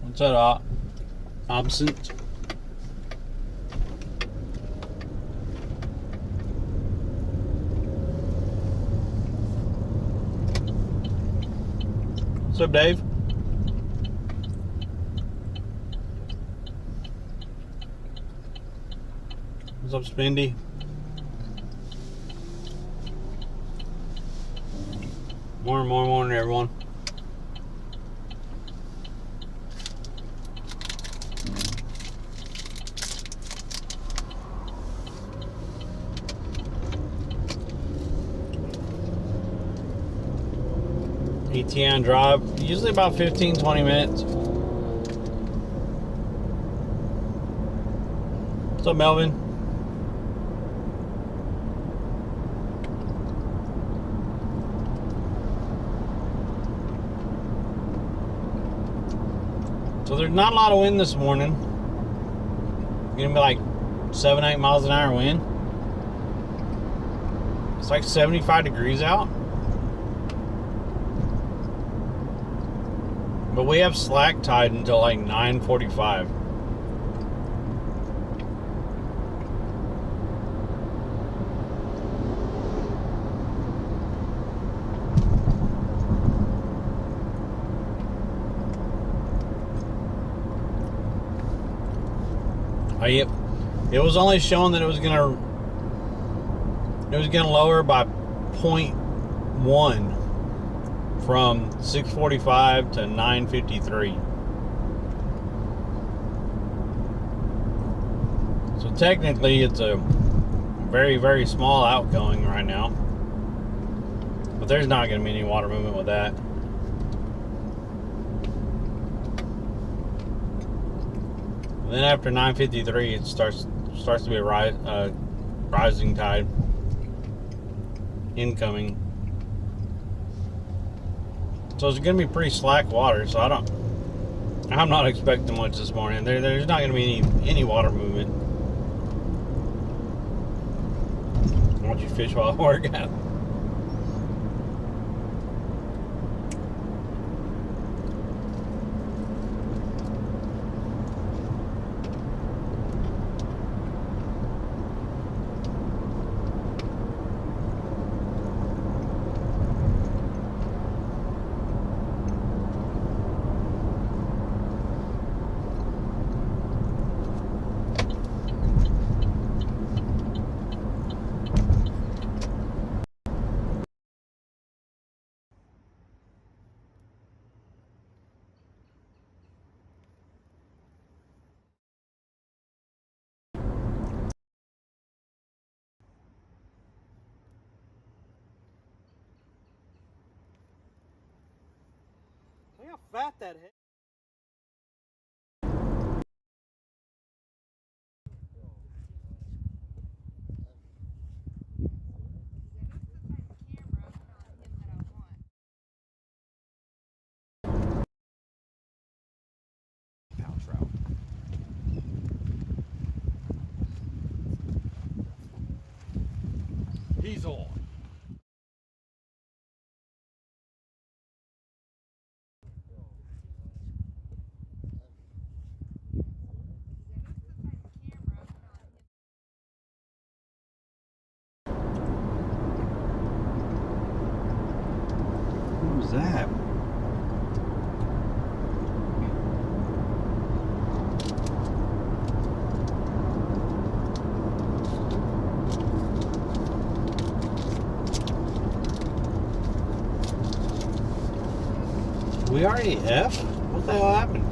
What's that? Absent. What's up, Dave? What's up, Spindy? Morning, everyone. ETN drive, usually about 15-20 minutes. What's up, Melvin? So there's not a lot of wind this morning. Gonna be like 7-8 miles an hour wind. It's like 75 degrees out. But we have slack tide until like 9:45. It was only showing that it was gonna lower by 0.1 from 6:45 to 9:53. So technically it's a very, very small outgoing right now. But there's not going to be any water movement with that. And then after 9:53 it starts to be a rising tide incoming. So it's going to be pretty slack water, so I'm not expecting much this morning. There's not going to be any water movement. I want you to fish while I work out. Look how fat that head. He's on. What was that? We already F? What the hell happened?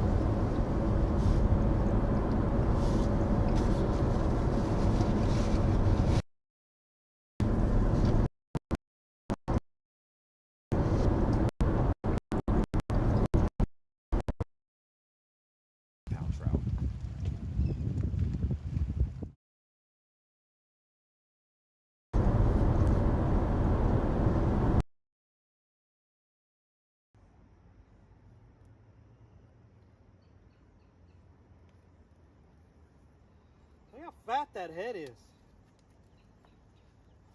Look how fat that head is.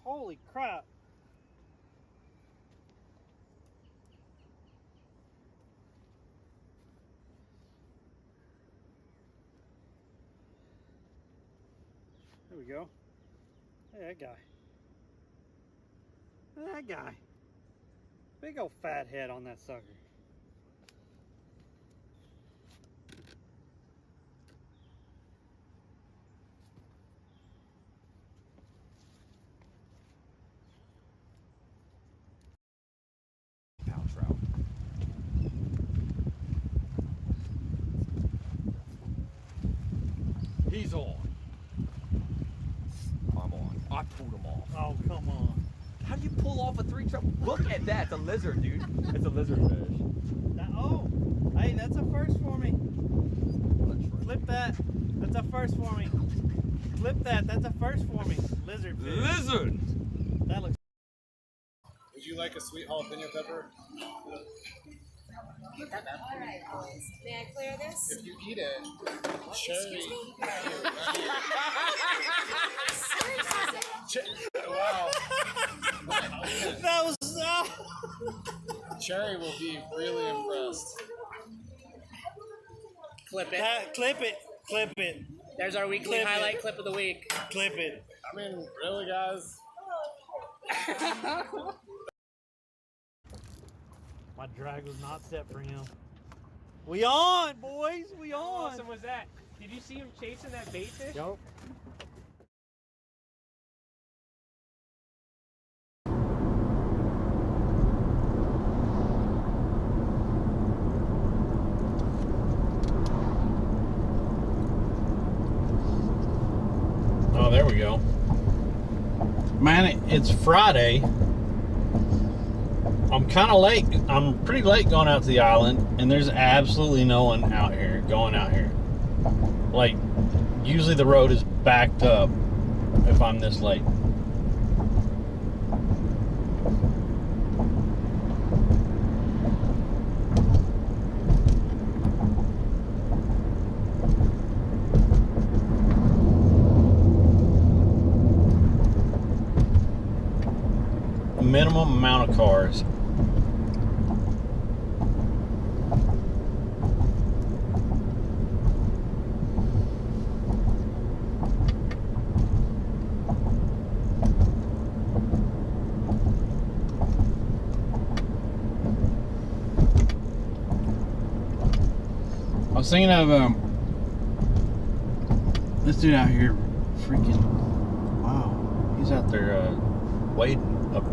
Holy crap. There we go. Hey, that guy. Look at that guy. Big old fat head on that sucker. Pound trout. He's on. I'm on. I pulled him off. Oh, come on. How do you pull off a 3 trout? Look at that. It's a lizard, dude. It's a lizard fish. Oh, hey, that's a first for me. Flip that. That's a first for me. Flip that. That's a first for me. Lizard fish. Lizard! That looks. Would you like a sweet jalapeno pepper? Alright, boys. May I clear this? If you eat it, cherry. Wow. That was. Cherry will be really impressed. Clip it. Clip it. Clip it. There's our weekly Clip it. highlight clip of the week. Clip it. I mean, really, guys? My drag was not set for him. We on, boys. We How on. awesome was that? Did you see him chasing that bait fish? Yo. Oh, there we go. Man, it's Friday. I'm kind of late. I'm pretty late going out to the island, and there's absolutely no one out here, going out here. Like, usually the road is backed up if I'm this late. Minimum amount of cars. I was thinking of this dude out here, freaking wow, he's out there wading up.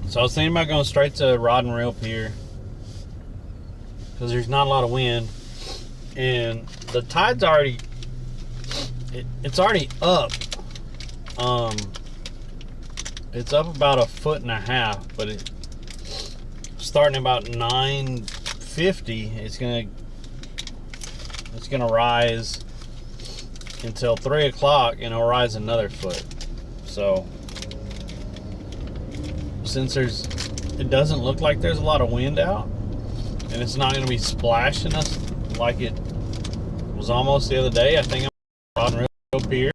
So I was thinking about going straight to Rod and Reel Pier because there's not a lot of wind, and the tide's already it's already up. It's up about 1.5 feet, but it starting about 9:50. It's gonna rise until 3 o'clock, and it'll rise another foot. So since it doesn't look like there's a lot of wind out, and it's not going to be splashing us like it was almost the other day. I think I'm on Rod and Reel Pier,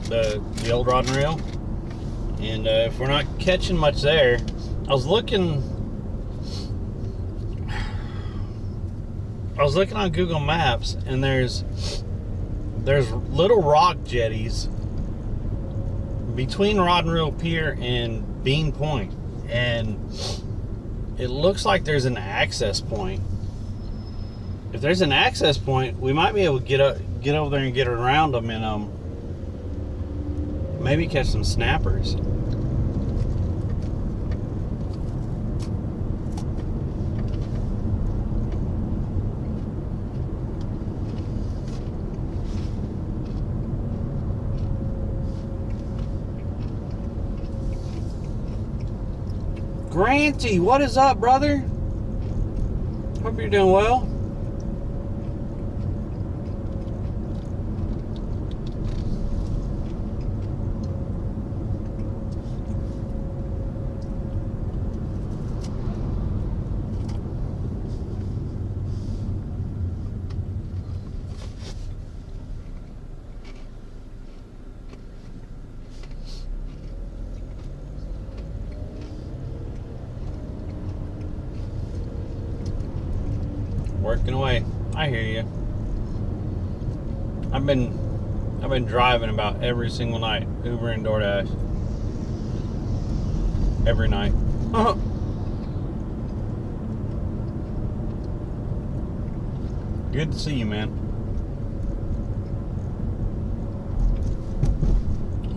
the old Rod and Reel, and if we're not catching much there, I was looking on Google Maps, and there's little rock jetties between Rod and Reel Pier and Bean Point, and it looks like there's an access point. If there's an access point, we might be able to get over there and get around them, and maybe catch some snappers. Granty, what is up, brother? Hope you're doing well. Working away. I hear you. I've been driving about every single night, Uber and DoorDash. Every night. Good to see you, man.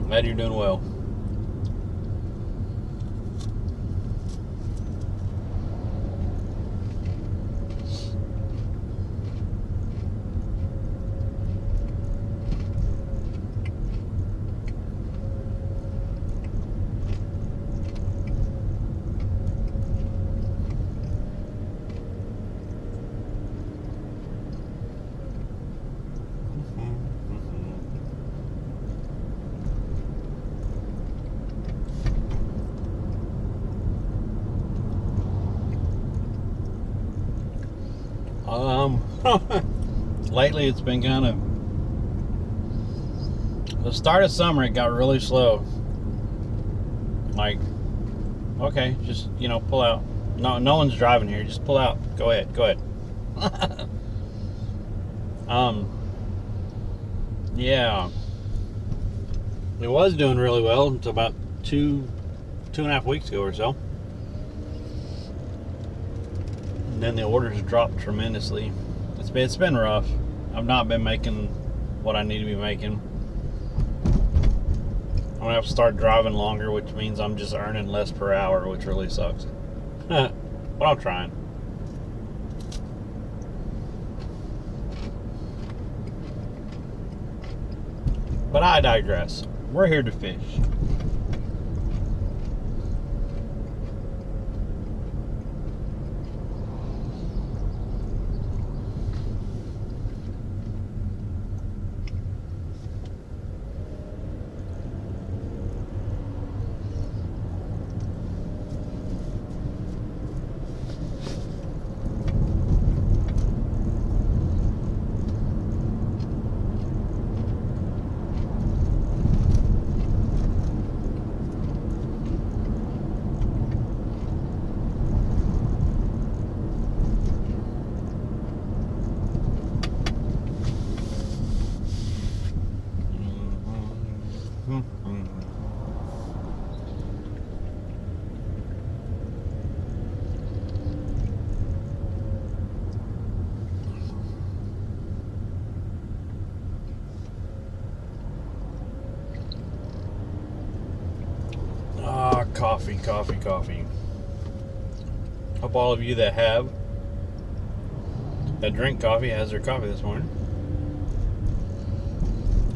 Glad you're doing well. Lately it's been kind of, the start of summer it got really slow. Like, okay, just, pull out. No one's driving here, just pull out. Go ahead. Yeah, it was doing really well until about two and a half weeks ago or so. And then the orders dropped tremendously. It's been rough. I've not been making what I need to be making. I'm gonna have to start driving longer, which means I'm just earning less per hour, which really sucks. But I'm trying. But I digress. We're here to fish. Coffee. Hope all of you that drink coffee has their coffee this morning.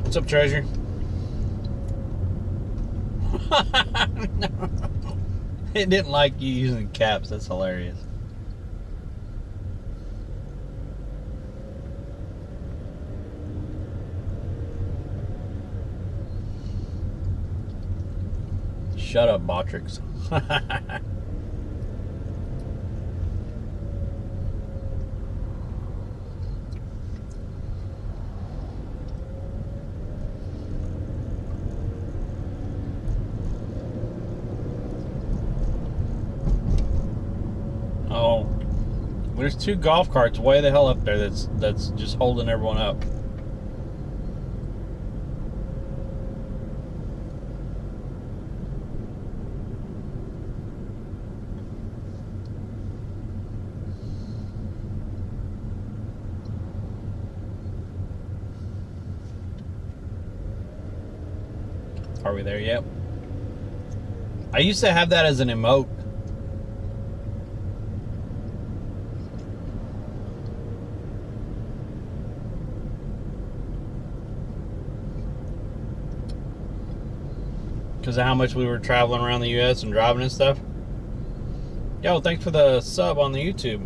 What's up, Treasure? It didn't like you using caps. That's hilarious. Shut up, Botrix. Oh, there's 2 golf carts way the hell up there that's just holding everyone up. Are we there yet? I used to have that as an emote. Because of how much we were traveling around the U.S. and driving and stuff. Yo, thanks for the sub on the YouTube.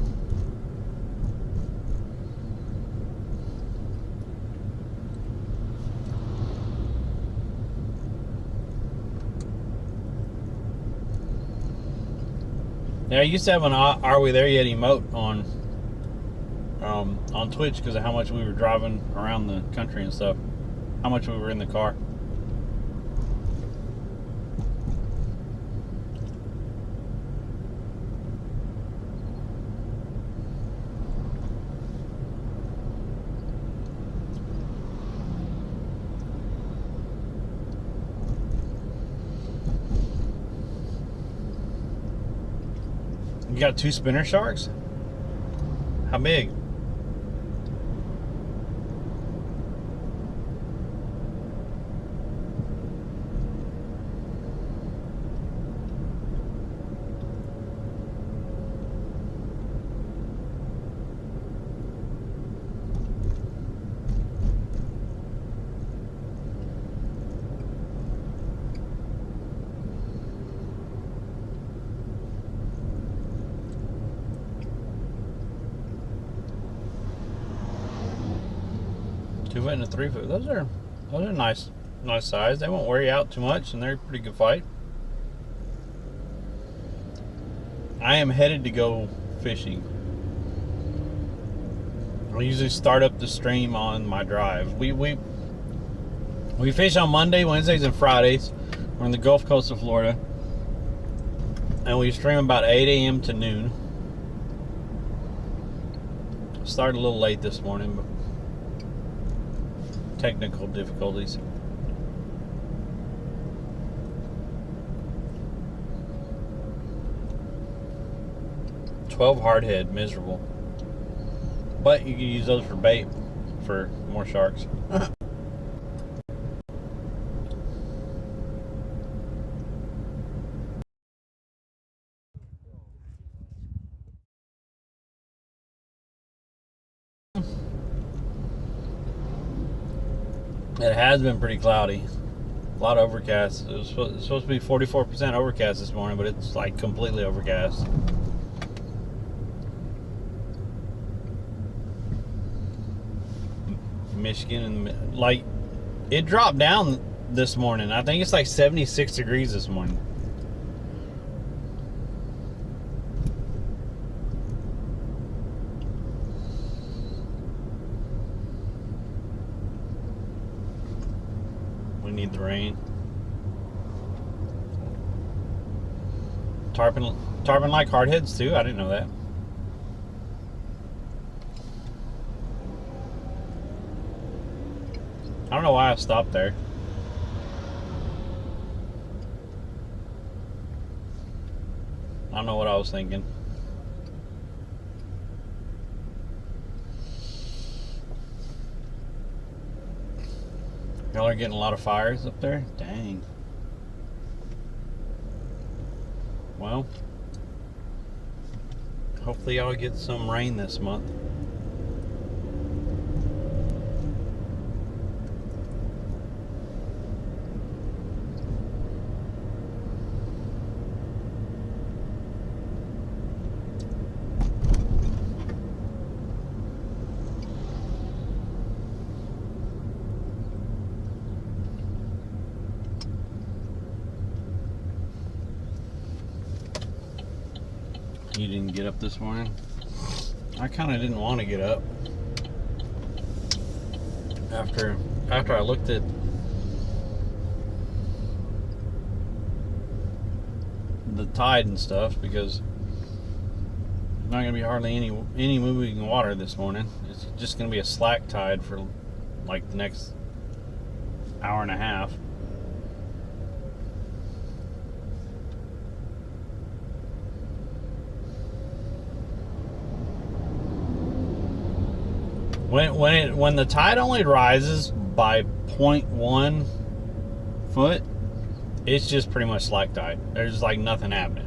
Yeah, I used to have an "Are We There Yet" emote on Twitch because of how much we were driving around the country and stuff. How much we were in the car. You got 2 spinner sharks? How big? Two-foot and a 3-foot. Those are nice size. They won't wear you out too much, and they're a pretty good fight. I am headed to go fishing. I usually start up the stream on my drive. We fish on Monday, Wednesdays, and Fridays. We're on the Gulf Coast of Florida, and we stream about 8 a.m. to noon. Started a little late this morning, but technical difficulties. $12 hardhead, miserable. But you can use those for bait for more sharks. It has been pretty cloudy. A lot of overcast. It's supposed to be 44% overcast this morning, but it's like completely overcast. Michigan, and like it dropped down this morning. I think it's like 76 degrees this morning. We need the rain. Tarpon like hardheads too? I didn't know that. I don't know why I stopped there. I don't know what I was thinking. Y'all are getting a lot of fires up there? Dang. Well, hopefully y'all get some rain this month. You didn't get up this morning? I kind of didn't want to get up after I looked at the tide and stuff, because there's not going to be hardly any moving water this morning. It's just going to be a slack tide for like the next hour and a half. When the tide only rises by 0.1 foot, it's just pretty much slack tide. There's like nothing happening.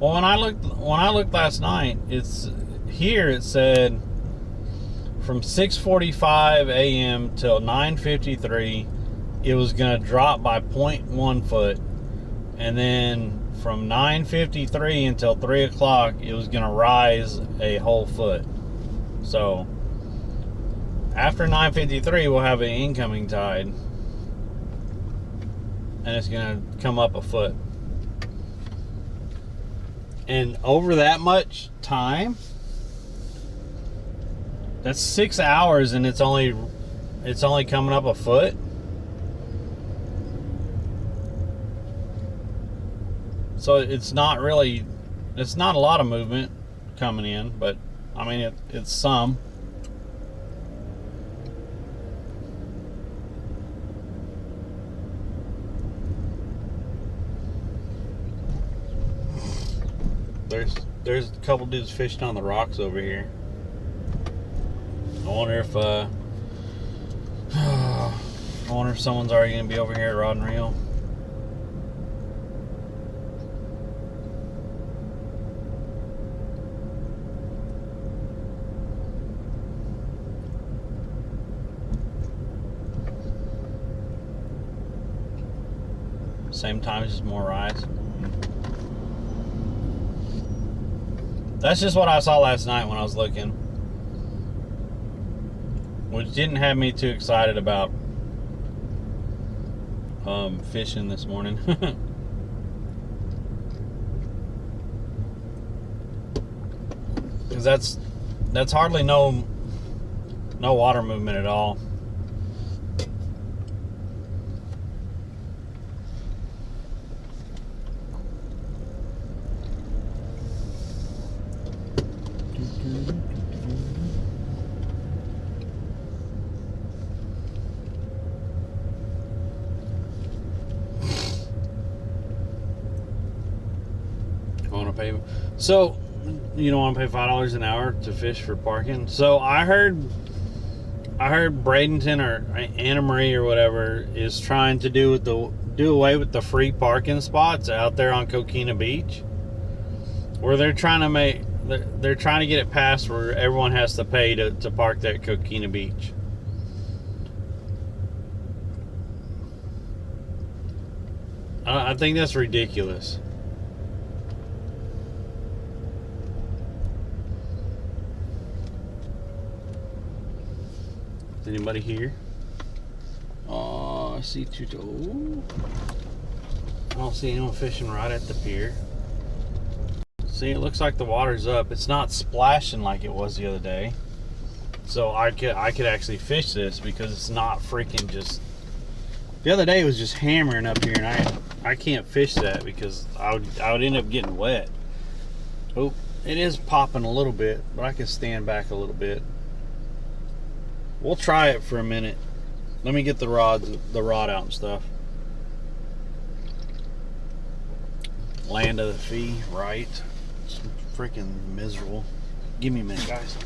Well, when I looked last night, it said from 6:45 a.m. till 9:53, it was going to drop by 0.1 foot, and then from 9:53 until 3 o'clock, it was going to rise a whole foot. So after 9:53, we'll have an incoming tide, and it's going to come up a foot. And over that much time, that's 6 hours, and it's only coming up a foot. So it's not a lot of movement coming in, but I mean it's some. There's a couple dudes fishing on the rocks over here. I wonder if someone's already gonna be over here at Rod and Reel. Same time, just more rides. That's just what I saw last night when I was looking, which didn't have me too excited about fishing this morning. Because that's hardly no water movement at all. So, you don't want to pay $5 an hour to fish for parking? So I heard Bradenton or Anna Marie or whatever is trying to do away with the free parking spots out there on Coquina Beach, where they're trying to get it passed where everyone has to pay to park there at Coquina Beach. I think that's ridiculous. Anybody here? Oh, I see two. Ooh. I don't see anyone fishing right at the pier. See, it looks like the water's up. It's not splashing like it was the other day. So I could actually fish this because it's not freaking just. The other day it was just hammering up here, and I can't fish that because I would end up getting wet. Oh, it is popping a little bit, but I can stand back a little bit. We'll try it for a minute. Let me get the rod out and stuff. Land of the fee, right? It's freaking miserable. Give me a minute, guys.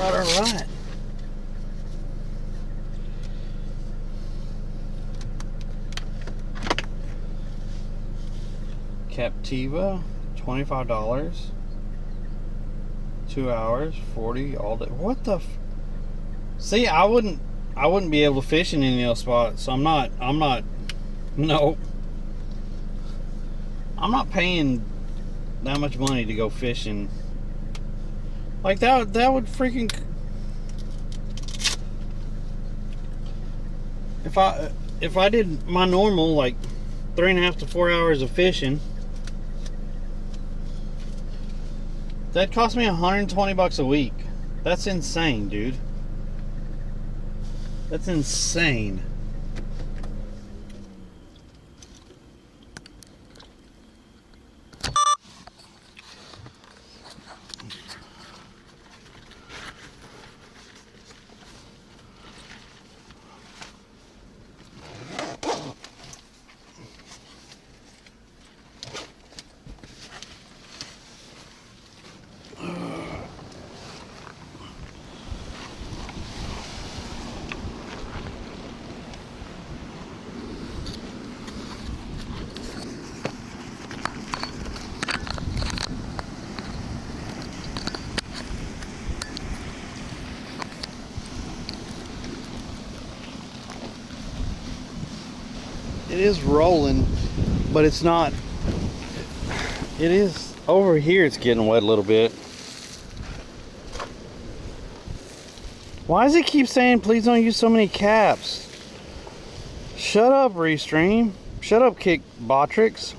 All right. Captiva, $25. 2 hours, 40 all day. What the? See, I wouldn't be able to fish in any of those spots. So I'm not. No. I'm not paying that much money to go fishing. Like that would freaking. If I did my normal like 3.5 to 4 hours of fishing, that cost me $120 a week. That's insane, dude. That's insane. It is rolling, but it's not. It is over here. It's getting wet a little bit. Why does it keep saying please don't use so many caps? Shut up, Restream. Shut up, Kick Botrix.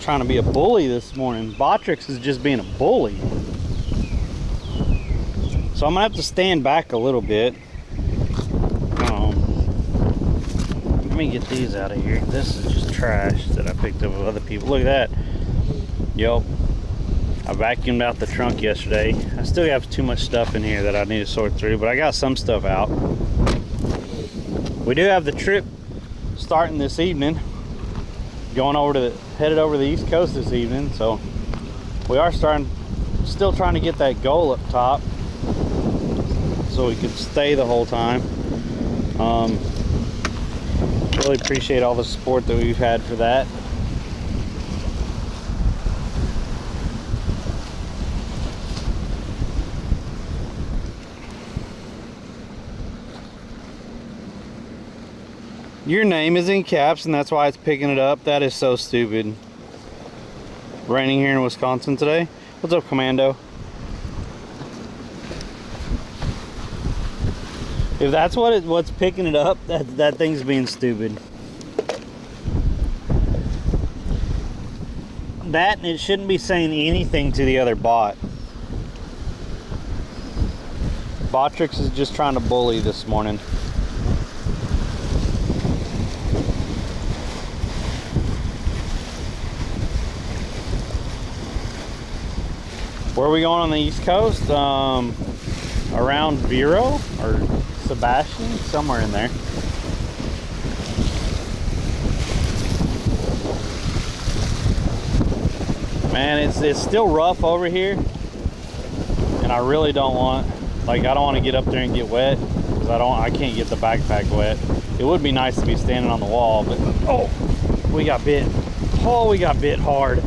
Trying to be a bully this morning. Botrix is just being a bully. So I'm gonna have to stand back a little bit. Let me get these out of here. This is just trash that I picked up with other people. Look at that. Yup. I vacuumed out the trunk yesterday. I still have too much stuff in here that I need to sort through, but I got some stuff out. We do have the trip starting this evening. Going headed over to the East Coast this evening, so we are still trying to get that goal up top so we could stay the whole time. Really appreciate all the support that we've had for that. Your name is in caps and that's why it's picking it up. That is so stupid. Raining here in Wisconsin today. What's up, Commando? If that's what's picking it up, that thing's being stupid. That and it shouldn't be saying anything to the other bot. Botrix is just trying to bully this morning. Where are we going on the East Coast? Around Vero or Sebastian, somewhere in there. Man, it's still rough over here, and I really don't want, I don't want to get up there and get wet because I can't get the backpack wet. It would be nice to be standing on the wall, but oh, we got bit. Oh, we got bit hard.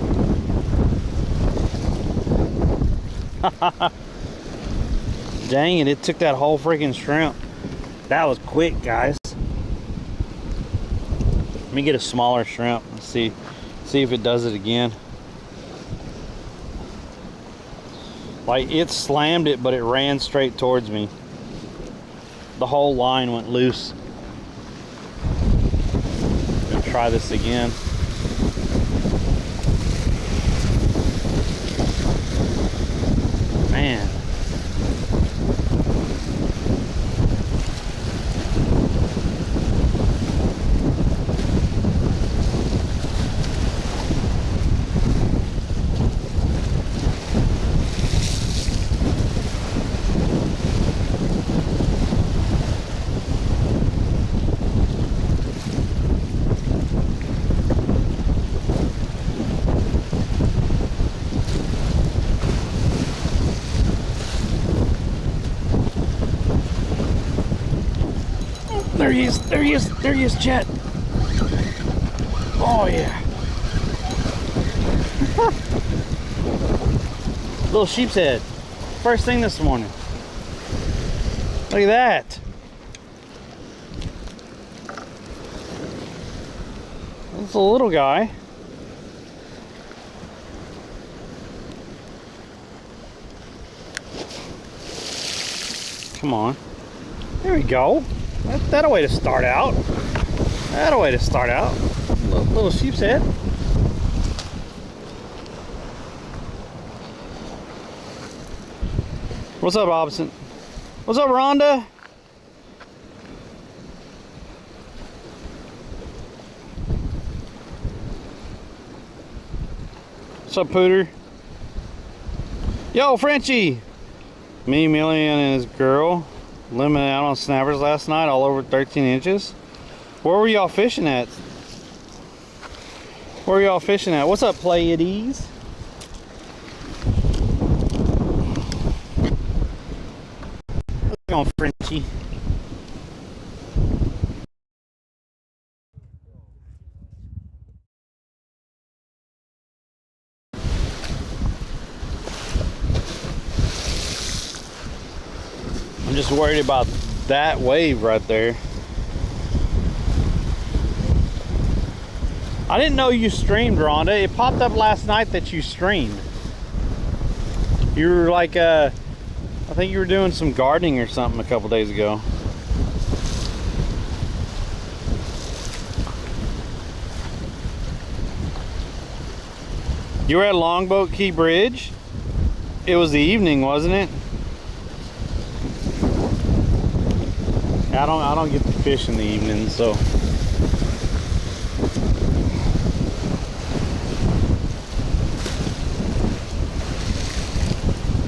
Dang it, it took that whole freaking shrimp. That was quick, guys. Let me get a smaller shrimp. Let's see if it does it again. Like, it slammed it, but it ran straight towards me. The whole line went loose. Gonna try this again. Man. there he is. There he is. There he is, Chet. Oh, yeah. Little sheep's head. First thing this morning. Look at that. That's a little guy. Come on. There we go. That a way to start out. That a way to start out. Little sheep's head. What's up, Robinson? What's up, Rhonda? What's up, Pooter? Yo, Frenchie! Me, Millie, and his girl limited out on snappers last night, all over 13 inches. Where were y'all fishing at? Where were y'all fishing at? What's up, Pleiades? What's going on, Frenchie? I'm just worried about that wave right there. I didn't know you streamed, Rhonda. It popped up last night that you streamed. You were like, I think you were doing some gardening or something a couple days ago. You were at Longboat Key Bridge? It was the evening, wasn't it? I don't get to fish in the evening, so.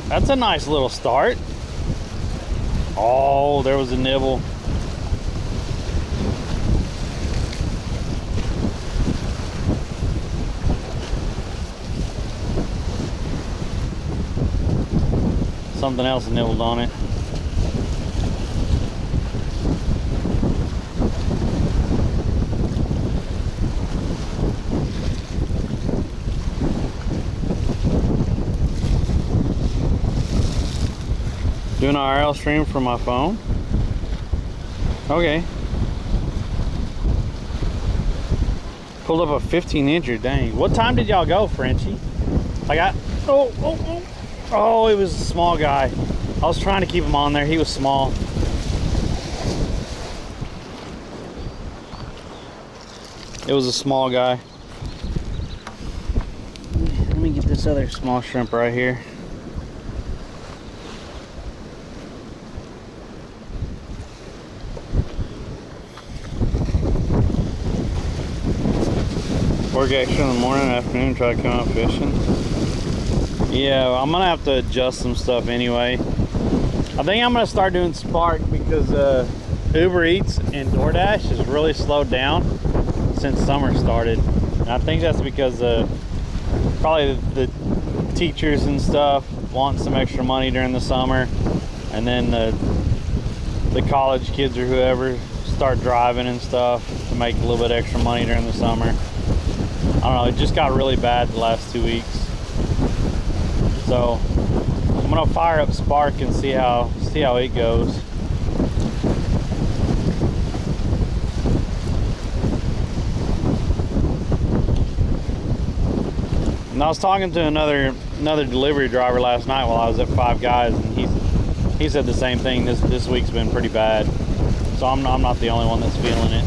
That's a nice little start. Oh, there was a nibble. Something else nibbled on it. Doing an IRL stream from my phone. Okay. Pulled up a 15-incher, dang. What time did y'all go, Frenchie? Oh, it was a small guy. I was trying to keep him on there. He was small. It was a small guy. Let me get this other small shrimp right here. Work extra in the morning and afternoon, try to come out fishing. Yeah, I'm gonna have to adjust some stuff anyway. I think I'm gonna start doing Spark because Uber Eats and DoorDash has really slowed down since summer started. And I think that's because probably the teachers and stuff want some extra money during the summer, and then the college kids or whoever start driving and stuff to make a little bit extra money during the summer. I don't know, it just got really bad the last 2 weeks. So I'm gonna fire up Spark and see how it goes. And I was talking to another delivery driver last night while I was at Five Guys, and he said the same thing. This week's been pretty bad. So I'm not the only one that's feeling it.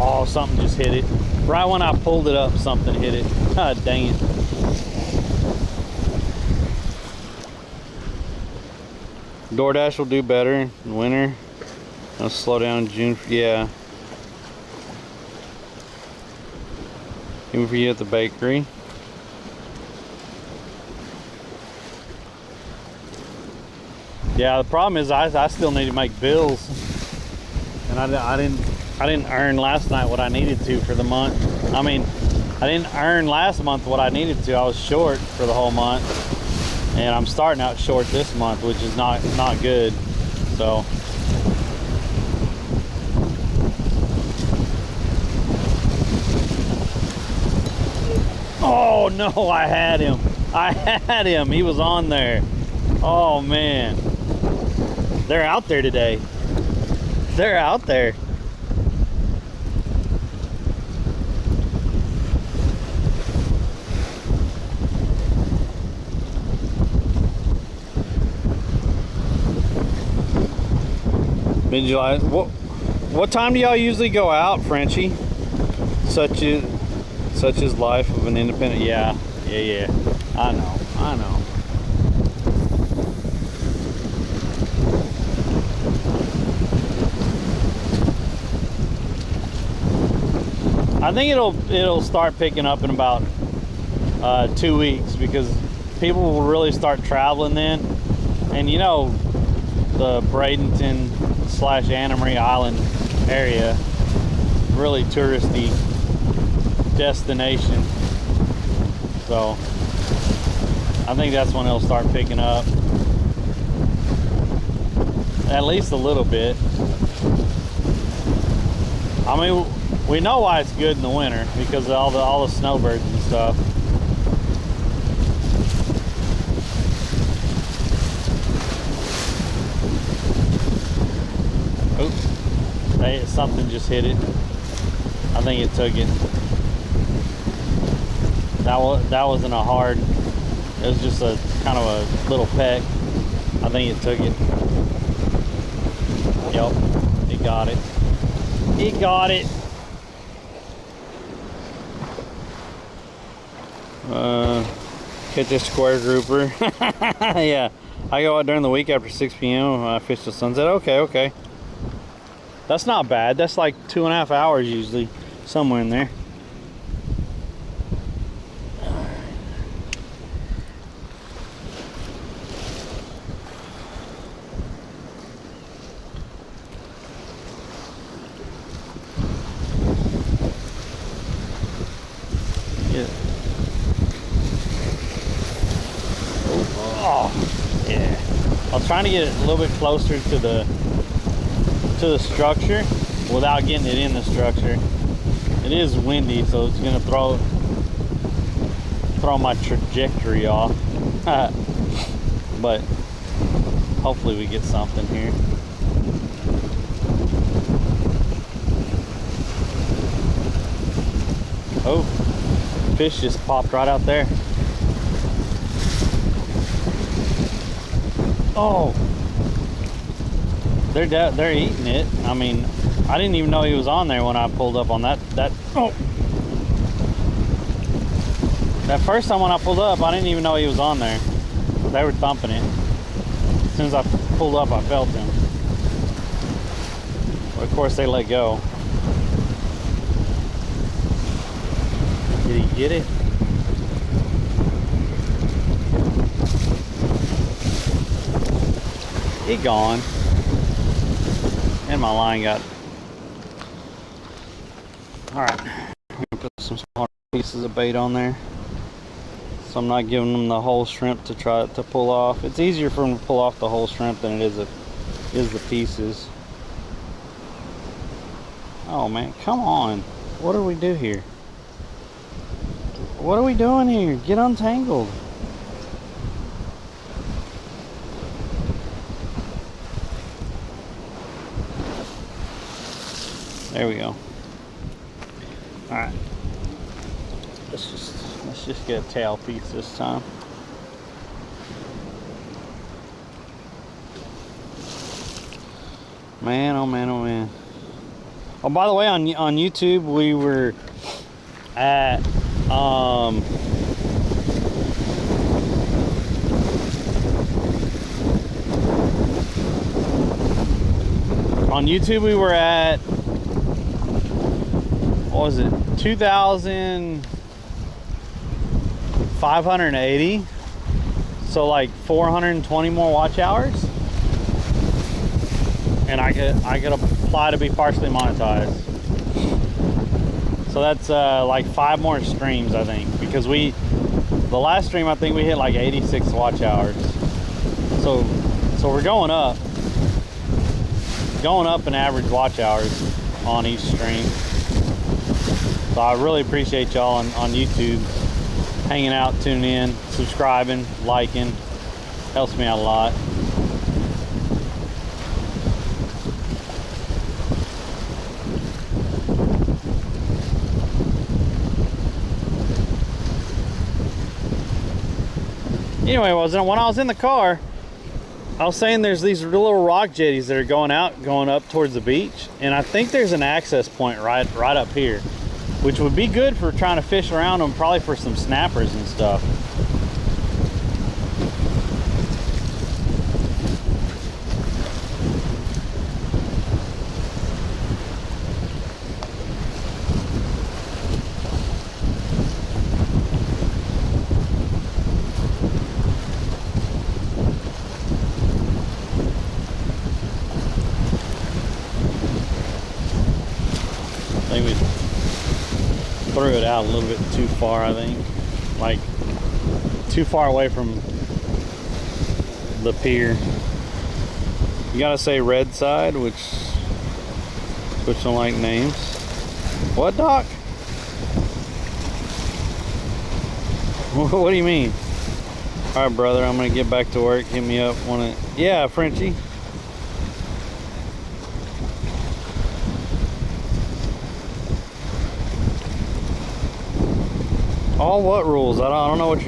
Oh, something just hit it. Right when I pulled it up, something hit it. God dang it. DoorDash will do better in winter. I'll slow down in June. Yeah. Even for you at the bakery. Yeah, the problem is I still need to make bills. And I didn't earn last night what I needed to for the month. I mean, I didn't earn last month what I needed to. I was short for the whole month, and I'm starting out short this month, which is not good. So oh no, I had him. He was on there. Oh man, they're out there today. They're out there. Mid-July. What time do y'all usually go out, Frenchie? Such is life of an independent. Yeah. I know. I think it'll start picking up in about 2 weeks, because people will really start traveling then, and you know, the Bradenton / Anna Maria Island area, really touristy destination. So I think that's when it'll start picking up, at least a little bit. I mean, we know why it's good in the winter, because of all the snowbirds and stuff. Oops, hey, something just hit it. I think it took it. That wasn't a hard. It was just a kind of a little peck. I think it took it. Yep, it got it. It got it. Hit this square grouper. Yeah, I go out during the week after 6 p.m. I fish till sunset. Okay. That's not bad. That's like 2.5 hours usually, somewhere in there. Yeah. Oh, yeah. I was trying to get it a little bit closer to the structure without getting it in the structure. It is windy, so it's gonna throw my trajectory off. But hopefully we get something here. Oh, fish just popped right out there. Oh, they're eating it. I mean, I didn't even know he was on there when I pulled up on that. Oh, that first time when I pulled up, I didn't even know he was on there. They were thumping it. As soon as I pulled up, I felt him. But of course, they let go. Did he get it? He gone. And my line got. Alright. I'm gonna put some smaller pieces of bait on there. So I'm not giving them the whole shrimp to try to pull off. It's easier for them to pull off the whole shrimp than it is the pieces. Oh man, come on. What do we do here? What are we doing here? Get untangled. There we go. All right. Let's just get a tail piece this time. Man, oh man, oh man. Oh, by the way, on YouTube we were at on YouTube we were at, what was it, 2,580, so like 420 more watch hours, and I could apply to be partially monetized. So that's like 5 more streams, I think, because the last stream I think we hit like 86 watch hours. So we're going up in average watch hours on each stream. So I really appreciate y'all on YouTube hanging out, tuning in, subscribing, liking. Helps me out a lot. Anyway, when I was in the car, I was saying there's these little rock jetties that are going up towards the beach, and I think there's an access point right up here, which would be good for trying to fish around them, probably for some snappers and stuff. I think we threw it out a little bit too far, I think. Like, too far away from the pier. You gotta say red side, which don't like names. What, Doc? What do you mean? All right, brother, I'm gonna get back to work. Hit me up. Yeah, Frenchie. All what rules? I don't know what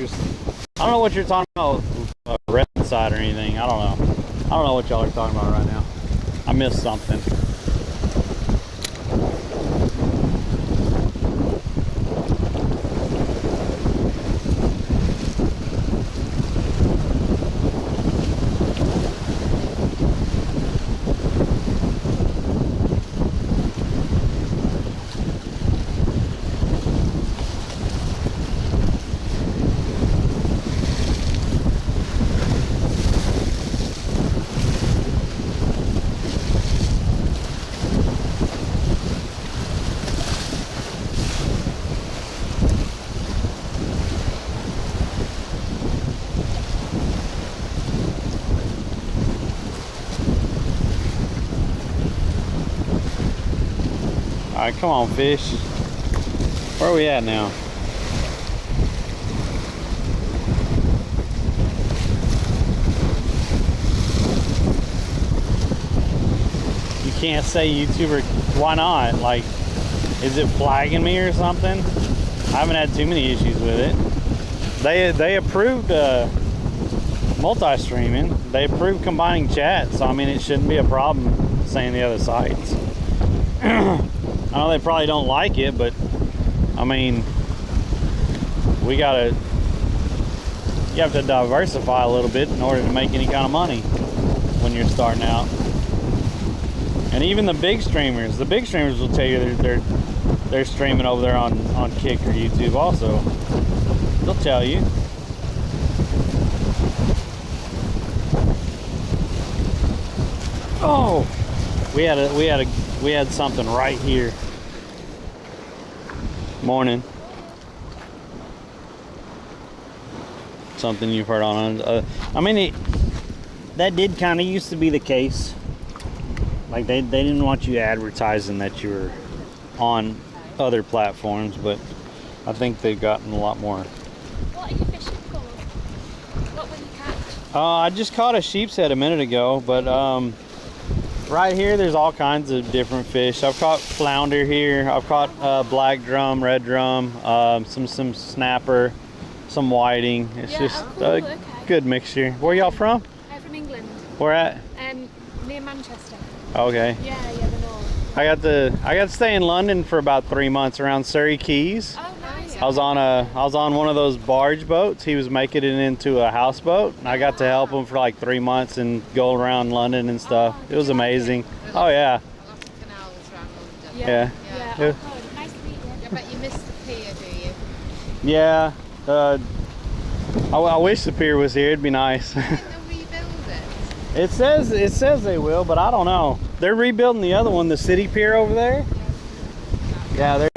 you're talking about. Red side or anything? I don't know what y'all are talking about right now. I missed something. All right, come on, fish. Where are we at now? You can't say YouTuber. Why not? Like, is it flagging me or something? I haven't had too many issues with it. They approved multi-streaming. They approved combining chat, so I mean it shouldn't be a problem saying the other sites. I know they probably don't like it, but I mean, you have to diversify a little bit in order to make any kind of money when you're starting out. And even the big streamers will tell you they're streaming over there on Kick or YouTube also. They'll tell you. Oh, we had something right here. Morning. Something you've heard on. I mean, that did kind of used to be the case. Like they didn't want you advertising that you were on other platforms, but I think they've gotten a lot more. What are you fishing for? What will you catch? I just caught a sheep's head a minute ago, but right here there's all kinds of different fish. I've caught flounder here. I've caught black drum, red drum, some snapper, some whiting. It's just a good mixture. Where y'all from? I'm from England. Where at? Near Manchester. Okay. Yeah, the north. I got to stay in London for about 3 months around Surrey Keys. Oh, nice. I was on one of those barge boats. He was making it into a houseboat, and I got to help him for like 3 months and go around London and stuff. It was amazing. Oh yeah. Yeah. Yeah. Yeah. Oh, nice to meet you. I bet you missed the pier, do you? Yeah. I wish the pier was here. It'd be nice. Didn't they rebuild it? It says they will, but I don't know. They're rebuilding the other one, the city pier over there. Yeah,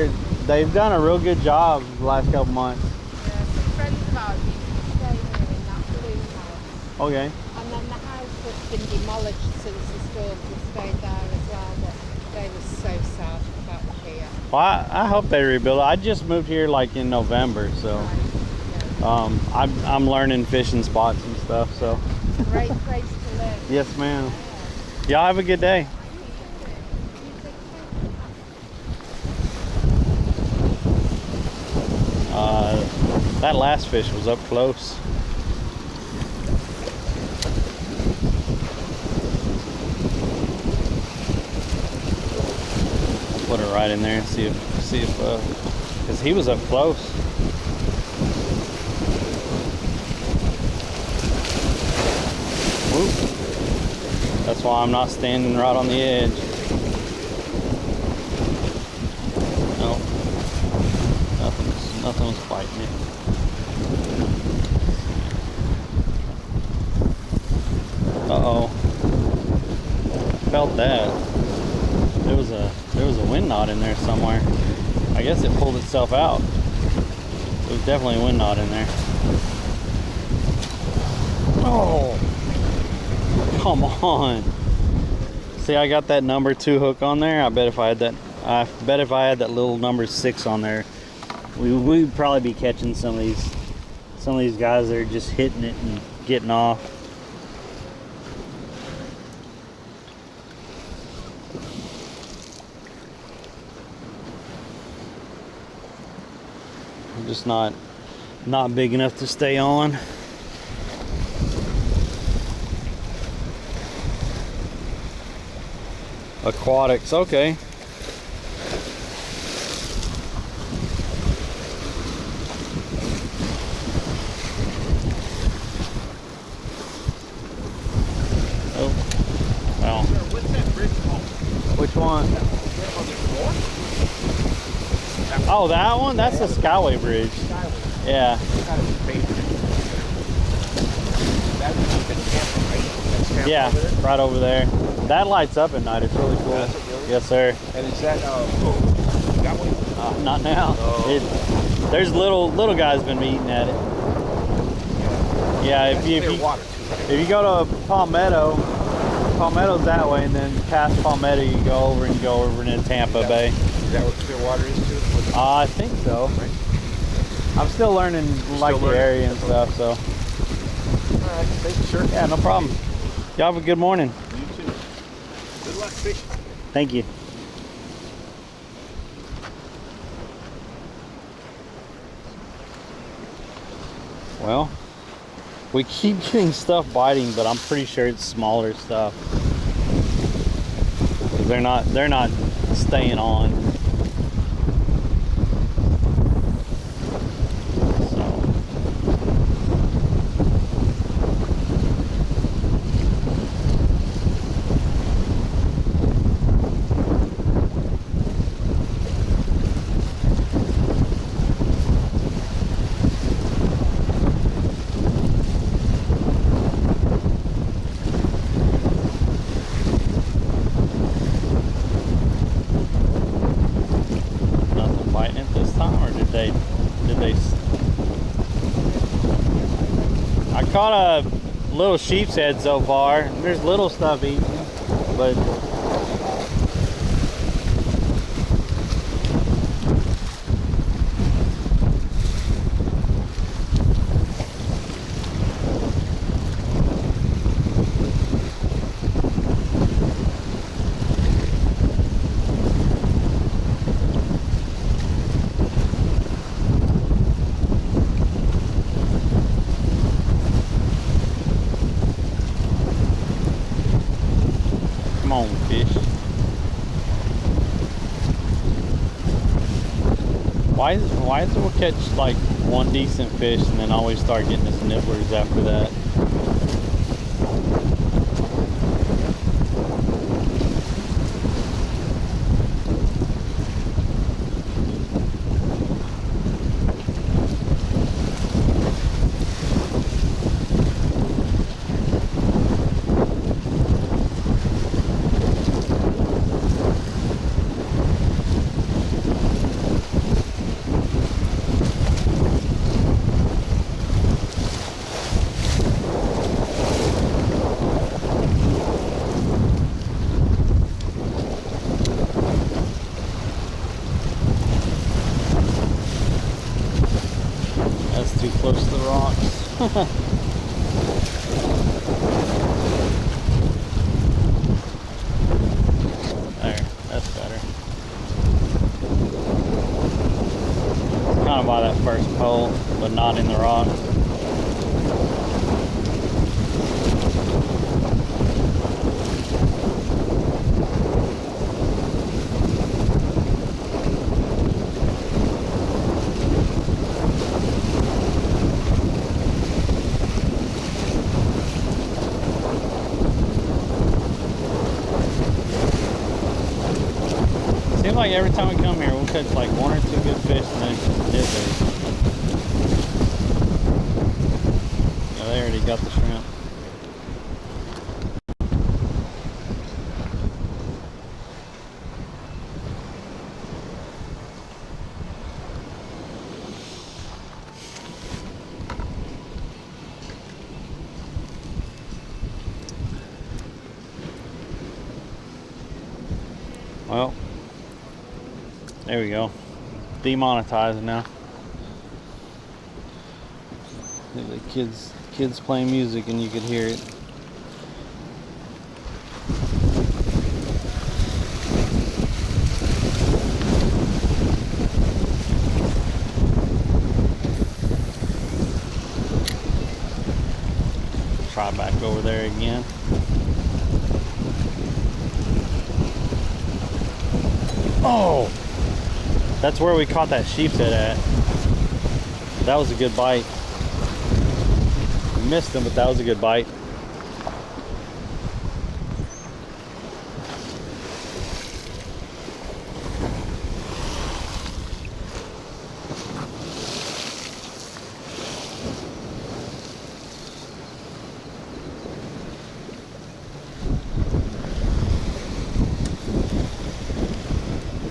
they've done a real good job the last couple months. Yeah, some friends of ours used to stay here in that blue house. Okay. And then the house has been demolished since the storms have stayed there as well. But they were so sad about the pier. Well, I hope they rebuild it. I just moved here like in November, so Right, I'm learning fishing spots and stuff. So yeah. Great place to live. yes, ma'am. Y'all have a good day. That last fish was up close. I'll put it right in there and see if because he was up close. Whoop. That's why I'm not standing right on the edge. No, nothing was fighting it. Uh-oh. Felt that. There was a wind knot in there somewhere. I guess it pulled itself out. There was definitely a wind knot in there. Oh, come on. See, I got that number 2 hook on there. I bet if I had that little number 6 on there, we'd probably be catching some of these guys that are just hitting it and getting off. I'm just not big enough to stay on. Aquatics, okay. Oh, well. What's that bridge called? Which one? Oh, that one? That's the Skyway Bridge. Yeah. Yeah, right over there. That lights up at night. It's really cool. Yes, sir. And is that that one? Not now. There's little guys been eating at it. Yeah, if you go to Palmetto's that way, and then past Palmetto you go over into Tampa Bay. Is that what Clearwater is too? I think so. I'm still learning the area and stuff, so. All right, thank you, sir. Yeah, no problem. Y'all have a good morning. You too. Good luck fishing. Thank you. Well, we keep getting stuff biting, but I'm pretty sure it's smaller stuff. They're not staying on. I caught a little sheep's head so far. There's little stuff eating, but come on, fish. Why is it we'll catch like one decent fish and then always start getting us nibblers after that? like every time we come here, we'll catch like 1 or 2 good fish and then hit bait. Yeah, they already got the shrimp. Well, there we go. Demonetized now. The kids playing music and you could hear it. Try back over there again. Oh, that's where we caught that sheep's head at. That was a good bite. We missed him, but that was a good bite.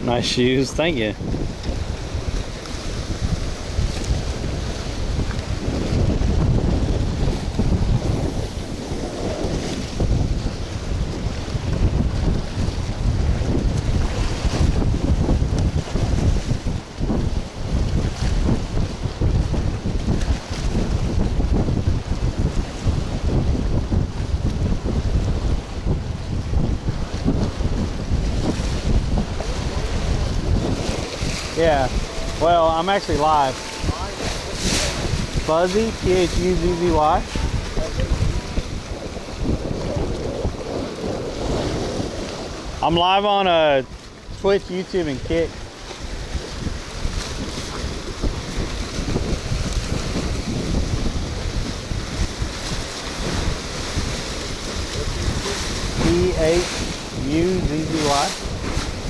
Nice shoes, thank you. Yeah, well, I'm actually live. Fuzzy, P-H-U-Z-Z-Y. I'm live on Twitch, YouTube, and Kick. P-H-U-Z-Z-Y.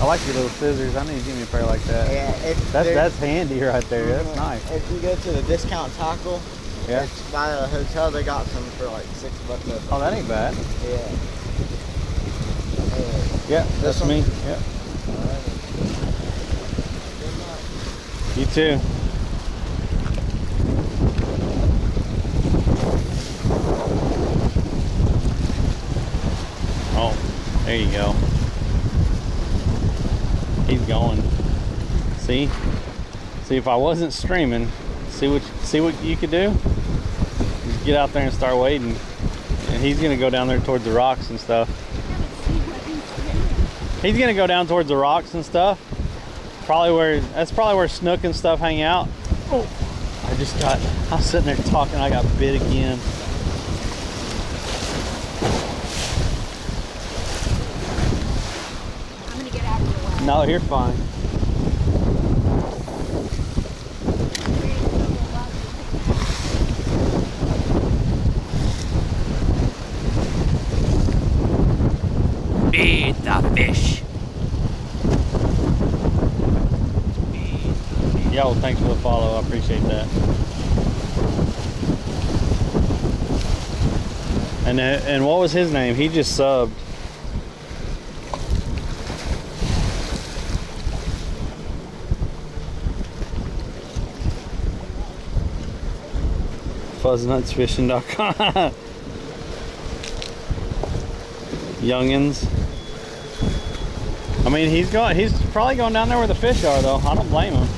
I like your little scissors. I need to give me a pair like that. Yeah, That's handy right there. That's nice. If you go to the discount tackle, Yeah. it's by the hotel, they got some for like $6 a Oh, that ain't bad. Yeah. Yeah, that's one? me. Yeah. You too. Oh, there you go. He's going. See if I wasn't streaming, see what you could do. Just get out there and start wading, and he's gonna go down there towards the rocks and stuff. He's gonna go down towards the rocks and stuff. That's probably where snook and stuff hang out. Oh, I was sitting there talking, I got bit again. I'm gonna get out of the way. No, you're fine. Feed the fish. Yo, thanks for the follow. I appreciate that. And what was his name? He just subbed. Fuzznutsfishing.com. Youngins. I mean, he's probably going down there where the fish are, though. I don't blame him.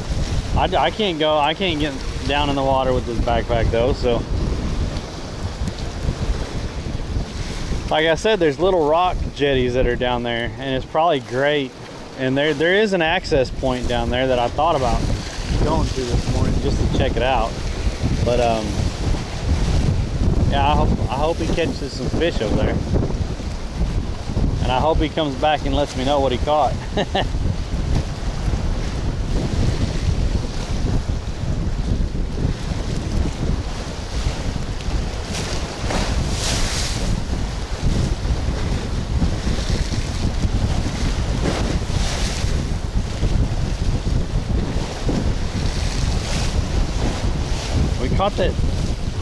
I can't get down in the water with this backpack, though, so. Like I said, there's little rock jetties that are down there, and it's probably great. And there is an access point down there that I thought about going to this morning just to check it out. But yeah, I hope he catches some fish over there. And I hope he comes back and lets me know what he caught. caught that.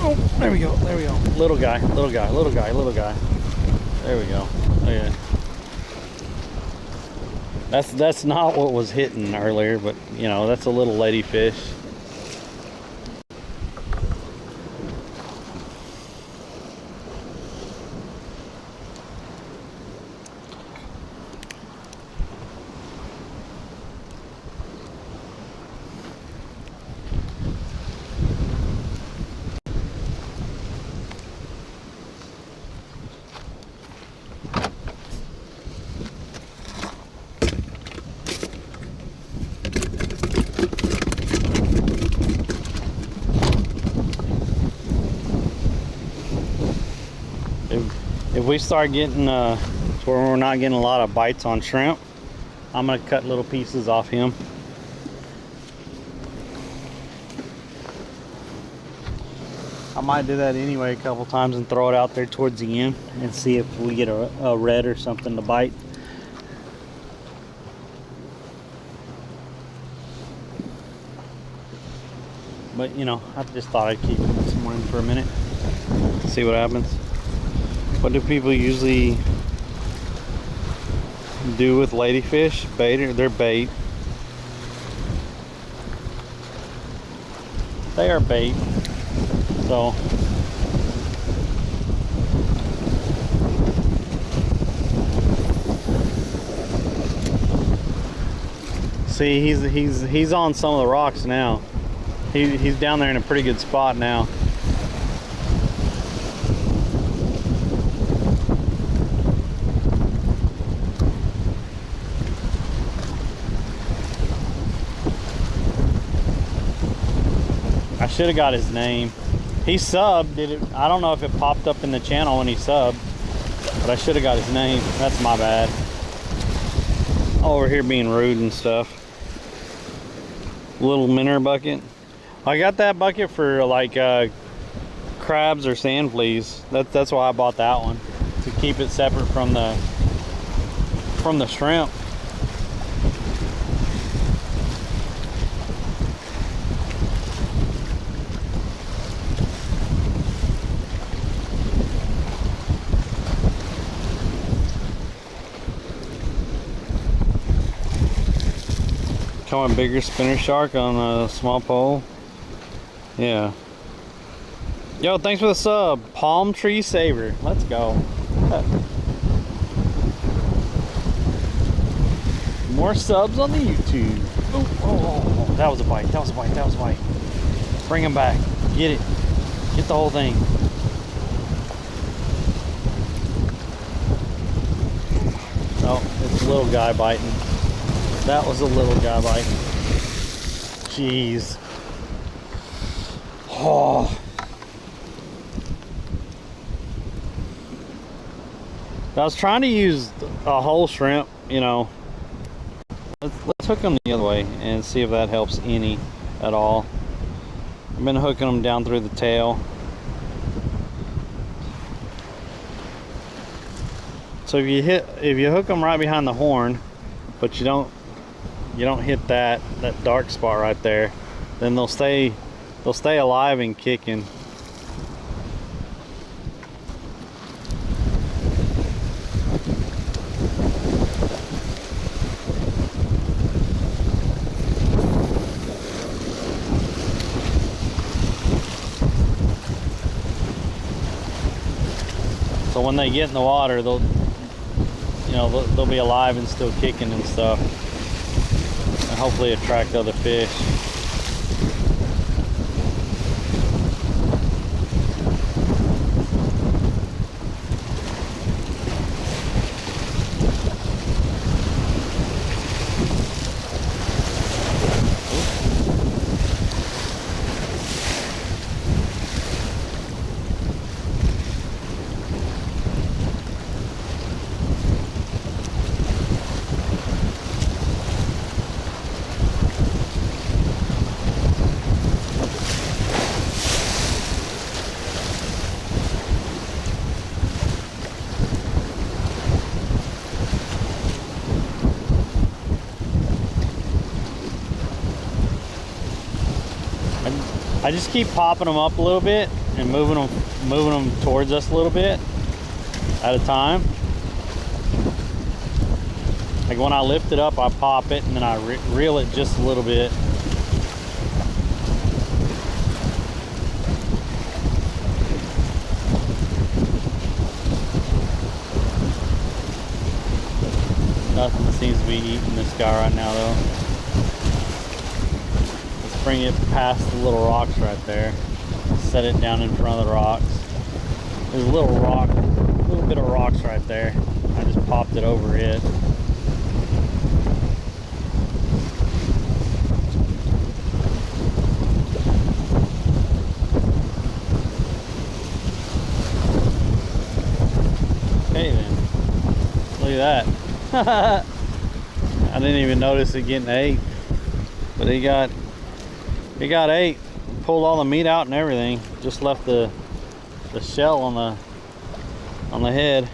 Oh, there we go. There we go. Little guy. Little guy. Little guy. Little guy. There we go. Okay. That's not what was hitting earlier, but you know, that's a little ladyfish. If we start getting to where we're not getting a lot of bites on shrimp, I'm gonna cut little pieces off him. I might do that anyway a couple times and throw it out there towards the end and see if we get a red or something to bite. But you know, I just thought I'd keep it this morning for a minute, see what happens. What do people usually do with ladyfish? Bait, or they're bait. They are bait. So see, he's on some of the rocks now. He's down there in a pretty good spot now. I should have got his name. He subbed. I don't know if it popped up in the channel when he subbed, but I should have got his name. That's my bad. Over here being rude and stuff. Little minnow bucket. I got that bucket for like crabs or sand fleas. That's why I bought that one, to keep it separate from the shrimp. Come a bigger spinner shark on a small pole. Yeah. Yo, thanks for the sub. Palm Tree Saver. Let's go. More subs on the YouTube. Oh, that was a bite. That was a bite. That was a bite. Bring him back. Get it. Get the whole thing. Oh, it's a little guy biting. That was a little guy biting. Jeez. Oh. I was trying to use a whole shrimp, you know. Let's hook them the other way and see if that helps any at all. I've been hooking them down through the tail. So if you hook them right behind the horn, but you don't hit that dark spot right there, then they'll stay alive and kicking. So when they get in the water, they'll be alive and still kicking and stuff, and hopefully attract other fish. I just keep popping them up a little bit and moving them towards us a little bit at a time. Like when I lift it up, I pop it and then I reel it just a little bit. Nothing seems to be eating this guy right now though. Let's bring it past the little rocks right there. Set it down in front of the rocks. There's a little bit of rocks right there. I just popped it over it. Okay then, look at that. I didn't even notice it getting 8, but he got 8. Pulled all the meat out and everything. Just left the shell on the head.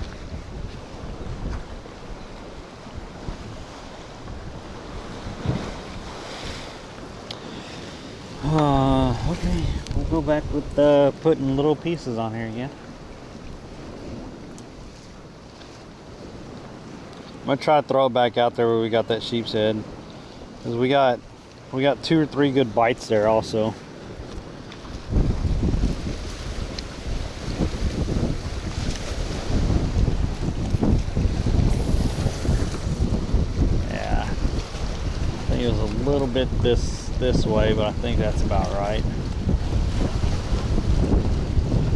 Okay, we'll go back with putting little pieces on here again. I'm gonna try to throw it back out there where we got that sheep's head, because we got 2 or 3 good bites there also. Yeah, I think it was a little bit this way, but I think that's about right.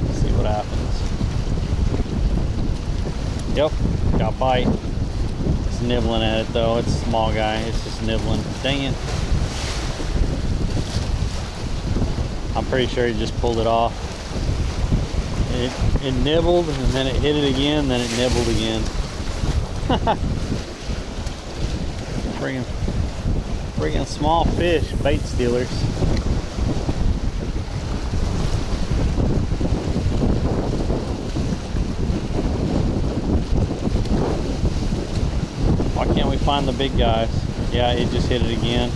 Let's see what happens. Yep, got a bite. It's nibbling at it though. It's a small guy. It's just nibbling. Dang it. I'm pretty sure he just pulled it off. It nibbled and then it hit it again, then it nibbled again. Friggin' small fish, bait stealers. Why can't we find the big guys? Yeah, it just hit it again.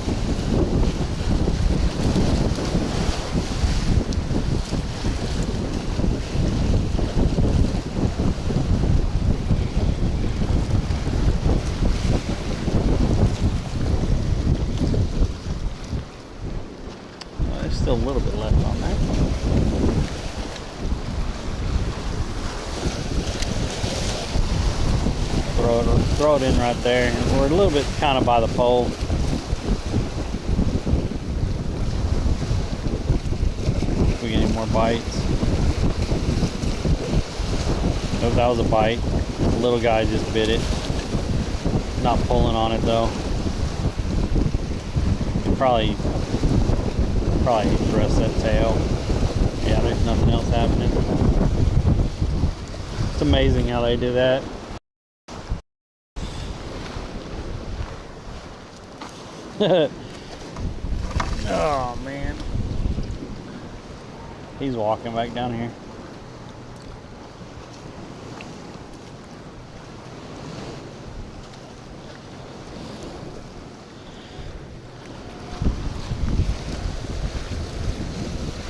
There's still a little bit left on there. Throw it in right there. And we're a little bit kind of by the pole. If we get any more bites. Nope, that was a bite. The little guy just bit it. Not pulling on it though. Probably eat the rest of that tail. Yeah, there's nothing else happening. It's amazing how they do that. Oh man, he's walking back down here.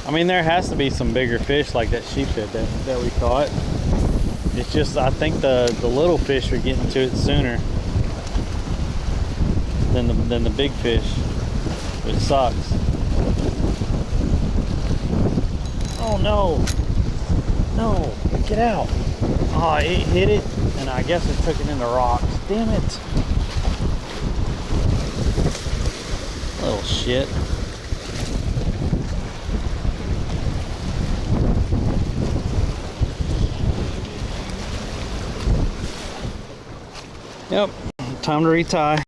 I mean, there has to be some bigger fish like that sheephead that we caught. It's just, I think the little fish are getting to it sooner than the big fish, which sucks. Oh no, no, get out. Oh, it hit it and I guess it took it in the rocks. Damn it. Little shit. Yep, time to retie.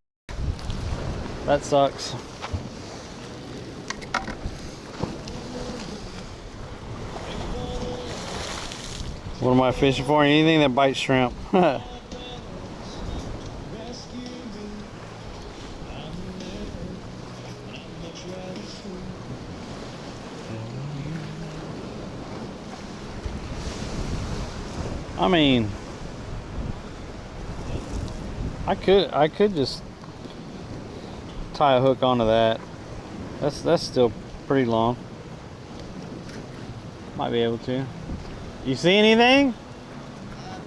That sucks. What am I fishing for? Anything that bites shrimp. I mean, I could just tie a hook onto that. That's still pretty long. Might be able to. You see anything?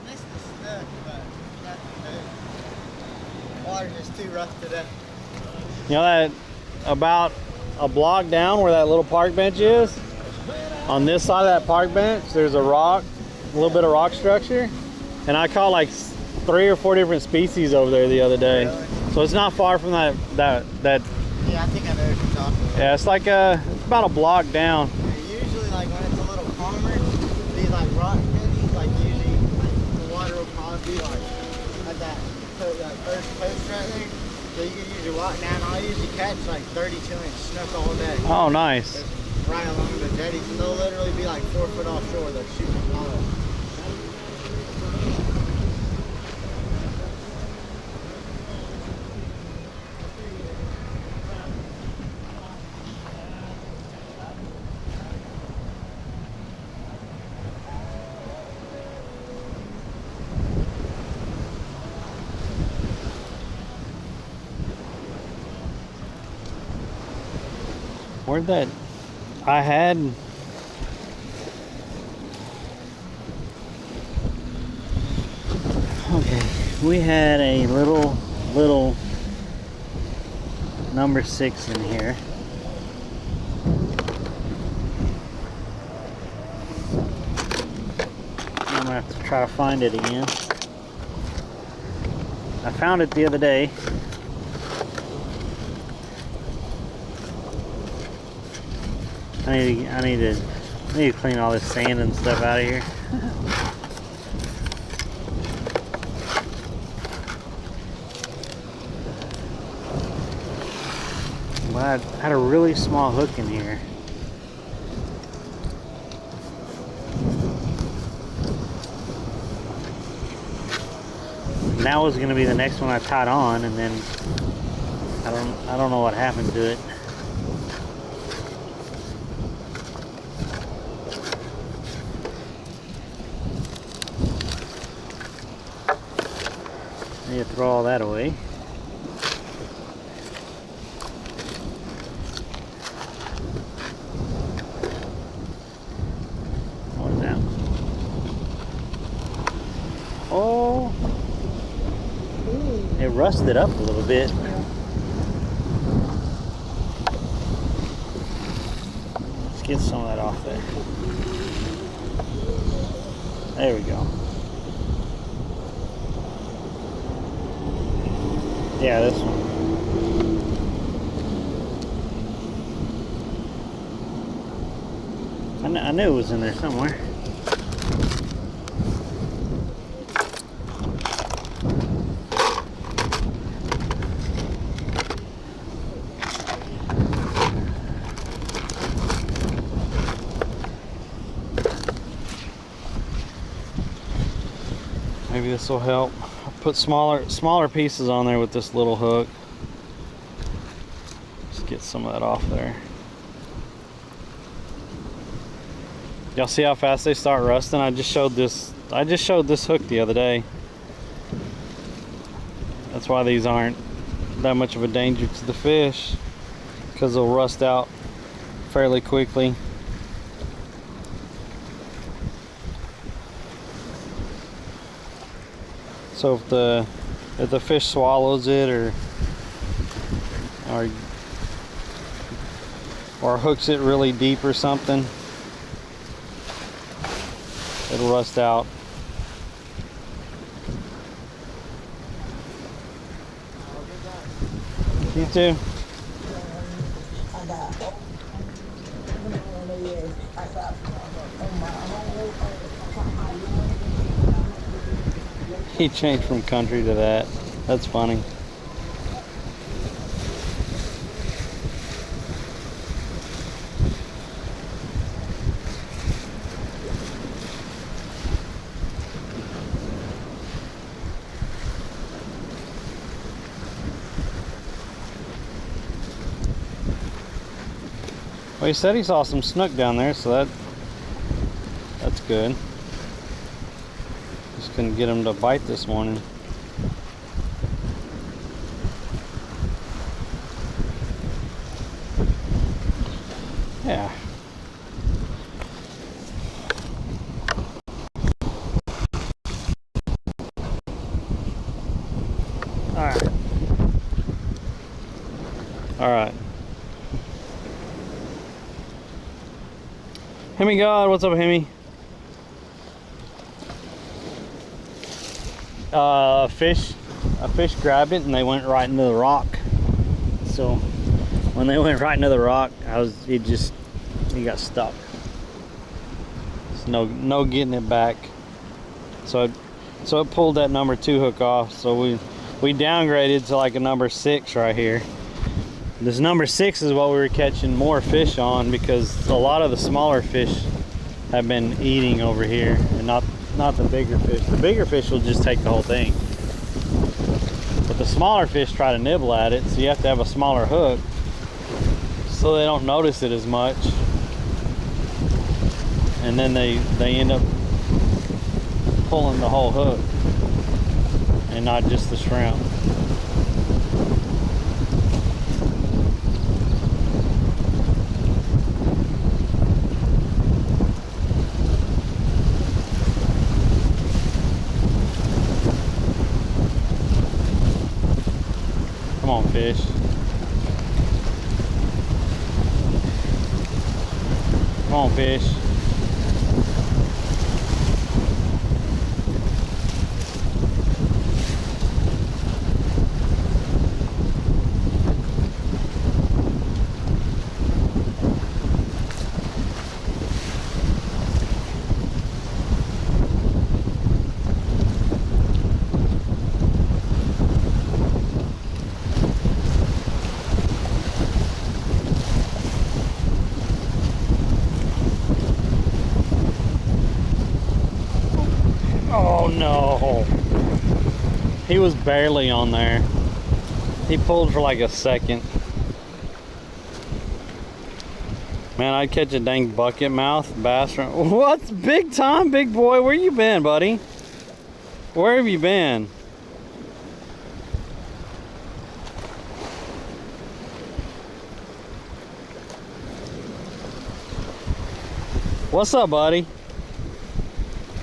Missed the snook, but nothing big. Water's just too rough today. You know that about a block down where that little park bench is? On this side of that park bench, there's a rock, a little bit of rock structure. And I caught like 3 or 4 different species over there the other day. Really? So it's not far from that. Yeah, I think I know what you're talking about. Yeah, it's like it's about a block down. Yeah, usually, like when it's a little calmer, these like rock benches, like usually like, the water will probably be like at that first post right there. So you can usually walk down. I usually catch like 32-inch snook all day. Oh, nice. Just right along the jetties, and they'll literally be like 4 foot offshore. They're shooting all. Where'd that? I had. Okay, we had a little number 6 in here. I'm gonna have to try to find it again. I found it the other day. I need to clean all this sand and stuff out of here. But I had a really small hook in here. And that was going to be the next one I tied on, and then I don't know what happened to it. Need to throw all that away. What's that? Oh, it rusted up a little bit. Let's get some of that off there. There we go. Yeah, this one. I knew it was in there somewhere. Maybe this will help. I'll put smaller pieces on there with this little hook. Just get some of that off there. Y'all see how fast they start rusting? I just showed this hook the other day. That's why these aren't that much of a danger to the fish, because they'll rust out fairly quickly. So if the fish swallows it or hooks it really deep or something, it'll rust out. You too. He changed from country to that. That's funny. Well, he said he saw some snook down there, so that's good. Just couldn't get him to bite this morning. Yeah. Alright. Alright. Hemi God, what's up, Hemi? A fish grabbed it and they went right into the rock. So when they went right into the rock, he got stuck. There's no getting it back. So it pulled that number 2 hook off. So we downgraded to like a number 6 right here. This number 6 is what we were catching more fish on, because a lot of the smaller fish have been eating over here, and not the bigger fish. The bigger fish will just take the whole thing. But the smaller fish try to nibble at it, so you have to have a smaller hook so they don't notice it as much. And then they end up pulling the whole hook and not just the shrimp. Come on, fish. Come on, fish. Oh no, he was barely on there. He pulled for like a second. Man, I'd catch a dang bucket mouth bass. What's big time, big boy? Where you been, buddy? Where have you been? What's up, buddy?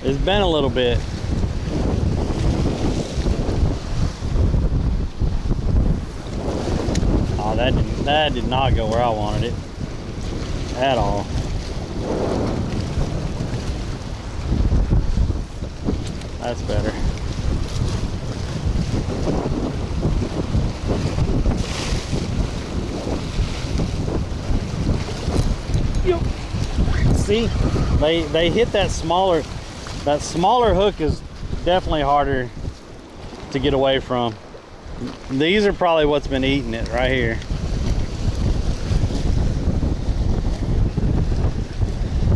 It's been a little bit. Oh, that did not go where I wanted it at all. That's better. Yep. See, they hit that smaller. That smaller hook is definitely harder to get away from. These are probably what's been eating it right here.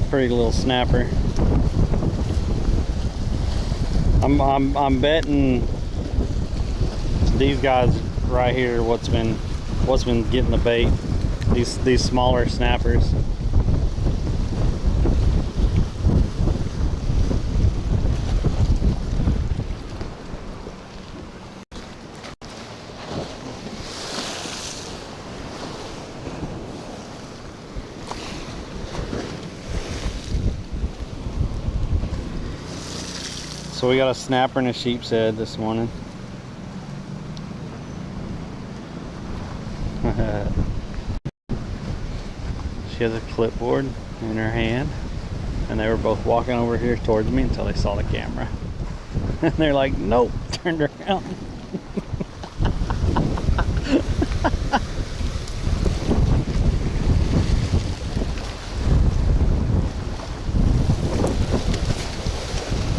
Pretty little snapper. I'm betting these guys right here what's been getting the bait. These smaller snappers. So we got a snapper and a sheep's head this morning. She has a clipboard in her hand, and they were both walking over here towards me until they saw the camera. And they're like, nope, turned around.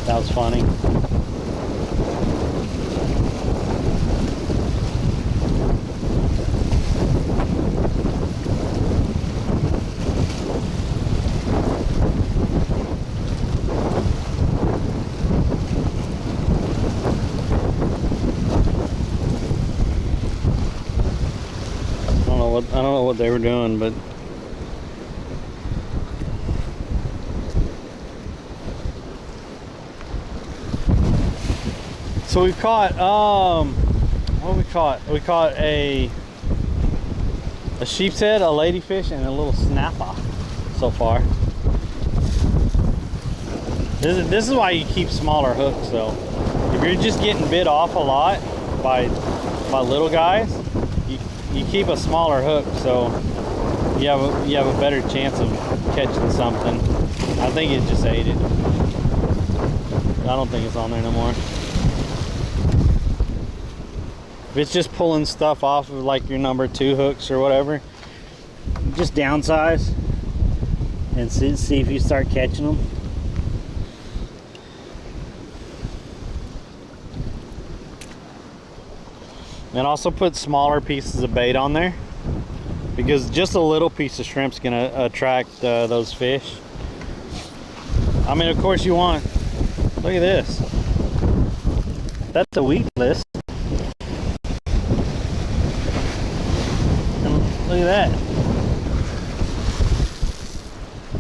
That was funny. I don't know what they were doing, but so we caught what we caught? We caught a sheep's head, a ladyfish, and a little snapper so far. This is why you keep smaller hooks though. If you're just getting bit off a lot by by little guys, you keep a smaller hook, so you have a better chance of catching something. I think it just ate it. I don't think it's on there no more. If it's just pulling stuff off of like your number 2 hooks or whatever, just downsize and see if you start catching them. And also put smaller pieces of bait on there, because just a little piece of shrimp's gonna attract those fish. I mean, of course you want, look at this. That's a weedless. And look at that.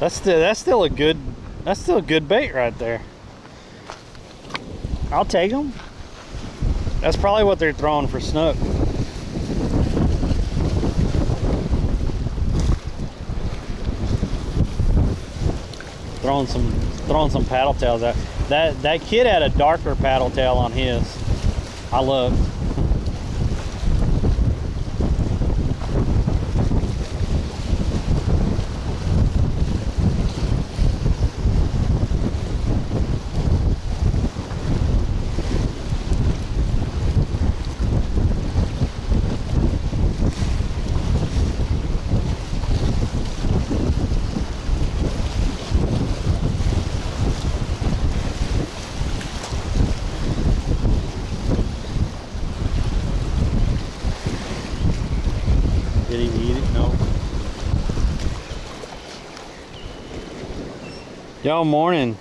That's still a good bait right there. I'll take them. That's probably what they're throwing for snook. Throwing some paddle tails out. That kid had a darker paddle tail on his. I looked. Did he eat it? No. Yo, morning.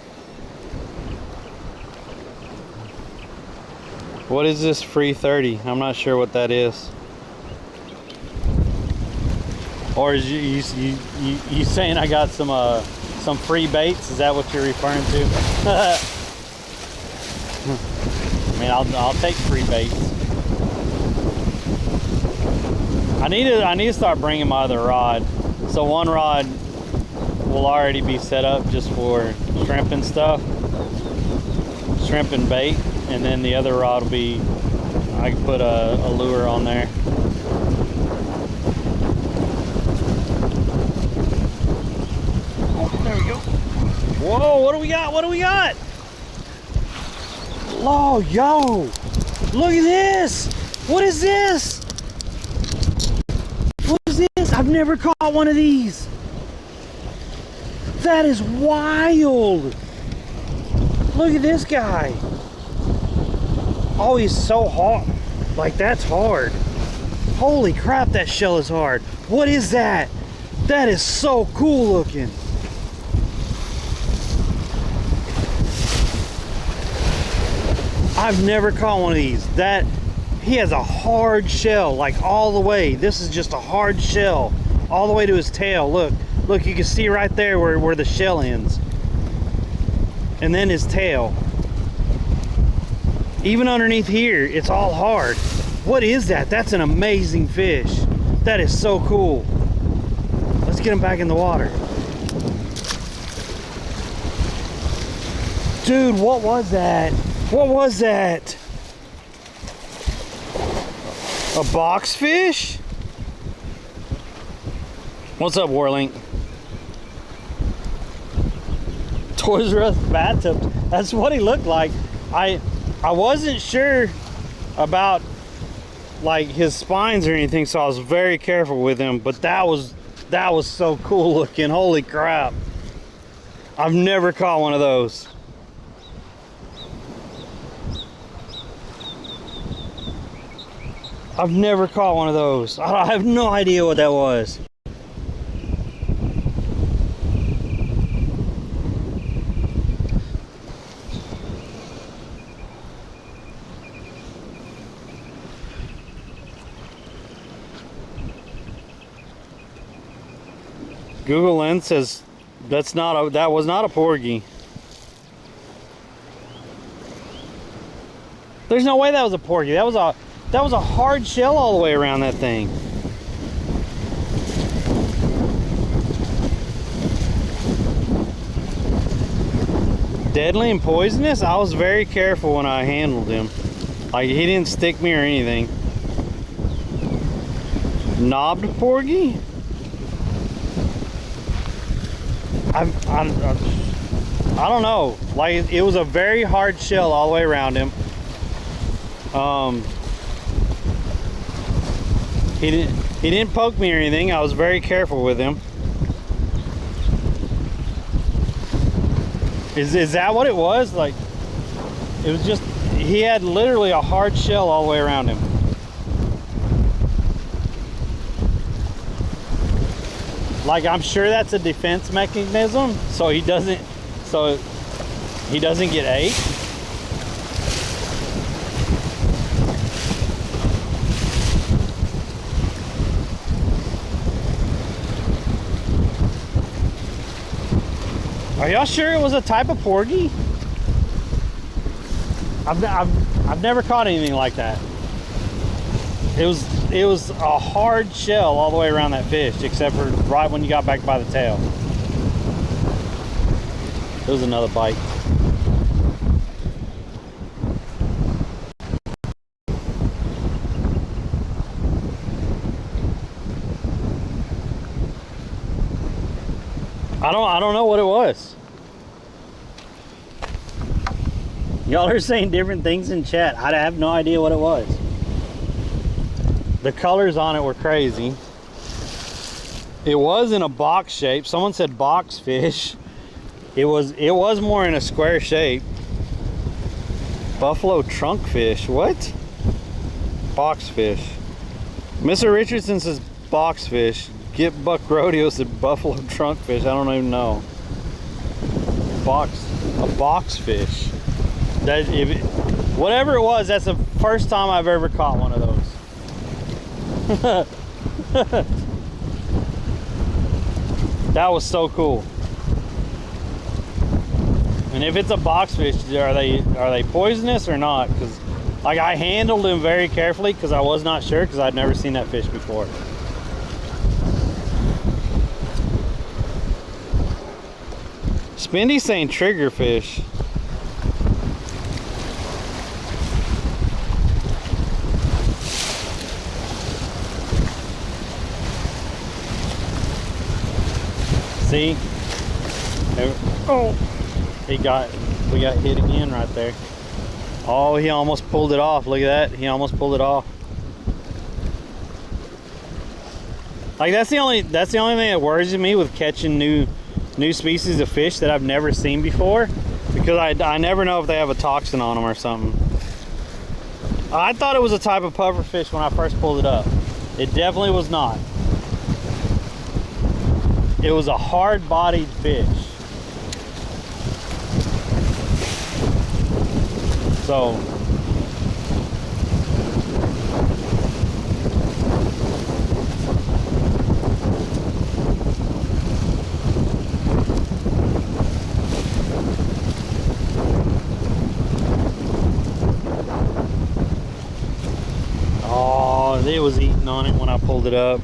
What is this free 30? I'm not sure what that is. Or is you saying I got some free baits? Is that what you're referring to? I mean, I'll take free baits. I need to start bringing my other rod. So one rod will already be set up just for shrimp and stuff, shrimp and bait, and then the other rod will be, I can put a lure on there. Oh, there we go. Whoa, what do we got? What do we got? Oh, yo, look at this. What is this? What is this? I've never caught one of these. That is wild. Look at this guy. Oh, he's so hard. Like, that's hard. Holy crap, that shell is hard. What is that? That is so cool looking. I've never caught one of these. He has a hard shell, like all the way. This is just a hard shell all the way to his tail. Look, you can see right there where the shell ends. And then his tail. Even underneath here, it's all hard. What is that? That's an amazing fish. That is so cool. Let's get him back in the water. Dude, what was that? What was that? A box fish? What's up, Warlink? Toys R Us bathtub. That's what he looked like. I wasn't sure about like his spines or anything, so I was very careful with him, but that was so cool looking. Holy crap. I've never caught one of those. I've never caught one of those. I have no idea what that was. Google Lens says that was not a porgy. There's no way that was a porgy. That was a hard shell all the way around that thing. Deadly and poisonous? I was very careful when I handled him. Like, he didn't stick me or anything. Knobbed porgy? I don't know. Like, it was a very hard shell all the way around him. He didn't poke me or anything. I was very careful with him. Is that what it was? Like, it was just, he had literally a hard shell all the way around him. Like, I'm sure that's a defense mechanism, so he doesn't get ate. Are y'all sure it was a type of porgy? I've never caught anything like that. It was a hard shell all the way around that fish, except for right when you got back by the tail. It was another bite. I don't know what it was. Y'all are saying different things in chat. I have no idea what it was. The colors on it were crazy. It was in a box shape. Someone said box fish. It was more in a square shape. Buffalo trunk fish. What? Box fish. Mr. Richardson says box fish. Get Buck Rodeo said buffalo trunk fish. I don't even know. A box fish. Whatever it was, that's the first time I've ever caught one of those. That was so cool. And if it's a box fish, are they poisonous or not? Because, like, I handled them very carefully because I was not sure, because I'd never seen that fish before. Spindy's saying triggerfish. See? Oh, we got hit again right there. Oh, he almost pulled it off. Look at that. He almost pulled it off. Like, that's the only thing that worries me with catching new species of fish that I've never seen before, because I never know if they have a toxin on them or something. I thought it was a type of puffer fish when I first pulled it up. It definitely was not. It was a hard-bodied fish. So oh, it was eating on it when I pulled it up.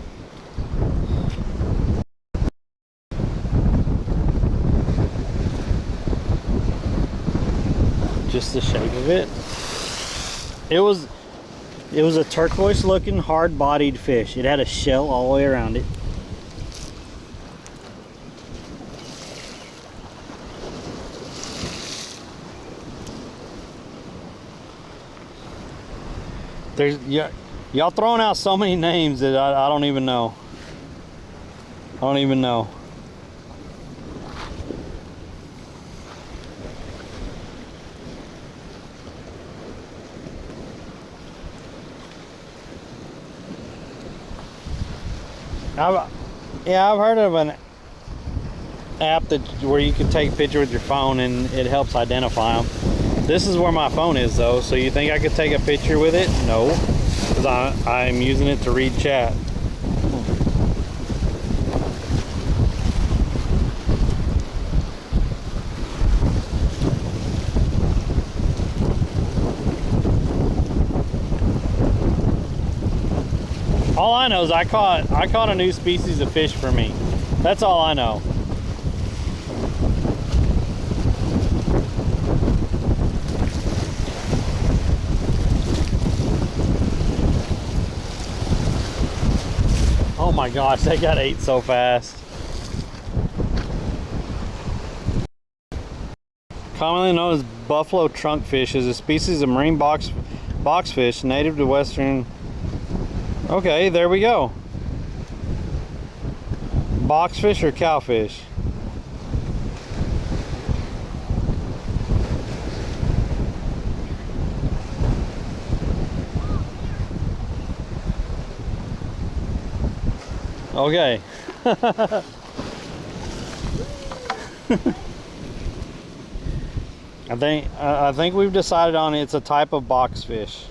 Just the shape of it. It was a turquoise looking hard-bodied fish. It had a shell all the way around it. There's y'all throwing out so many names that I don't even know. I don't even know. I've heard of an app where you can take a picture with your phone and it helps identify them. This is where my phone is though, so you think I could take a picture with it? No, because I'm using it to read chat. All I know is I caught a new species of fish for me. That's all I know. my gosh, they got ate so fast. Commonly known as buffalo trunkfish, is a species of marine boxfish native to western. Okay, there we go. Boxfish or cowfish? Okay. I think we've decided on it's a type of boxfish.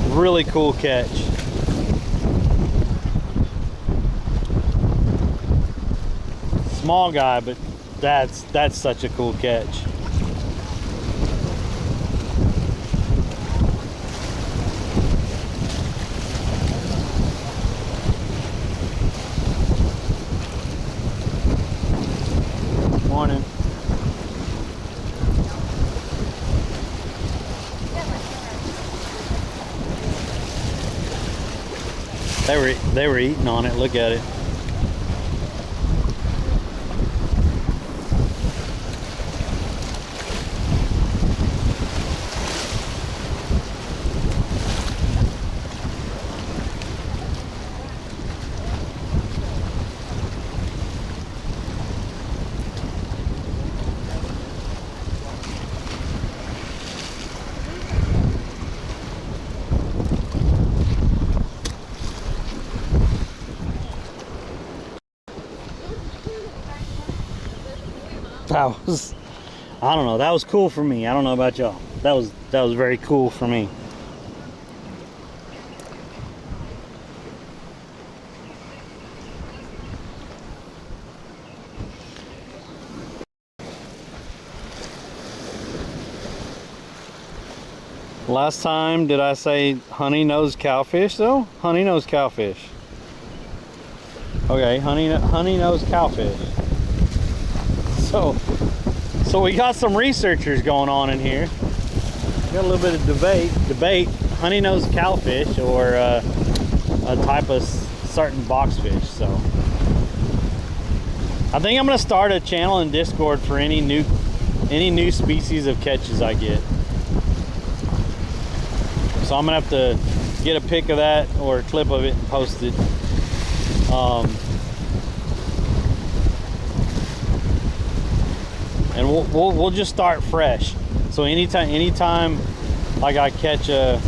Really cool catch. Small guy, but that's such a cool catch. Morning. They were eating on it. Look at it. That was, I don't know, that was cool for me. I don't know about y'all. That was very cool for me. Last time, did I say honey-nosed cowfish though? Honey-nosed cowfish. Okay, honey-nosed cowfish. So we got some researchers going on in here. Got a little bit of debate. Honey-nosed cowfish or a type of certain boxfish. So I think I'm gonna start a channel in Discord for any new species of catches I get. So I'm gonna have to get a pic of that or a clip of it and post it. And we'll just start fresh. So anytime like I catch a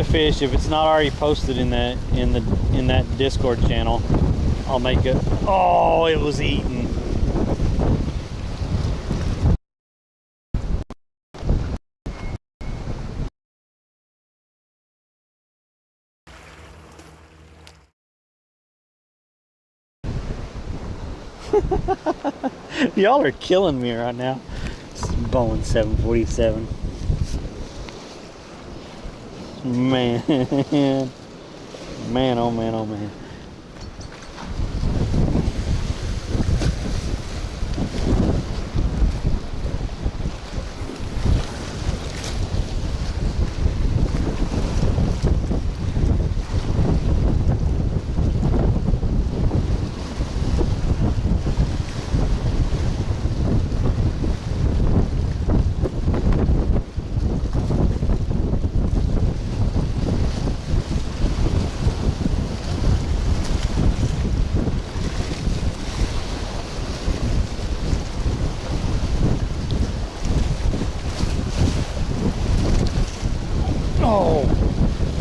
fish, if it's not already posted in that Discord channel, I'll make it. Oh, it was eaten. Y'all are killing me right now. It's Boeing 747. Man. Man, oh man, oh man.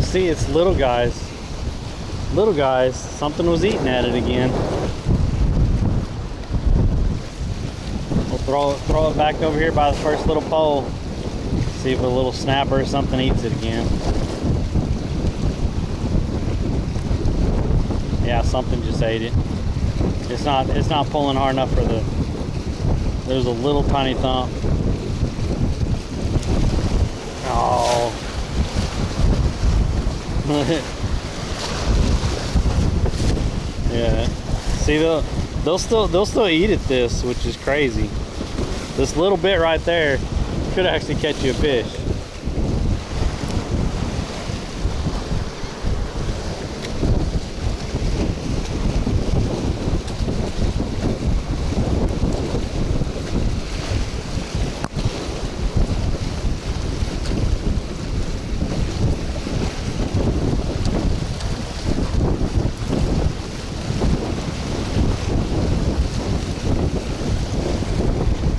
See, it's little guys. Little guys. Something was eating at it again. We'll throw it back over here by the first little pole. See if a little snapper or something eats it again. Yeah, something just ate it. It's not pulling hard enough for the. There's a little tiny thump. Oh. Yeah. See, they'll still eat at this, which is crazy. This little bit right there, Could actually catch you a fish.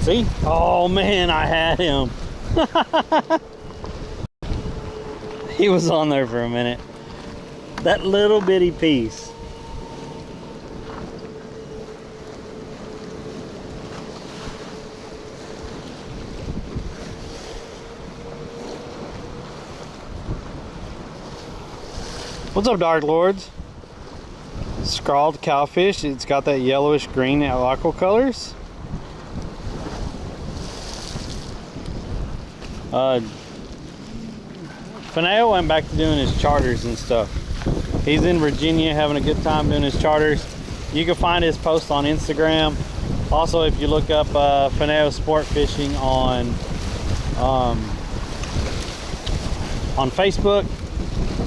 See? Oh man, I had him. He was on there for a minute. That little bitty piece. What's up, Dark Lords? Scrawled cowfish. It's got that yellowish green aqua colors. Fineo went back to doing his charters and stuff. He's in Virginia having a good time doing his charters. You can find his posts on Instagram. Also, if you look up Fineo Sport Fishing on Facebook,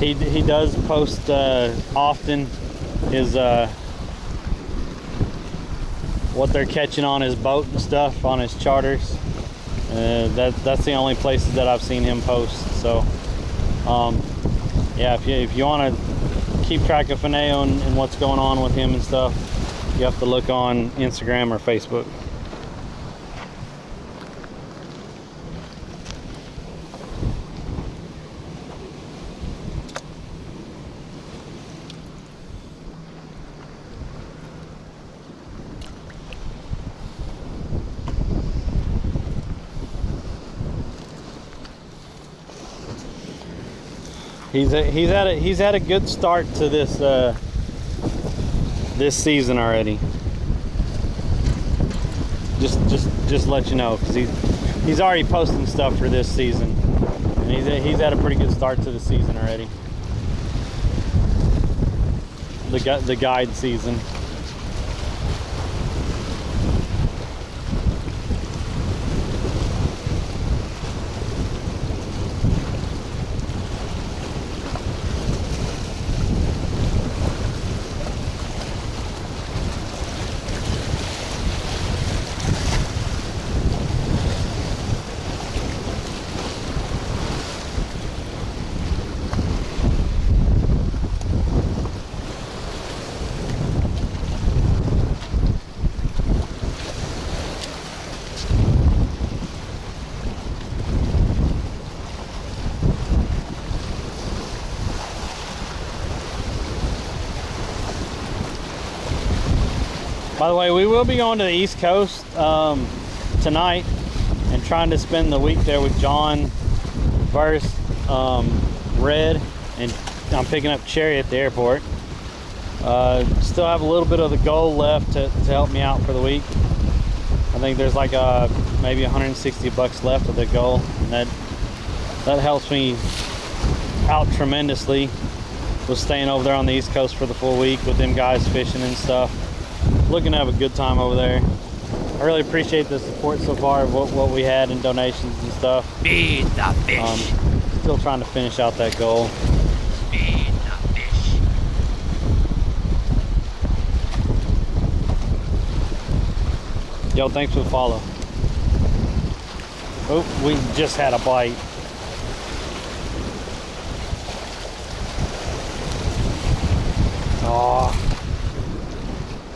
he does post often his what they're catching on his boat and stuff on his charters. That's the only places that I've seen him post. So yeah, if you want to keep track of Fineo and what's going on with him and stuff, you have to look on Instagram or Facebook. He's had a good start to this this season already. Just let you know, because he's already posting stuff for this season, and he's had a pretty good start to the season already. The guide season. By the way, we will be going to the East Coast tonight and trying to spend the week there with John, Verse, Red, and I'm picking up Cherry at the airport. Still have a little bit of the goal left to help me out for the week. I think there's like maybe 160 bucks left of the goal, and that helps me out tremendously with staying over there on the East Coast for the full week with them guys fishing and stuff. Looking to have a good time over there. I really appreciate the support so far of what we had in donations and stuff. Feed the fish. Still trying to finish out that goal. Feed the fish. Yo, thanks for the follow. Oh, we just had a bite. Oh,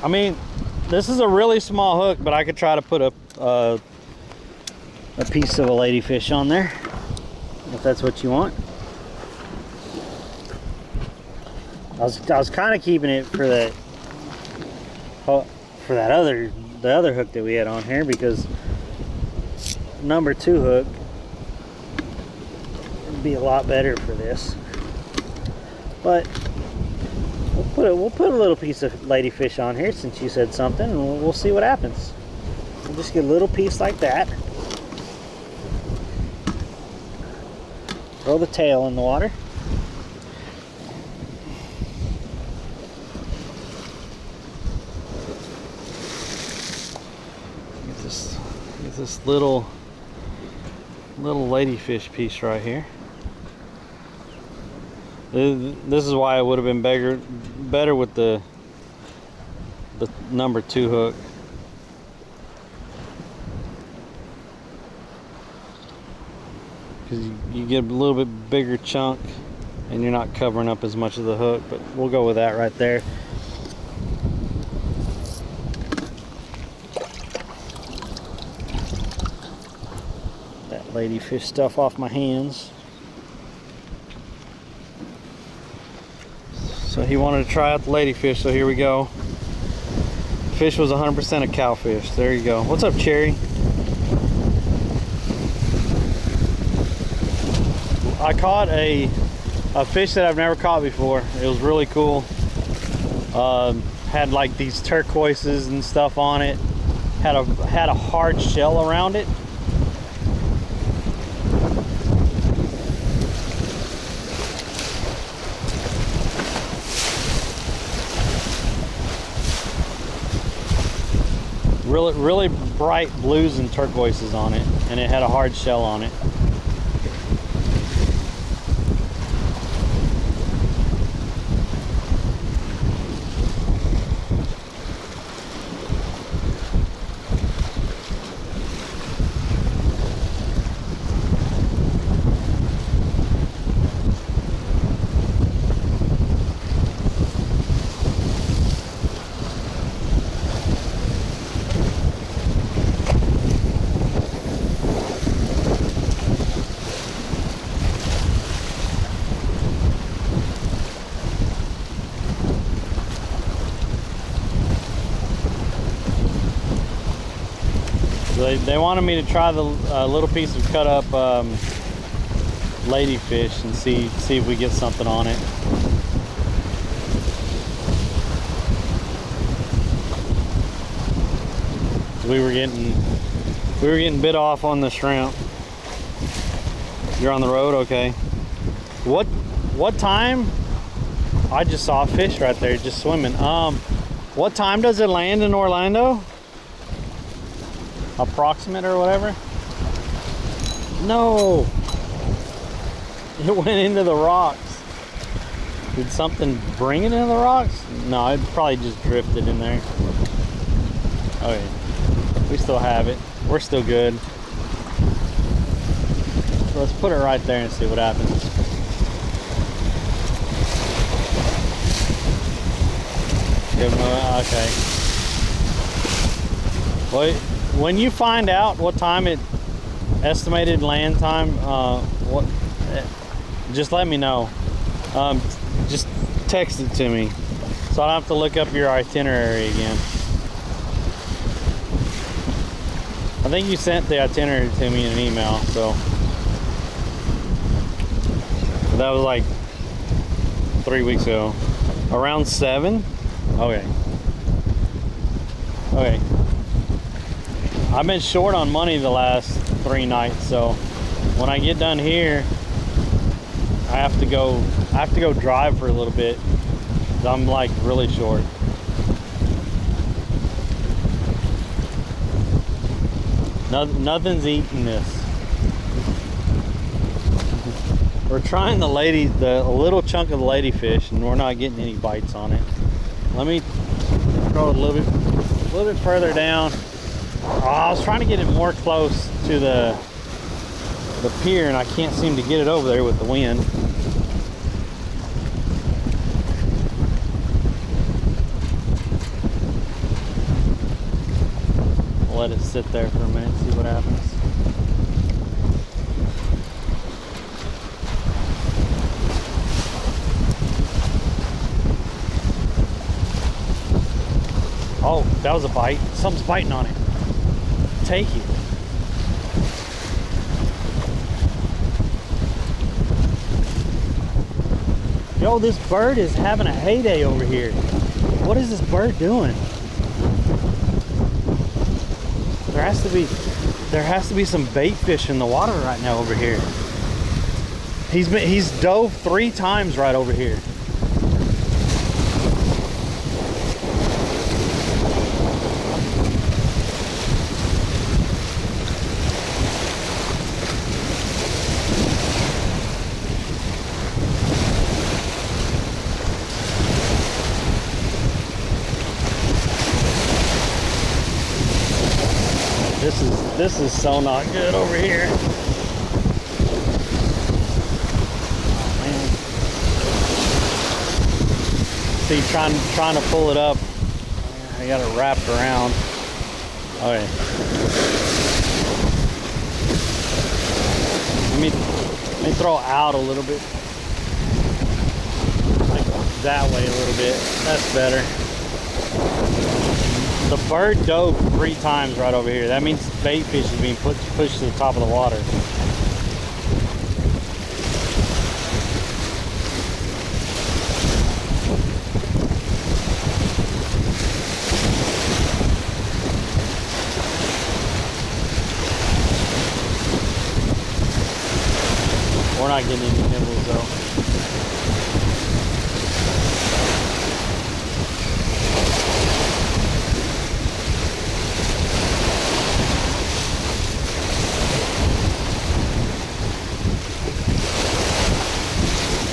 I mean, this is a really small hook, but I could try to put a piece of a ladyfish on there, if that's what you want. I was kind of keeping it for the other hook that we had on here, because number 2 hook would be a lot better for this. But we'll put a little piece of ladyfish on here since you said something, and we'll see what happens. We'll just get a little piece like that. Throw the tail in the water. Get this little little ladyfish piece right here. This is why it would have been better with the number 2 hook. Because you get a little bit bigger chunk and you're not covering up as much of the hook, but we'll go with that right there. That ladyfish stuff off my hands. So he wanted to try out the ladyfish, so here we go. Fish was 100% a cowfish. There you go. What's up, Cherry? I caught a fish that I've never caught before. It was really cool. Had like these turquoises and stuff on it. Had a hard shell around it. Really bright blues and turquoises on it, and it had a hard shell on it. They wanted me to try the little piece of cut up ladyfish and see if we get something on it. We were getting bit off on the shrimp. You're on the road, okay. What time? I just saw a fish right there just swimming. What time does it land in Orlando? Approximate or whatever? No, it went into the rocks. Did something bring it into the rocks? No, it probably just drifted in there. Okay, we still have it. We're still good. So let's put it right there and see what happens. Okay. Wait. When you find out what time it estimated land time, just let me know. Just text it to me, so I don't have to look up your itinerary again. I think you sent the itinerary to me in an email, so that was like 3 weeks ago. Around 7? Okay. Okay. I've been short on money the last 3 nights, so when I get done here, I have to go drive for a little bit. I'm like really short. Nothing's eating this. We're trying the little chunk of the ladyfish, and we're not getting any bites on it. Let me throw it a little bit further down. Oh, I was trying to get it more close to the pier, and I can't seem to get it over there with the wind. I'll let it sit there for a minute, see what happens. Oh, that was a bite. Something's biting on it. Take it. Yo, this bird is having a heyday over here. What is this bird doing? There has to be some bait fish in the water right now over here. He's dove 3 times right over here. this is so not good over here. Oh, man. See, trying to pull it up, I got it wrapped around. Okay. Let me throw it out a little bit. Like that way a little bit. That's better. The bird dove 3 times right over here. That means bait fish is being pushed to the top of the water. We're not getting any nibbles though.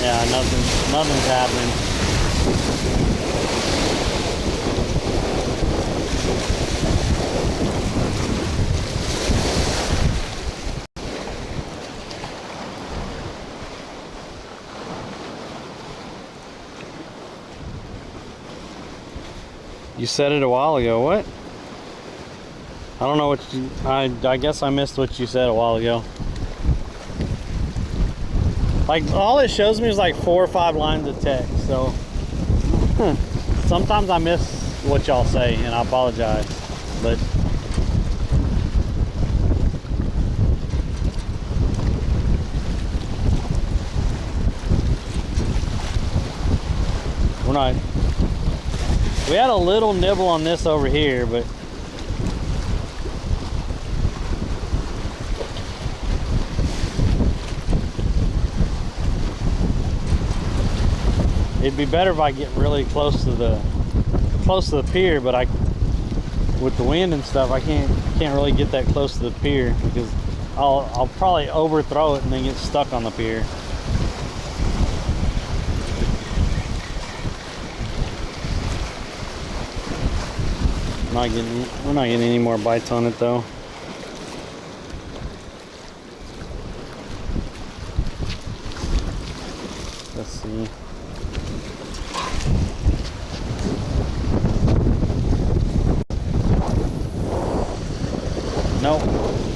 Yeah, nothing's happening. You said it a while ago. What? I don't know what you... I guess I missed what you said a while ago. Like, all it shows me is like 4 or 5 lines of text, so... Sometimes I miss what y'all say, and I apologize, but... We're not... We had a little nibble on this over here, but... It'd be better if I get really close to the pier, but with the wind and stuff, I can't really get that close to the pier because I'll probably overthrow it and then get stuck on the pier. We're not getting any more bites on it though. Let's see. Nope.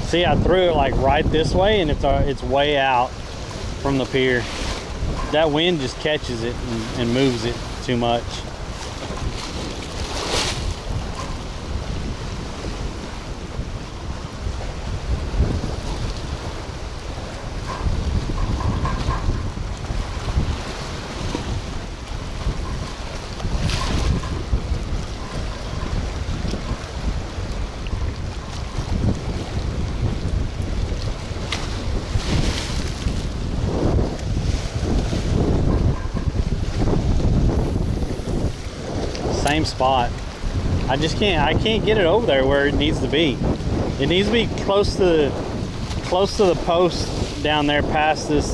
See, I threw it like right this way, and it's way out from the pier. That wind just catches it and moves it too much. Same spot. I can't get it over there where it needs to be. It needs to be close to the post down there past this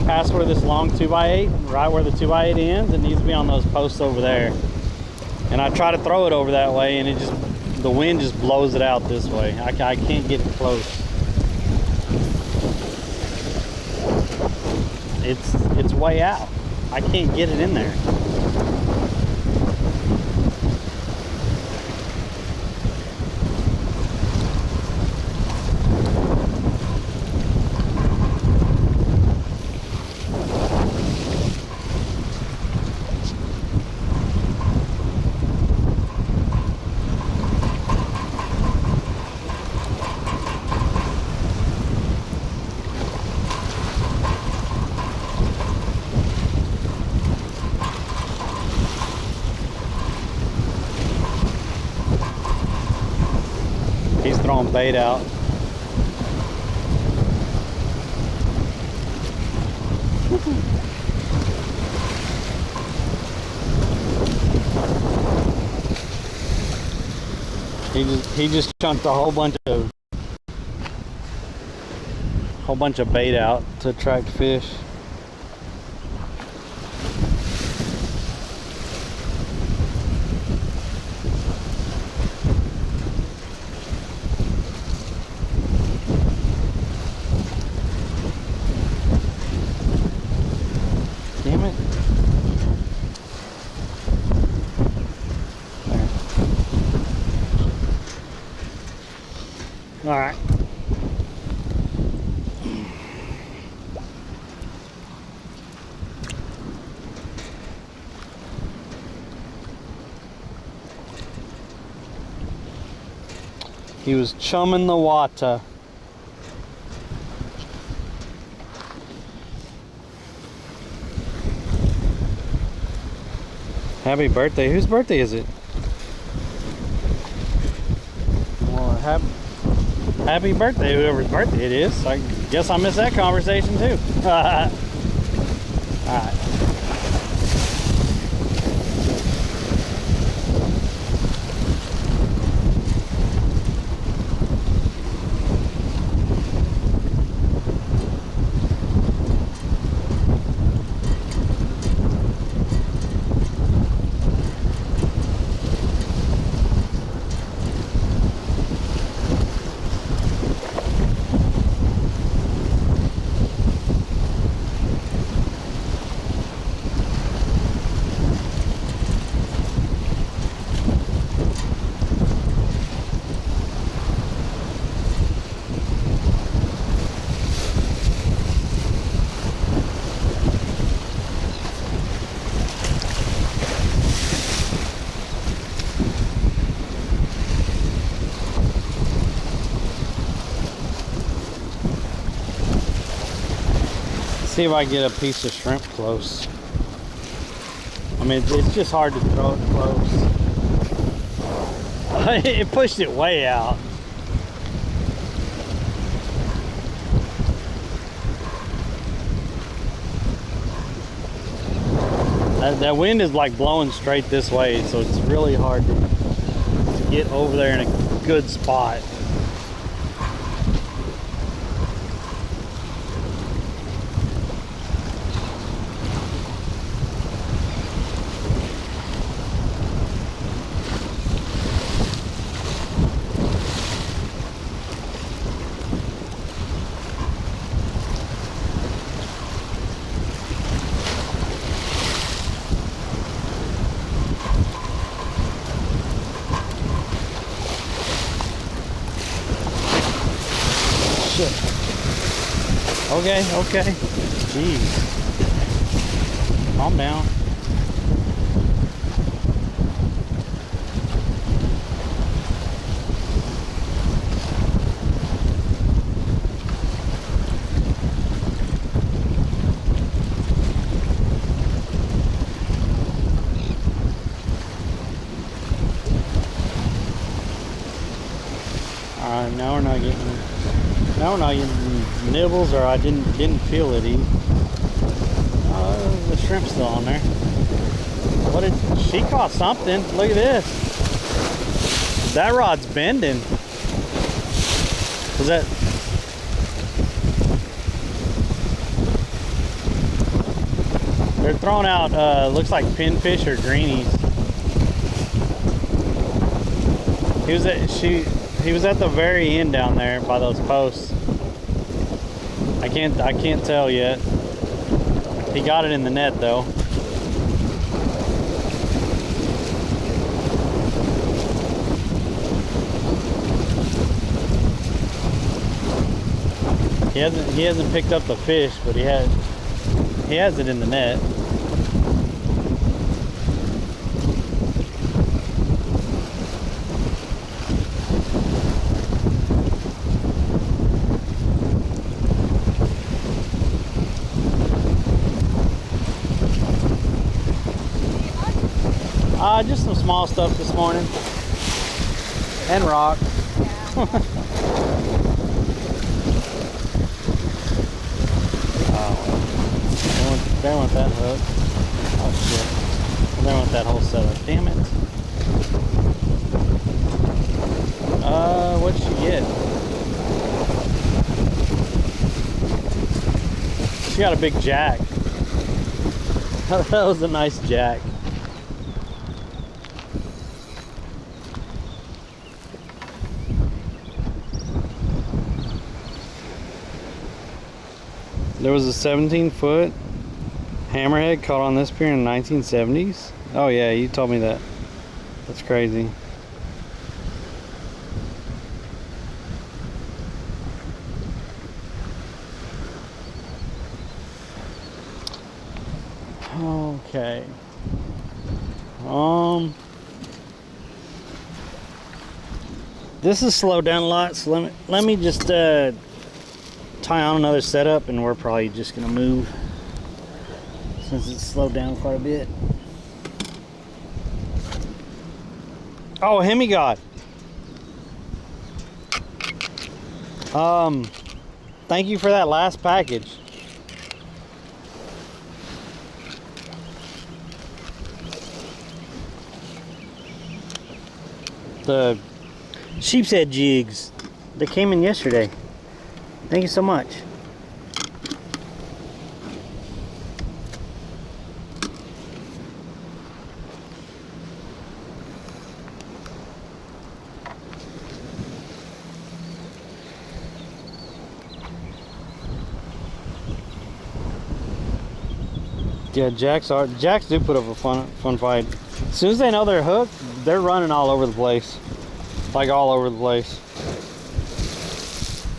past where this long 2x8, right where the 2x8 ends. It needs to be on those posts over there. And I try to throw it over that way, and the wind just blows it out this way. I can't get it close. It's way out. I can't get it in there. He's throwing bait out. He just chunked a whole bunch of bait out to attract fish. All right. He was chumming the water. Happy birthday. Whose birthday is it? Well, happy birthday, whoever's birthday it is. I guess I missed that conversation too. All right. See if I get a piece of shrimp close. I mean, it's just hard to throw it close. It pushed it way out. That wind is like blowing straight this way, so it's really hard to get over there in a good spot. Okay, okay. Jeez. Calm down. Now we're not getting. Now we're not getting nibbles, or I didn't feel it eat. The shrimp's still on there. What did she caught something? Look at this. That rod's bending. Was that? They're throwing out looks like pinfish or greenies. He was at the very end down there by those posts. I can't tell yet. He got it in the net though. He hasn't picked up the fish, but he has it in the net. Just some small stuff this morning. And rock. Oh, there went that hook. Oh shit. There went that whole setup. Damn it. What'd she get? She got a big jack. That was a nice jack. There was a 17-foot hammerhead caught on this pier in the 1970s. Oh yeah, you told me that. That's crazy. Okay. This is slowed down a lot, so let me just tie on another setup, and we're probably just gonna move since it's slowed down quite a bit. Oh, Hemigod. Thank you for that last package. The sheep's head jigs, they came in yesterday. Thank you so much. Yeah, jacks do put up a fun fight. As soon as they know they're hooked, they're running all over the place. Like all over the place.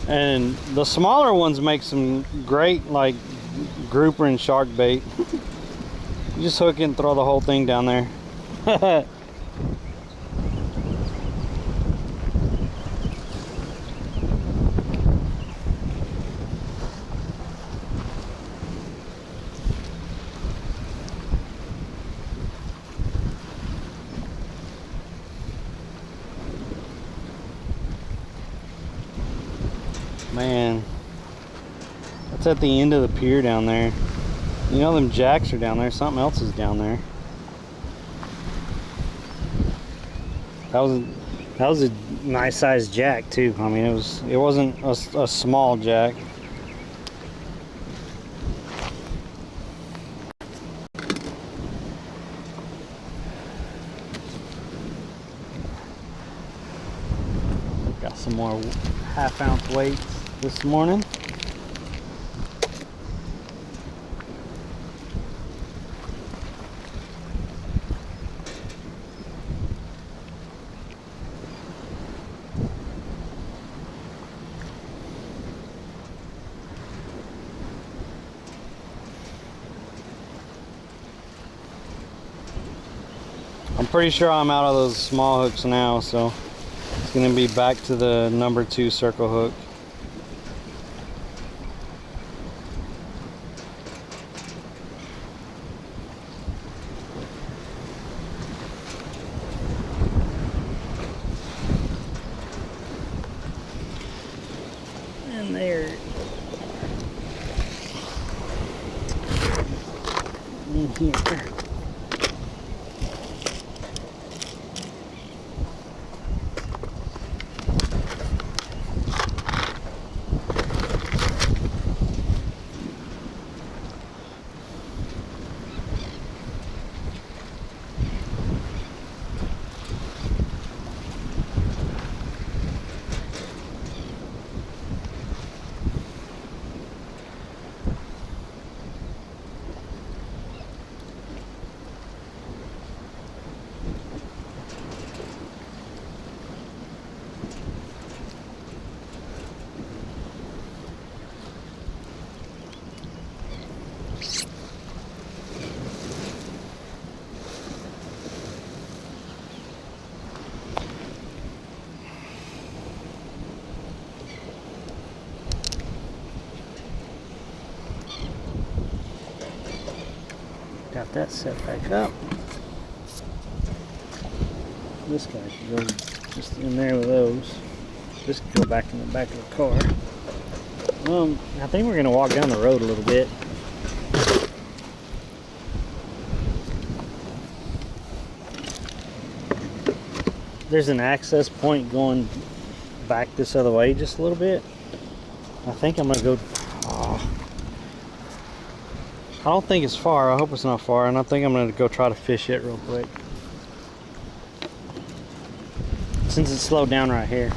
And the smaller ones make some great like grouper and shark bait. You just hook it and throw the whole thing down there. Man, that's at the end of the pier down there. You know them jacks are down there. Something else is down there. That was a nice sized jack too. I mean, it wasn't a small jack. Got some more half-ounce weights this morning. I'm pretty sure I'm out of those small hooks now, so it's going to be back to the number 2 circle hook. And there. In here. Got that set back up. This guy can go just in there with those. This can go back in the back of the car. I think we're gonna walk down the road a little bit. There's an access point going back this other way just a little bit. I think I'm gonna go. I don't think it's far. I hope it's not far, and I think I'm gonna go try to fish it real quick since it's slowed down right here.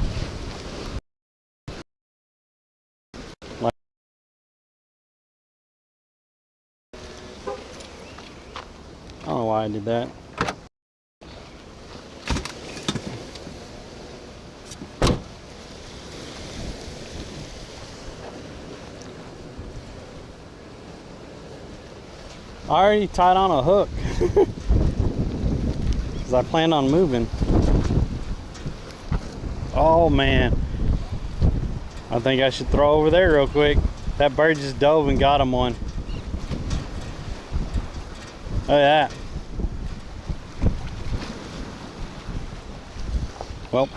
I don't know why I did that. I already tied on a hook. Because I planned on moving. Oh man. I think I should throw over there real quick. That bird just dove and got him one. Look at that. Well.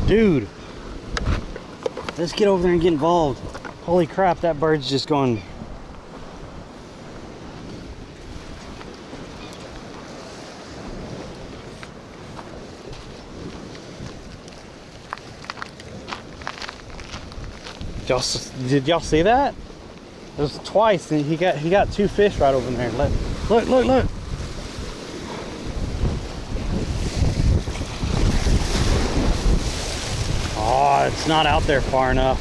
Dude. Let's get over there and get involved. Holy crap, that bird's just going. Did y'all see that? It was twice, and he got two fish right over there. Look. Oh, it's not out there far enough.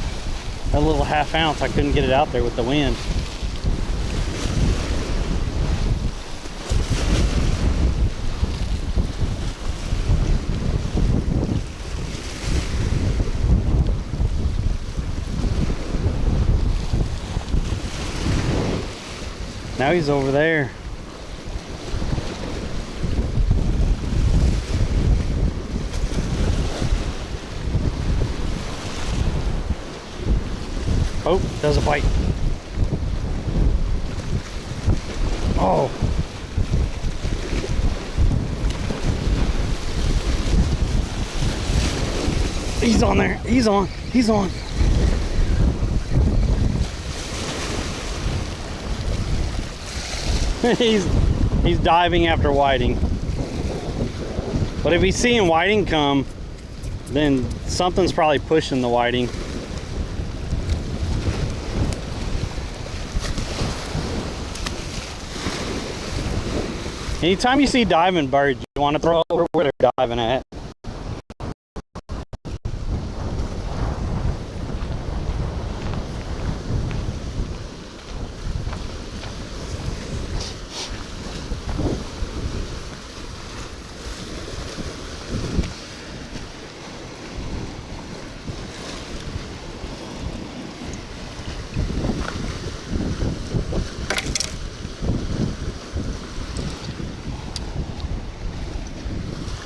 That little half ounce, I couldn't get it out there with the wind. Now he's over there. Oh, does a bite. Oh. He's on there. He's on. He's diving after whiting. But if he's seeing whiting come, then something's probably pushing the whiting. Anytime you see diving birds, you want to throw over where they're diving at.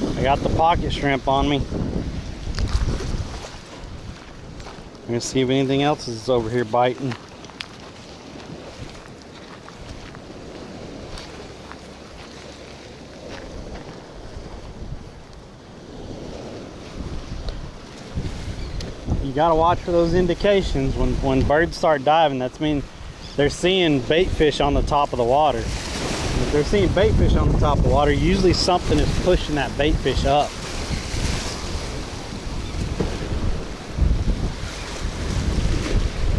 I got the pocket shrimp on me. I'm gonna see if anything else is over here biting. You gotta watch for those indications. When birds start diving, that's mean they're seeing bait fish on the top of the water. If they're seeing bait fish on the top of the water, usually something is pushing that bait fish up.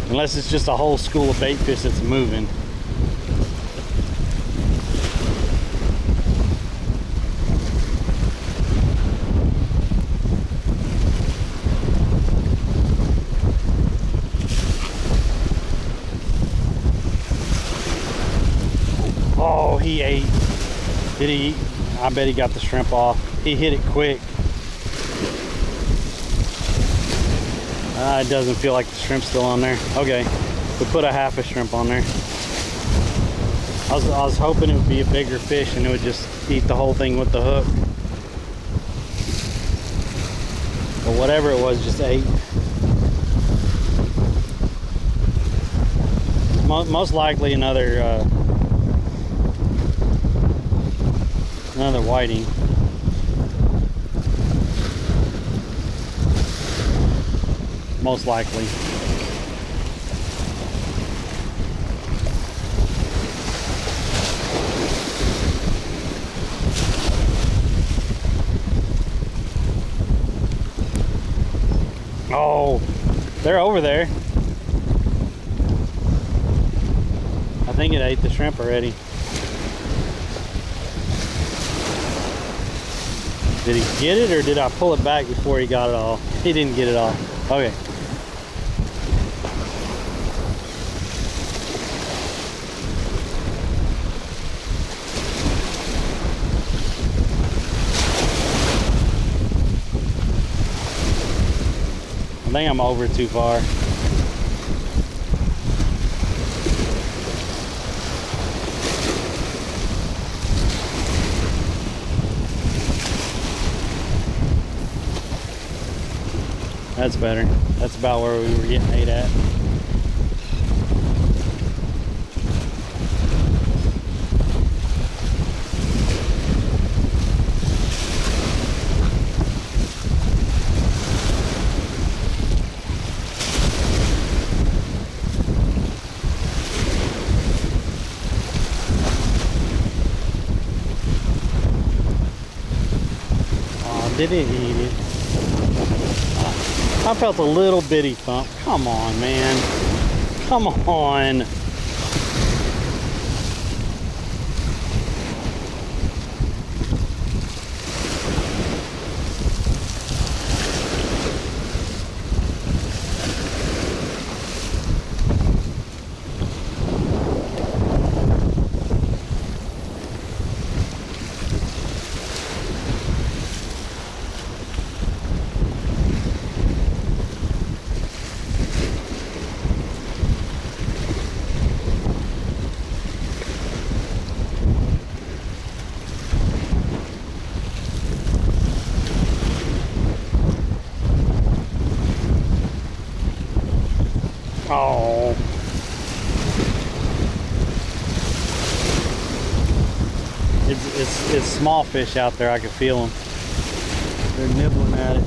Unless it's just a whole school of bait fish that's moving. Oh, he ate. Did he eat? I bet he got the shrimp off. He hit it quick. It doesn't feel like the shrimp's still on there. Okay, we put a half a shrimp on there. I was hoping it would be a bigger fish and it would just eat the whole thing with the hook. But whatever it was, just ate. Most likely another whiting. Most likely. Oh, they're over there. I think it ate the shrimp already. Did he get it or did I pull it back before he got it all? He didn't get it all. Okay. I think I'm over too far. That's better. That's about where we were getting ate at. Oh, did it eat it? I felt a little bitty thump. Come on, man. Come on. Oh. It's small fish out there. I can feel them. They're nibbling at it.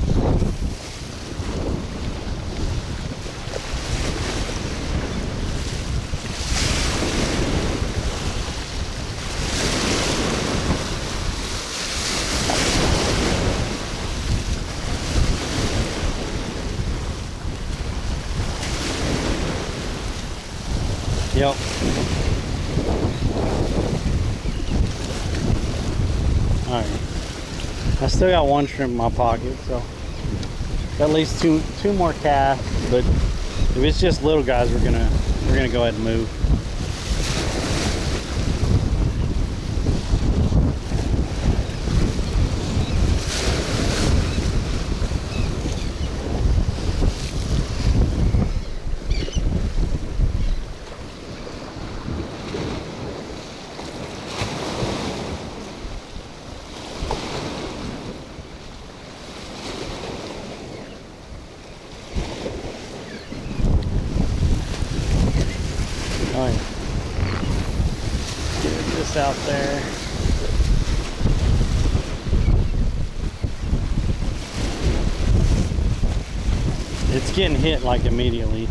Yep. Alright. I still got one shrimp in my pocket, so at least two more casts, but if it's just little guys, we're gonna go ahead and move. Alright. Get this out there. It's getting hit like immediately.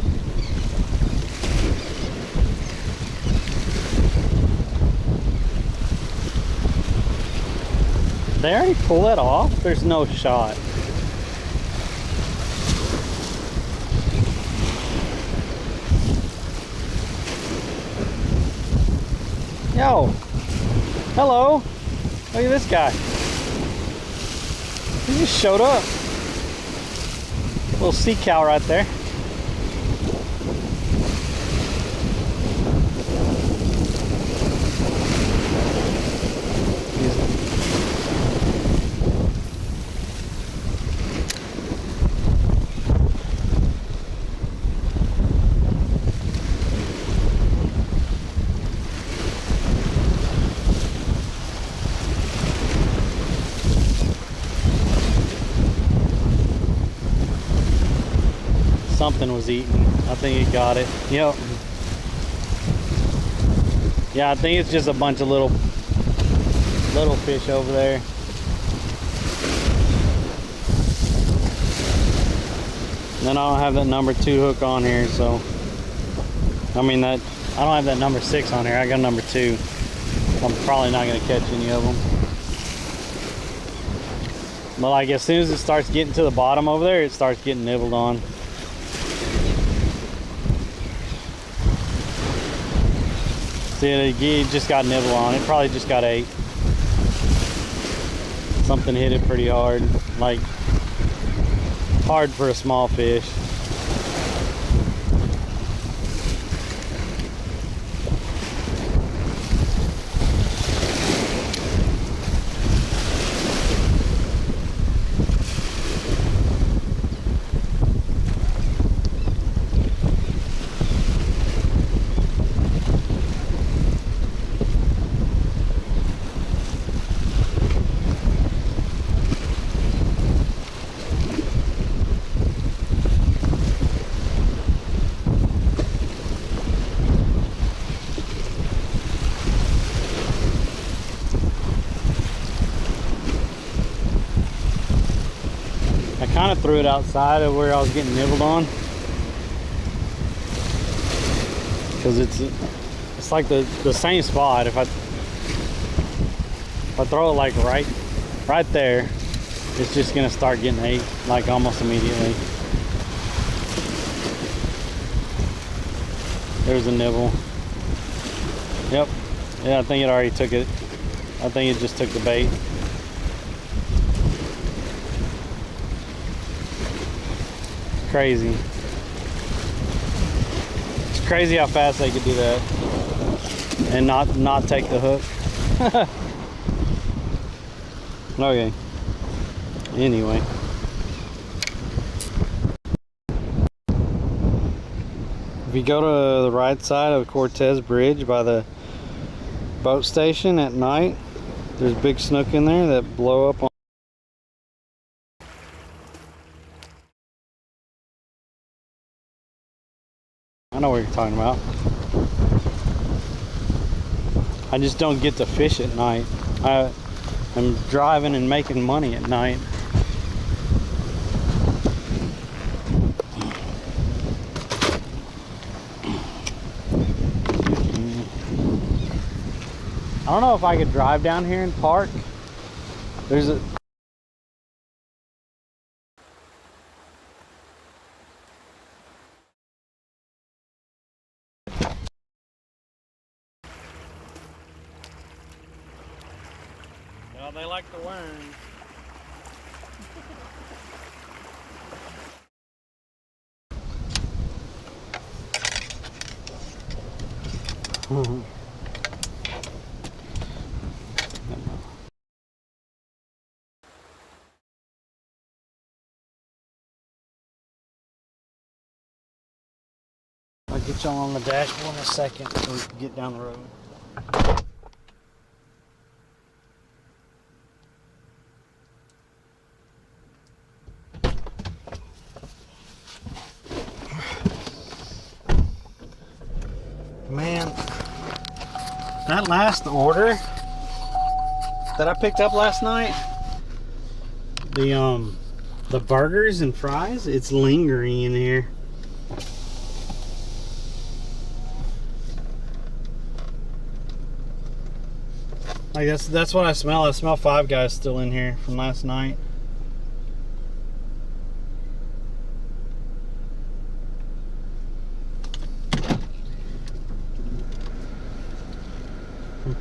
They already pull that off? There's no shot. Yo, hello, look at this guy. He just showed up. Little sea cow right there. Something was eating. I think it got it. Yep. Yeah, I think it's just a bunch of little fish over there. And then I don't have that number 2 hook on here, so I mean that I don't have that number 6 on here. I got number 2. I'm probably not gonna catch any of them. But like as soon as it starts getting to the bottom over there, it starts getting nibbled on. See, it just got nibbled on. It probably just got ate. Something hit it pretty hard. Like, hard for a small fish. kind of threw it outside of where I was getting nibbled on. Because it's like the same spot. If I throw it like right there, it's just gonna start getting ate like almost immediately. There's a nibble. Yep. Yeah, I think it already took it. I think it just took the bait. Crazy. It's crazy how fast they could do that and not take the hook. Okay. Anyway. If you go to the right side of Cortez Bridge by the boat station at night, there's big snook in there that blow up on. I know what you're talking about. I just don't get to fish at night. I'm driving and making money at night. I don't know if I could drive down here and park. There's a well, they like the worms. I'll get y'all on the dashboard in a second so we can get down the road. Man, that last order that I picked up last night, the burgers and fries, it's lingering in here. Like that's what I smell. I smell Five Guys still in here from last night. I'm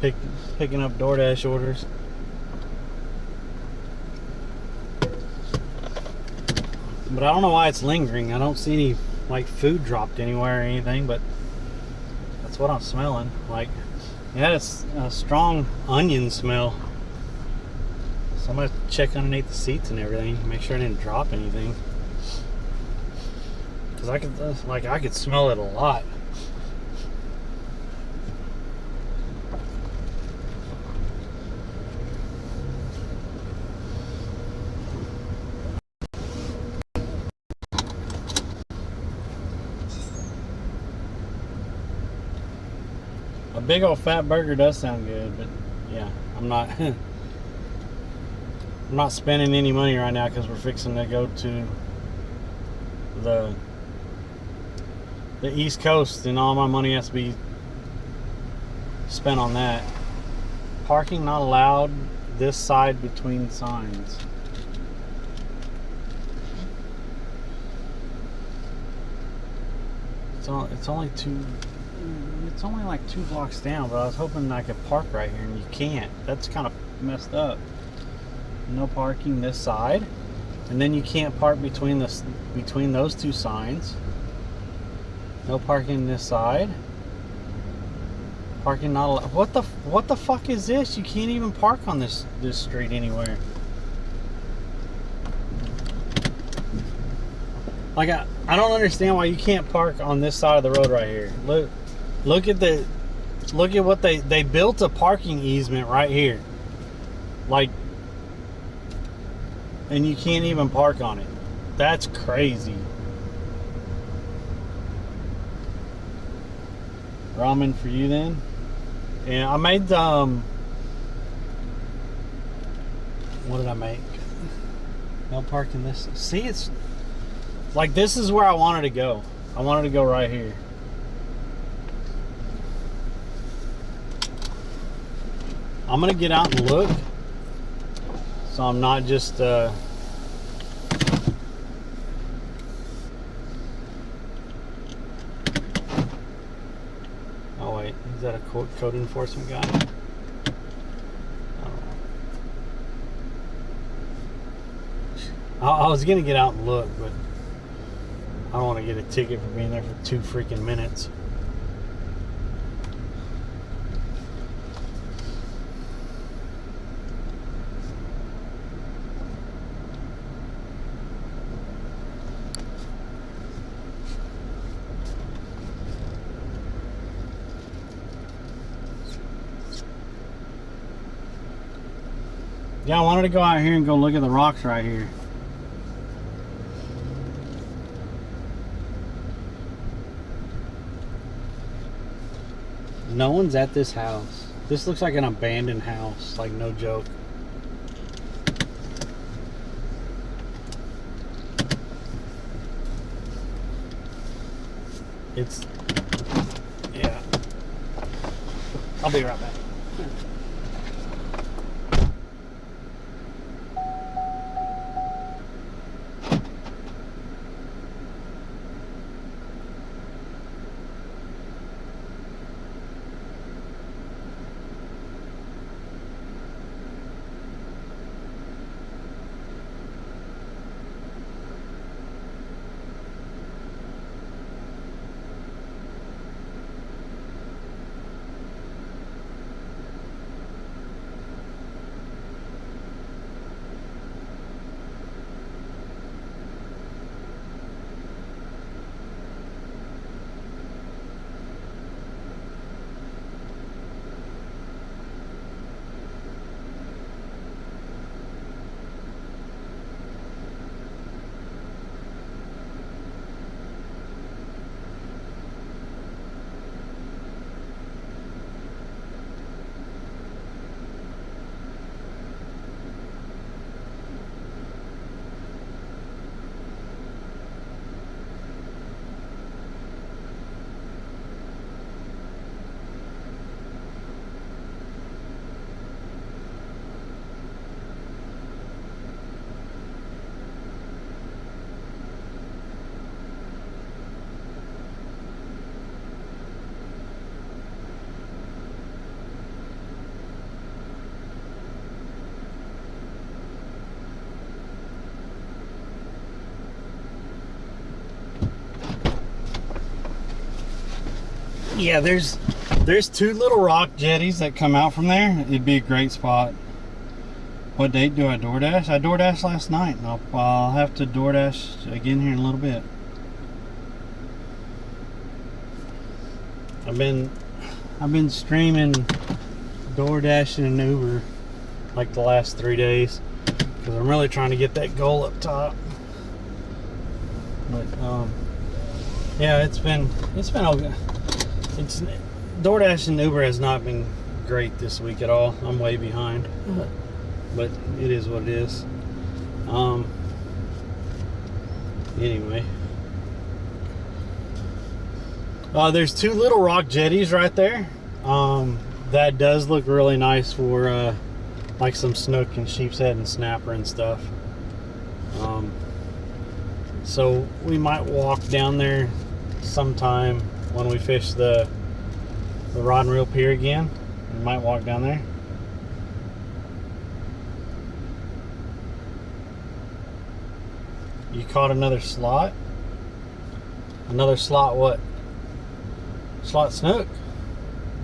picking up DoorDash orders. But I don't know why it's lingering. I don't see any like food dropped anywhere or anything, but that's what I'm smelling. Like, yeah, it's a strong onion smell. So I'm gonna check underneath the seats and everything, make sure I didn't drop anything. Cause I could smell it a lot. A big old fat burger does sound good, but yeah, I'm not I'm not spending any money right now because we're fixing to go to the East Coast and all my money has to be spent on that. Parking not allowed this side between signs. It's only like 2 blocks down, but I was hoping I could park right here, and you can't. That's kind of messed up. No parking this side, and then you can't park between those two signs. No parking this side. Parking not allowed. What the fuck is this? You can't even park on this street anywhere. Like I don't understand why you can't park on this side of the road right here. Look at what they built a parking easement right here. Like, and you can't even park on it. That's crazy. Ramen for you then. Yeah, I made what did I make? No parking this. See, it's like this is where I wanted to go. I wanted to go right here. I'm gonna get out and look, so I'm not just oh wait, is that a code enforcement guy? I don't know. I was gonna get out and look, but I don't want to get a ticket for being there for 2 freaking minutes. Yeah, I wanted to go out here and go look at the rocks right here. No one's at this house. This looks like an abandoned house, like no joke. It's, yeah. I'll be right back. Yeah, there's 2 little rock jetties that come out from there. It'd be a great spot. What date do I DoorDash? I DoorDashed last night, and I'll have to DoorDash again here in a little bit. I've been streaming DoorDash and Uber like the last 3 days because I'm really trying to get that goal up top. But yeah, it's been okay. DoorDash and Uber has not been great this week at all. I'm way behind, but it is what it is. Anyway, there's 2 little rock jetties right there. That does look really nice for like some snook and sheepshead and snapper and stuff. So we might walk down there sometime when we fish the rod and reel pier again. We might walk down there. You caught another slot? Another slot what? Slot snook?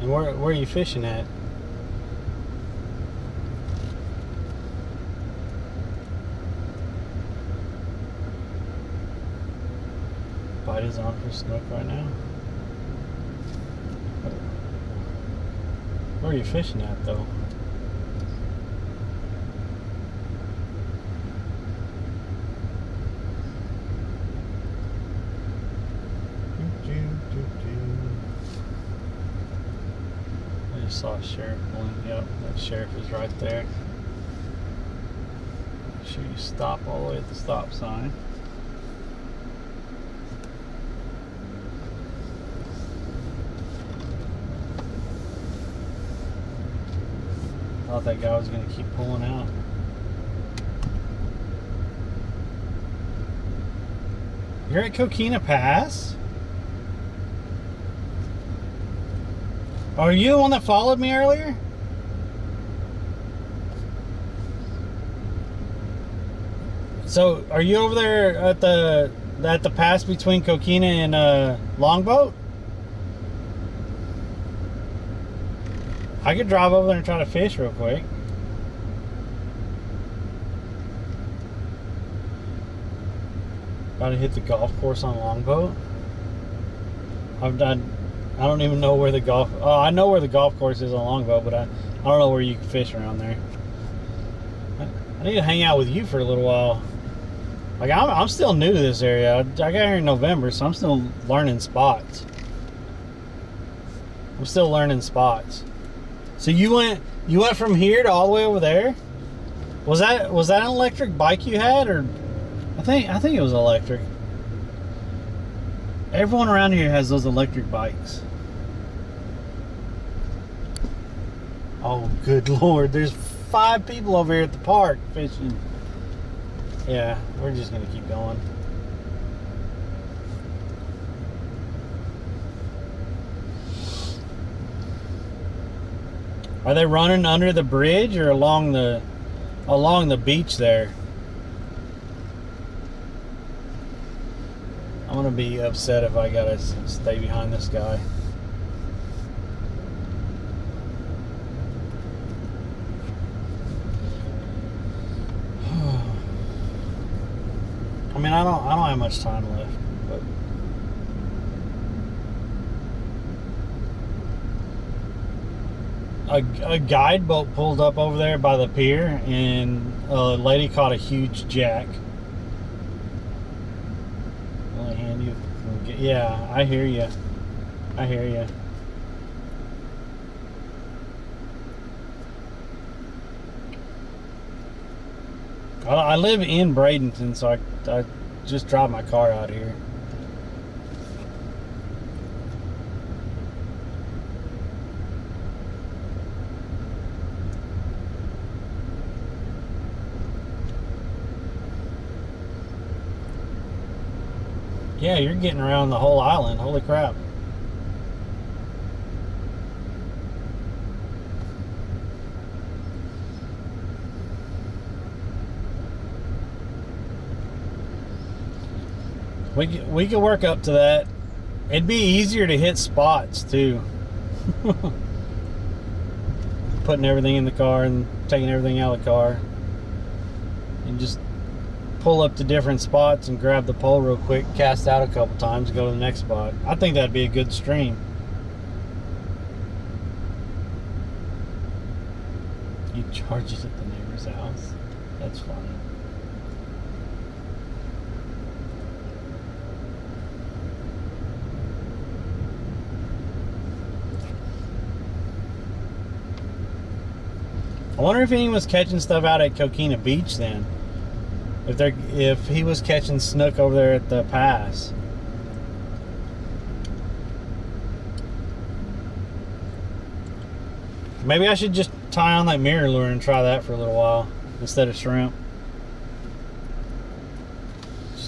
And where are you fishing at? Bite is on for snook right now. Where are you fishing at though? I just saw a sheriff pulling. Yep, that sheriff is right there. sure you stop all the way at the stop sign. I thought that guy was going to keep pulling out. You're at Coquina Pass? Are you the one that followed me earlier? So, are you over there at the pass between Coquina and Longboat? I could drive over there and try to fish real quick. About to hit the golf course on Longboat. I don't even know where the golf. Oh, I know where the golf course is on Longboat, but I don't know where you can fish around there. I need to hang out with you for a little while. Like I'm still new to this area. I got here in November, so I'm still learning spots. So you went from here to all the way over there? Was that an electric bike you had, or I think it was electric. Everyone around here has those electric bikes. Oh, good Lord. There's 5 people over here at the park fishing. Yeah, we're just going to keep going. Are they running under the bridge or along the beach there? I'm gonna be upset if I gotta stay behind this guy. I mean, I don't have much time left, but a guide boat pulled up over there by the pier, and a lady caught a huge jack. Really handy. Yeah, I hear you. I live in Bradenton, so I just drive my car out here. Yeah, you're getting around the whole island. Holy crap. We could work up to that. It'd be easier to hit spots too. Putting everything in the car and taking everything out of the car. And just pull up to different spots and grab the pole real quick, cast out a couple times, and go to the next spot. I think that'd be a good stream. You charge it at the neighbor's house? That's funny. I wonder if anyone's catching stuff out at Coquina Beach then. If he was catching snook over there at the pass. Maybe I should just tie on that mirror lure and try that for a little while instead of shrimp.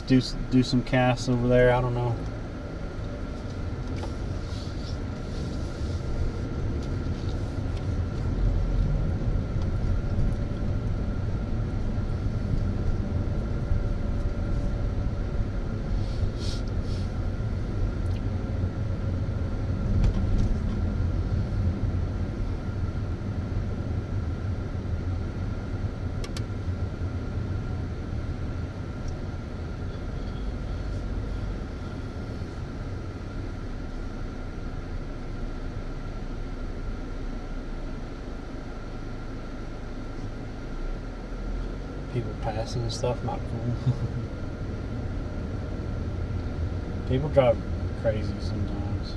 Just do some casts over there. I don't know. People passing and stuff, not cool. People drive crazy sometimes.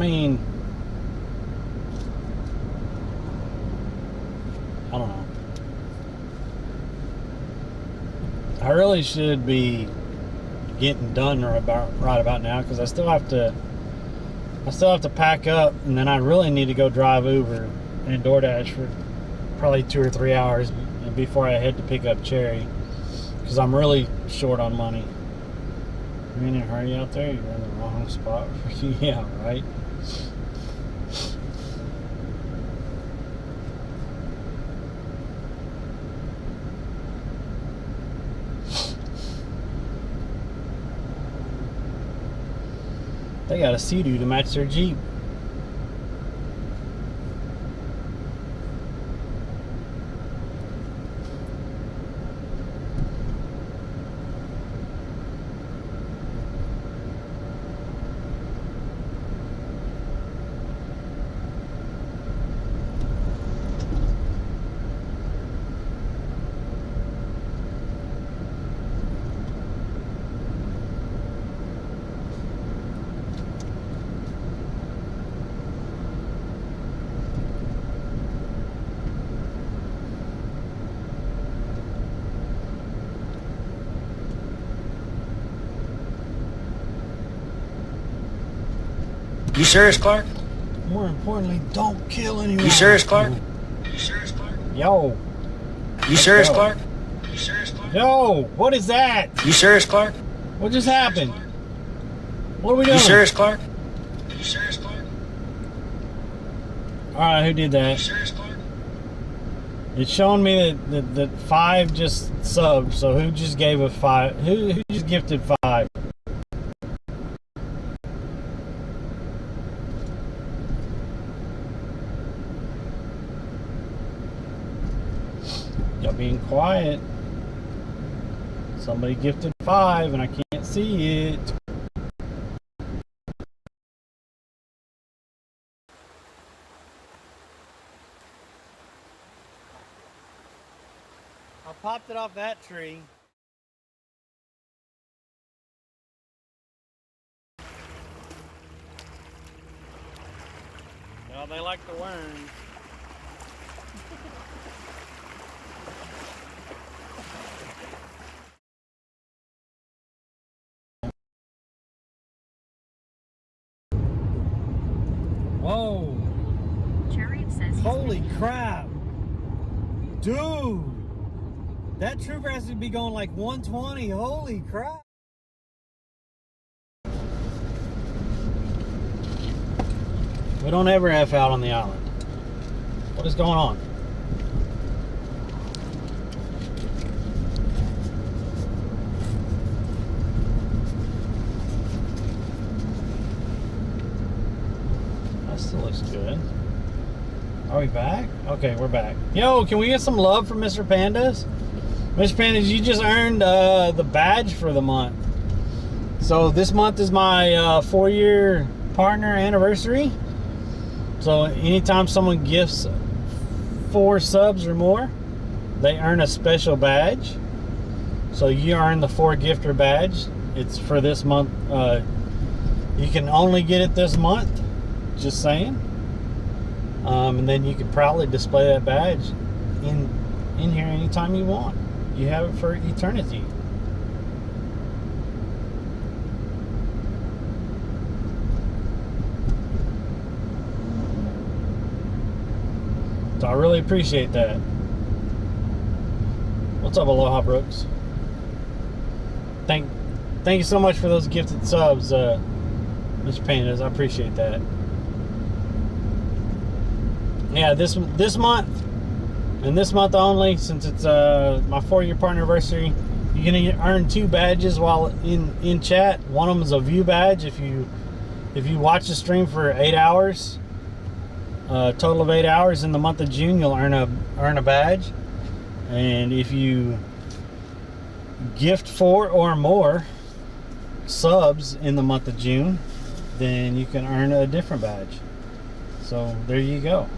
mean, I don't know. I really should be getting done right about now, because I still have to pack up, and then I really need to go drive Uber and DoorDash for probably 2 or 3 hours before I head to pick up Cherry, because I'm really short on money. You're in a hurry out there? You're in the wrong spot for you. Yeah, right? They got a Sea-Doo to match their Jeep. You serious, Clark? More importantly, don't kill anyone. You serious, Clark? You serious, Clark? Yo. You serious, Yo. Clark? You serious, Clark? Yo, what is that? You serious, Clark? What just happened? What are we doing? You serious, Clark? You serious, Clark? Alright, who did You that? serious, Clark? It's showing me that 5 just subbed, so who just gave a 5? Who just gifted 5? Y'all being quiet. Somebody gifted 5 and I can't see it. I popped it off that tree. Well, they like the worms. Whoa. Chariot says Holy crap. Dude. That trooper has to be going like 120. Holy crap. We don't ever F out on the island. What is going on? That still looks good. Are we back? Okay, we're back. Yo, can we get some love from Mr. Pandas? Mr. Pandas, you just earned the badge for the month. So this month is my 4-year partner anniversary. So anytime someone gifts 4 subs or more, they earn a special badge. So you earn the 4 gifter badge. It's for this month. You can only get it this month. Just saying. And then you can proudly display that badge in here anytime you want. You have it for eternity. So I really appreciate that. What's up, Aloha Brooks? Thank you so much for those gifted subs, Mr. Pandas. I appreciate that. Yeah, this month, and this month only, since it's my 4-year partner anniversary, you're gonna earn 2 badges while in chat. One of them is a view badge. If you watch the stream for 8 hours, total of 8 hours in the month of June, you'll earn a badge. And if you gift 4 or more subs in the month of June, then you can earn a different badge. So there you go.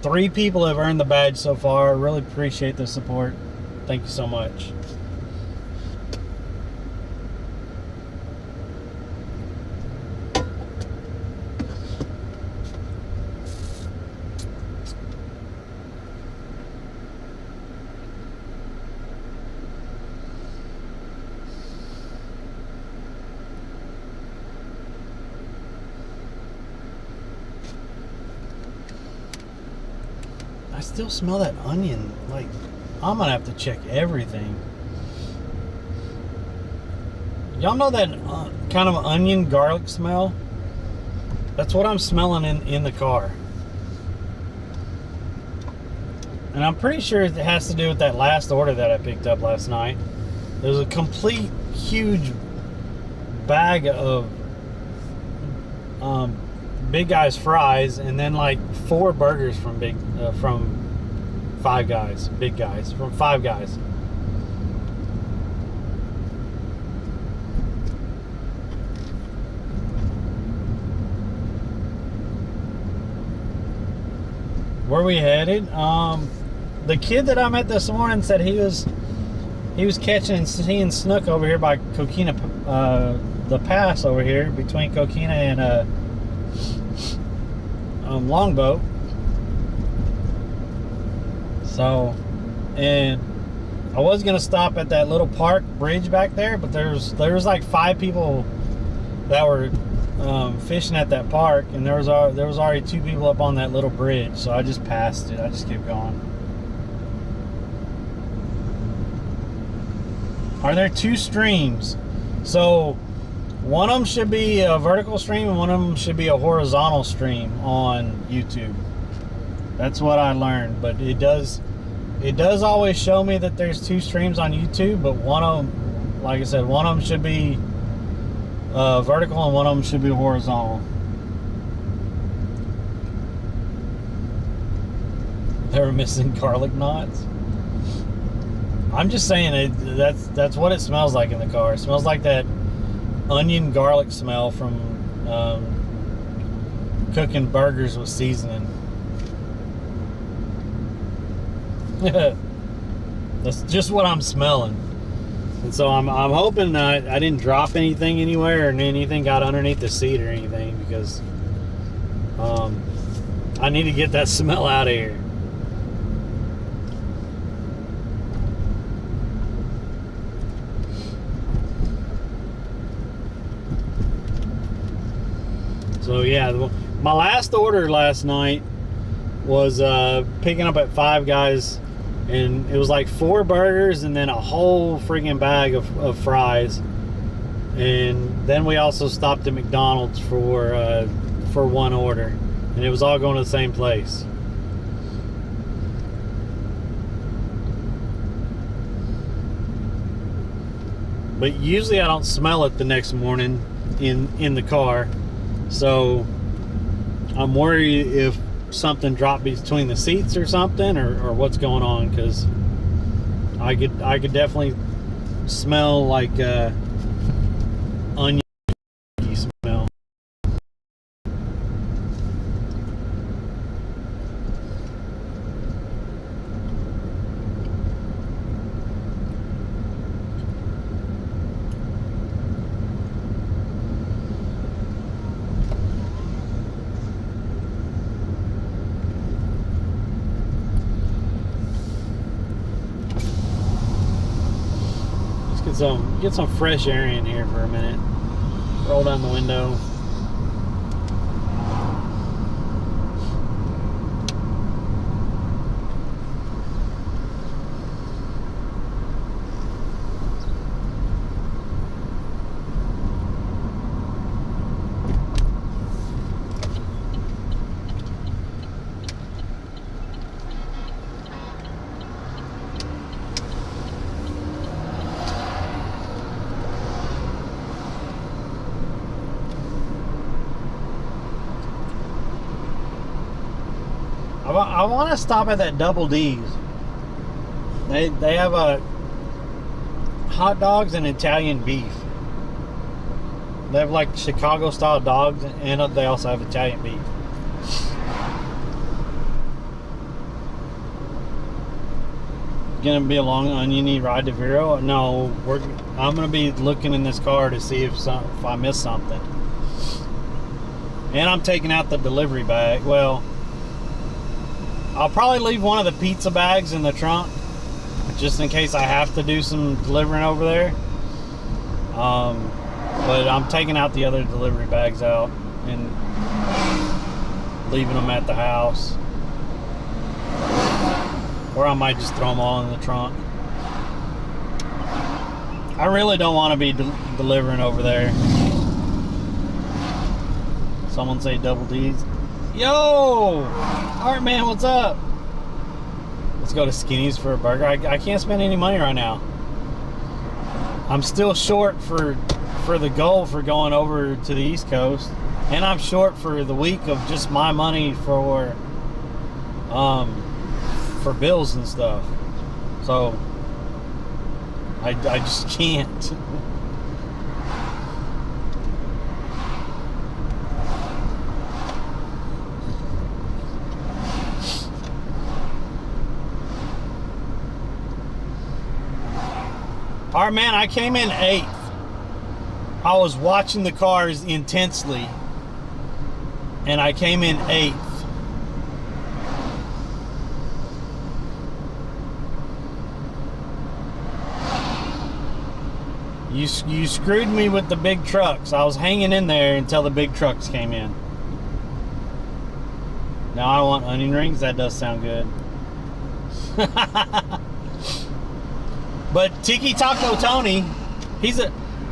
3 people have earned the badge so far. Really appreciate the support. Thank you so much. still smell that onion. Like, I'm gonna have to check everything. Y'all know that kind of onion garlic smell? That's what I'm smelling in the car. And I'm pretty sure it has to do with that last order that I picked up last night. There's a complete huge bag of Big Guys fries, and then like 4 burgers from Five Guys. Big Guys from Five Guys. Where we headed? The kid that I met this morning said he was catching and seeing snook over here by Coquina, the pass over here between Coquina and Longboat. So, and I was gonna stop at that little park bridge back there, but there was like 5 people that were fishing at that park, and there was already 2 people up on that little bridge, so I just passed it. I just kept going. Are there 2 streams? So one of them should be a vertical stream and one of them should be a horizontal stream on YouTube. That's what I learned, but it does always show me that there's 2 streams on YouTube, but one of them, like I said, one of them should be vertical and one of them should be horizontal. They were missing garlic knots. I'm just saying that's what it smells like in the car. It smells like that onion garlic smell from cooking burgers with seasoning. That's just what I'm smelling. And so I'm hoping I didn't drop anything anywhere and anything got underneath the seat or anything, because I need to get that smell out of here. So yeah, my last order last night was picking up at Five Guys, and it was like 4 burgers and then a whole freaking bag of fries. And then we also stopped at McDonald's for 1 order, and it was all going to the same place. But usually I don't smell it the next morning in the car. So I'm worried if something dropped between the seats or something, or what's going on, because I could definitely smell like onion smell. Get some fresh air in here for a minute. Roll down the window. I want to stop at that Double D's. They have a hot dogs and Italian beef. They have like Chicago style dogs, and they also have Italian beef. Gonna be a long oniony ride to Vero? No, I'm gonna be looking in this car to see if I miss something. And I'm taking out the delivery bag. Well, I'll probably leave one of the pizza bags in the trunk, just in case I have to do some delivering over there. But I'm taking out the other delivery bags out and leaving them at the house. Or I might just throw them all in the trunk. I really don't want to be delivering over there. Someone say double D's. Yo! Alright, man, what's up? Let's go to Skinny's for a burger. I can't spend any money right now. I'm still short for the goal for going over to the East Coast. And I'm short for the week of just my money for bills and stuff. So I just can't. All right, man, I came in 8th. I was watching the cars intensely, and I came in 8th. You screwed me with the big trucks. I was hanging in there until the big trucks came in. Now I want onion rings. That does sound good. But Tiki Taco Tony,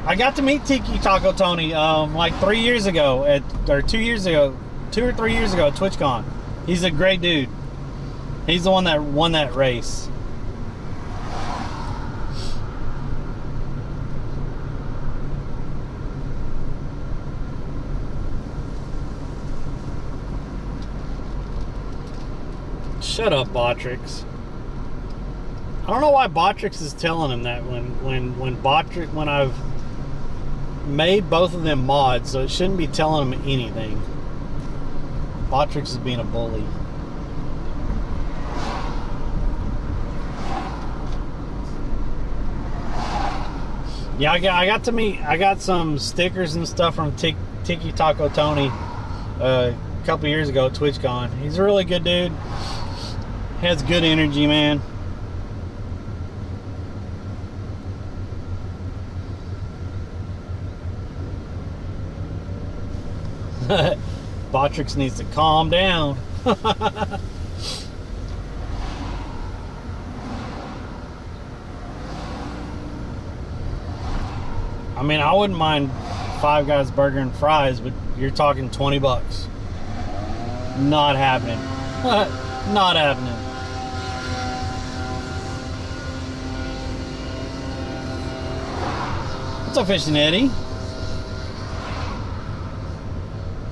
I got to meet Tiki Taco Tony like 3 years ago or 2 years ago, 2 or 3 years ago at TwitchCon. He's a great dude. He's the one that won that race. Shut up, Botrix. I don't know why Botrix is telling him that when I've made both of them mods, so it shouldn't be telling him anything. Botrix is being a bully. Yeah, I got some stickers and stuff from Tiki Taco Tony a couple years ago at TwitchCon. He's a really good dude. Has good energy, man. Botrix needs to calm down. I mean, I wouldn't mind Five Guys burger and fries, but you're talking 20 bucks. Not happening. Not happening. What's up, Fishing Eddie?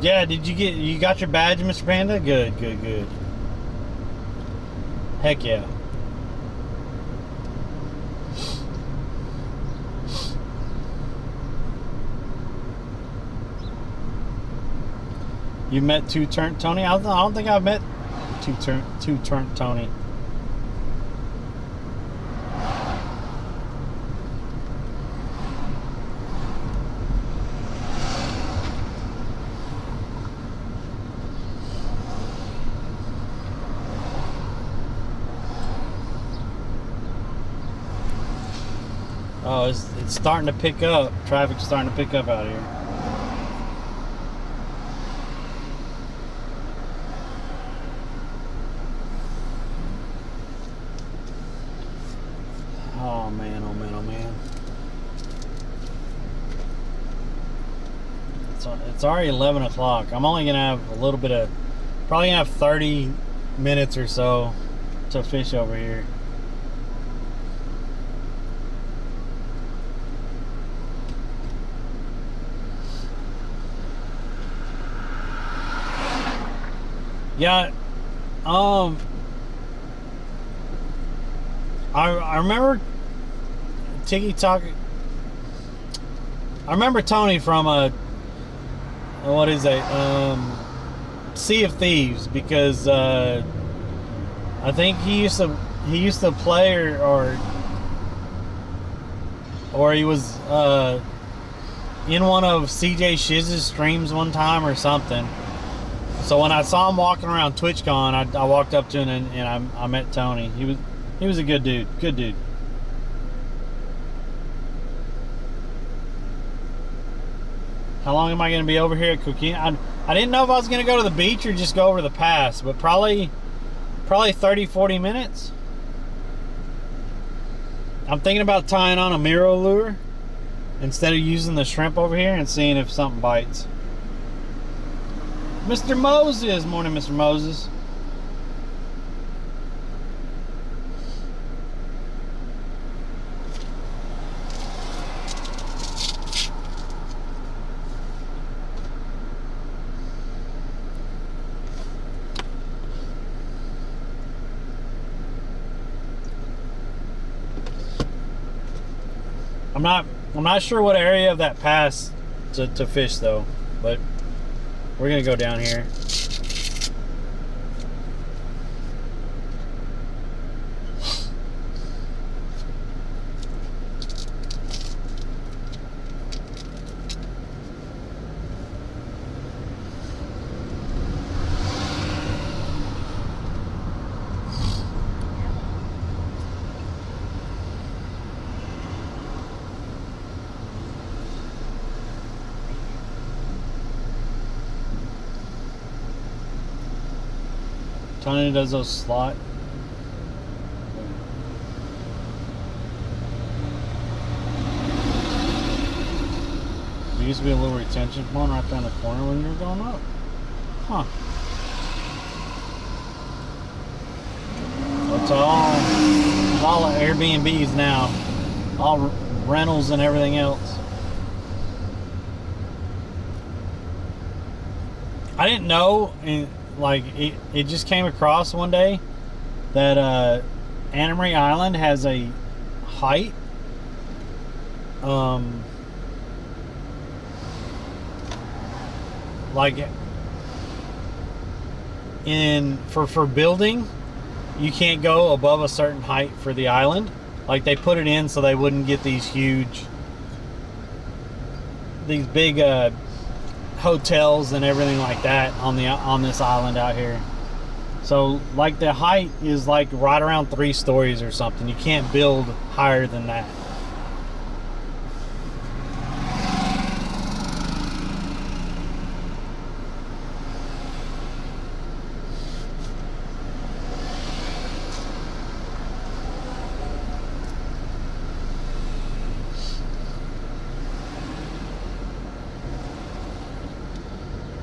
Yeah, you got your badge, Mr. Panda? Good, good, good. Heck yeah. You met Two Turnt Tony? I don't think I've met Two Turnt Tony. Oh, it's starting to pick up. Traffic's starting to pick up out here. Oh man, oh man, oh man. It's already 11 o'clock. I'm only gonna have a little bit of, probably gonna have 30 minutes or so to fish over here. Yeah, I remember Tiki Taco. I remember Tony from what is it? Sea of Thieves, because I think he used to play or he was in one of CJ Shiz's streams one time or something. So when I saw him walking around TwitchCon, I walked up to him and I met Tony. He was a good dude. Good dude. How long am I going to be over here at Coquina? I didn't know if I was going to go to the beach or just go over the pass, but probably 30, 40 minutes. I'm thinking about tying on a Miro lure instead of using the shrimp over here and seeing if something bites. Mr. Moses, morning, Mr. Moses. I'm not sure what area of that pass to fish though, but we're gonna go down here. Tony does those slot. There used to be a little retention pond right down the corner when you were going up. Huh. It's all Airbnbs now. All rentals and everything else. I didn't know, like it just came across one day that Anna Marie Island has a height like for building, you can't go above a certain height for the island. Like they put it in so they wouldn't get these big hotels and everything like that on this island out here. So like the height is like right around 3 stories or something. You can't build higher than that.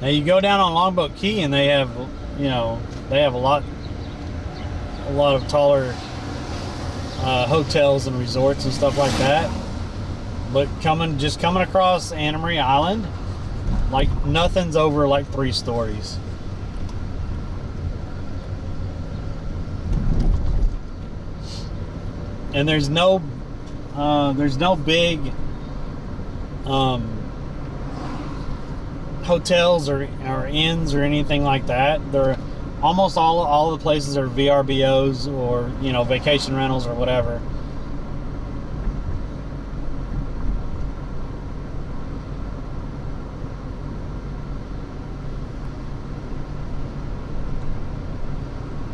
Now you go down on Longboat Key and they have, they have a lot of taller hotels and resorts and stuff like that. But just coming across Anna Marie Island, like nothing's over like 3 stories. And there's no big hotels or inns or anything like that. They're almost all the places are VRBOs or vacation rentals or whatever.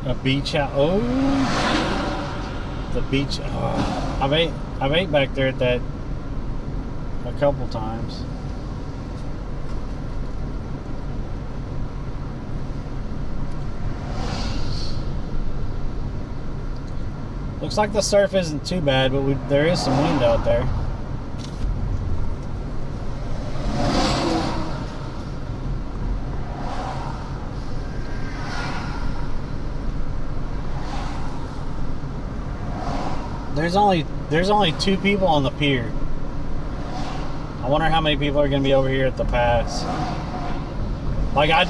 A beach house. Oh, the beach. Oh, I've ate back there at that a couple times. Looks like the surf isn't too bad, but there is some wind out there. There's only 2 people on the pier. I wonder how many people are going to be over here at the pass. Like I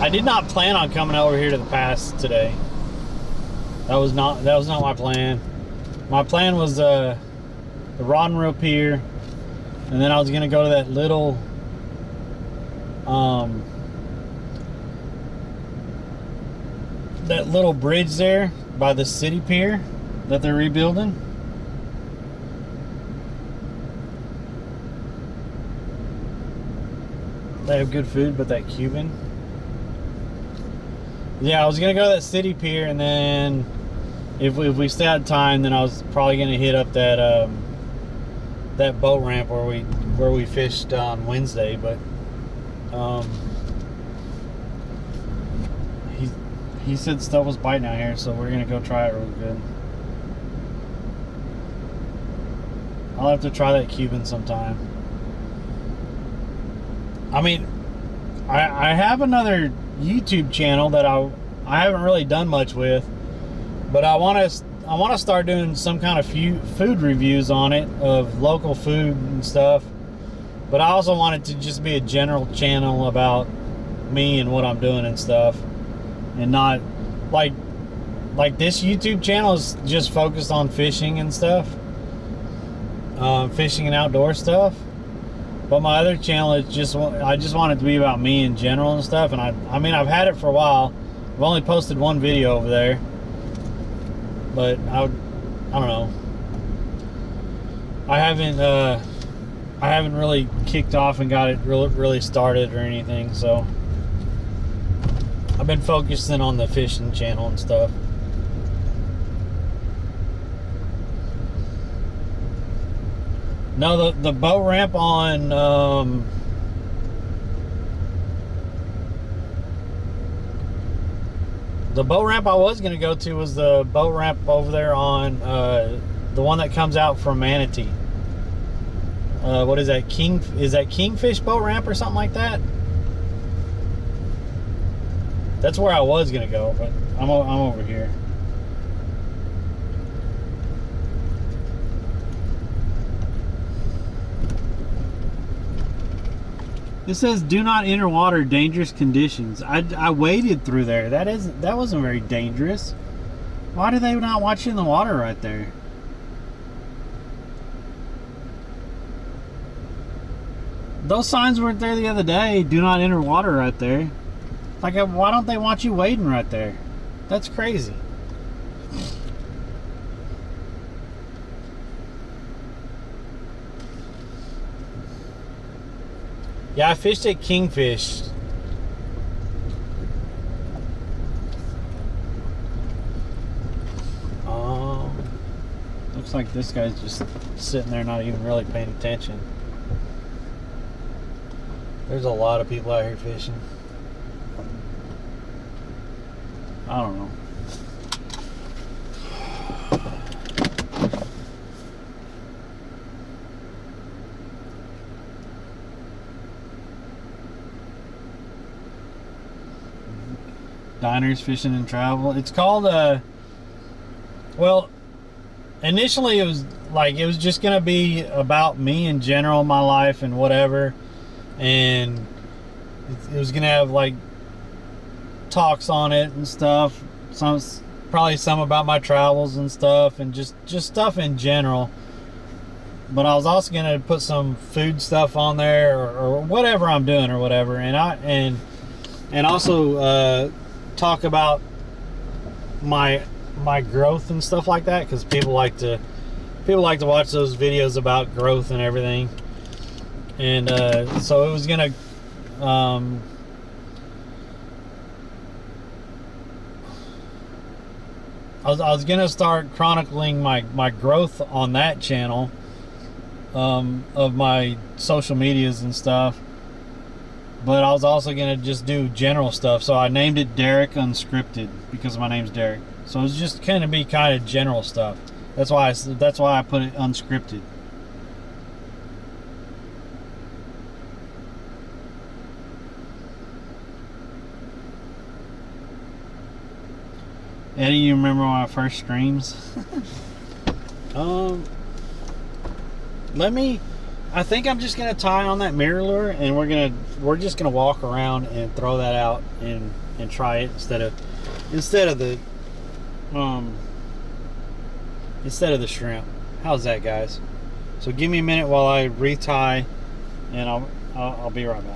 did not plan on coming over here to the pass today. That was not my plan. My plan was the Rod and Reel Pier, and then I was gonna go to that little bridge there by the city pier that they're rebuilding. They have good food, but that Cuban. Yeah, I was gonna go to that city pier, and then if we still had time, then I was probably gonna hit up that that boat ramp where we fished on Wednesday. But he said stuff was biting out here, so we're gonna go try it real good. I'll have to try that Cuban sometime. I mean, I have another YouTube channel that I haven't really done much with, but I want to start doing some kind of food reviews on it of local food and stuff. But I also want it to just be a general channel about me and what I'm doing and stuff, and not like this YouTube channel is just focused on fishing and stuff, fishing and outdoor stuff. But my other channel is I just want it to be about me in general and stuff. And I mean, I've had it for a while. I've only posted one video over there, but I don't know. I haven't really kicked off and got it really started or anything. So I've been focusing on the fishing channel and stuff. No, the boat ramp on the boat ramp I was gonna go to was the boat ramp over there on the one that comes out from Manatee. What is that? Is that Kingfish boat ramp or something like that? That's where I was gonna go, but I'm over here. It says do not enter water, dangerous conditions. I waded through there. That wasn't very dangerous. Why do they not want you in the water right there? Those signs weren't there the other day. Do not enter water right there. Like, why don't they want you wading right there? That's crazy. Yeah, I fished at Kingfish. Looks like this guy's just sitting there not even really paying attention. There's a lot of people out here fishing. I don't know. Diners, Fishing and Travel. It's called well, initially it was just gonna be about me in general, my life and whatever, and it was gonna have like talks on it and stuff, probably some about my travels and stuff, and just stuff in general. But I was also gonna put some food stuff on there, or whatever I'm doing or whatever, and also talk about my growth and stuff like that, because people like to watch those videos about growth and everything. And so it was gonna I was gonna start chronicling my growth on that channel, of my social medias and stuff. But I was also gonna just do general stuff, so I named it Derek Unscripted because my name's Derek. So it's just gonna be kind of general stuff. That's why I put it unscripted. Eddie, you remember my first streams? I think I'm just gonna tie on that mirror lure, and we're just gonna walk around and throw that out and try it instead of the shrimp. How's that, guys? So give me a minute while I retie, and I'll be right back.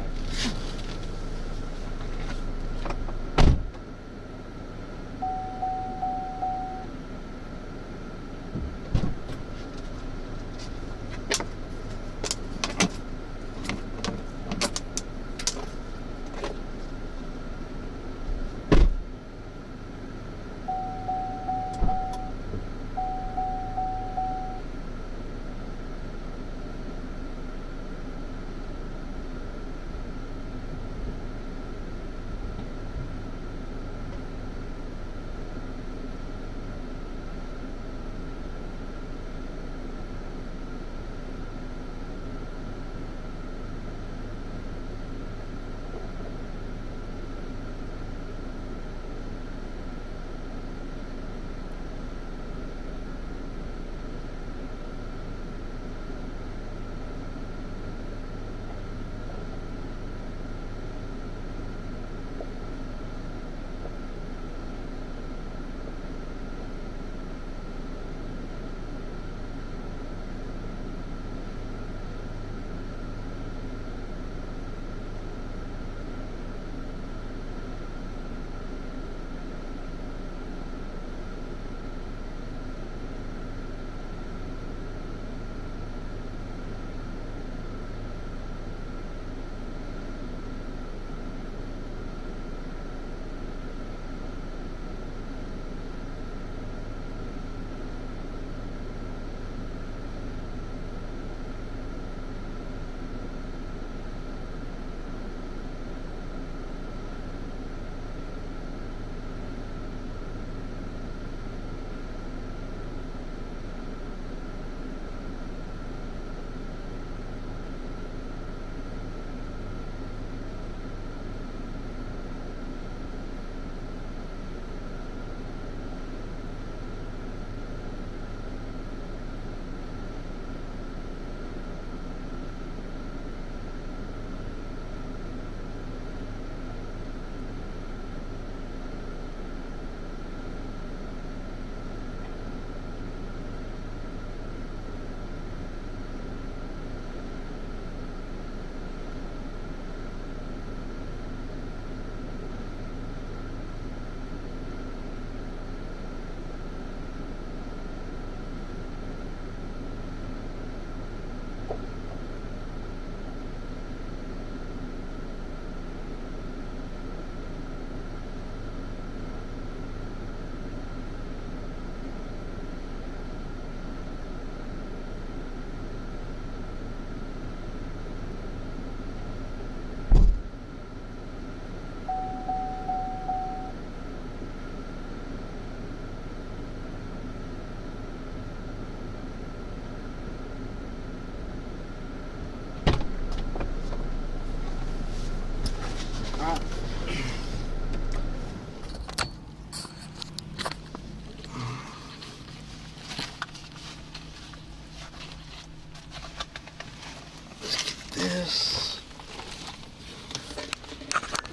this.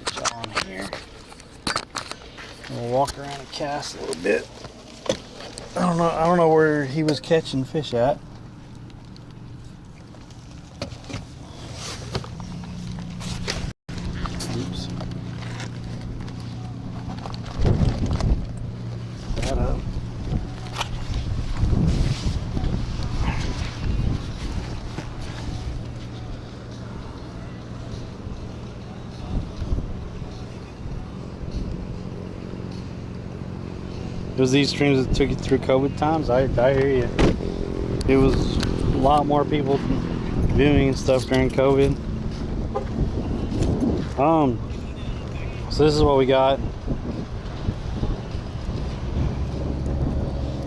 Put y'all on here. We'll walk around and cast a little bit. I don't know where he was catching fish at. Oops. That up. It was these streams that took you through COVID times. I hear you. It was a lot more people viewing and stuff during COVID. So this is what we got.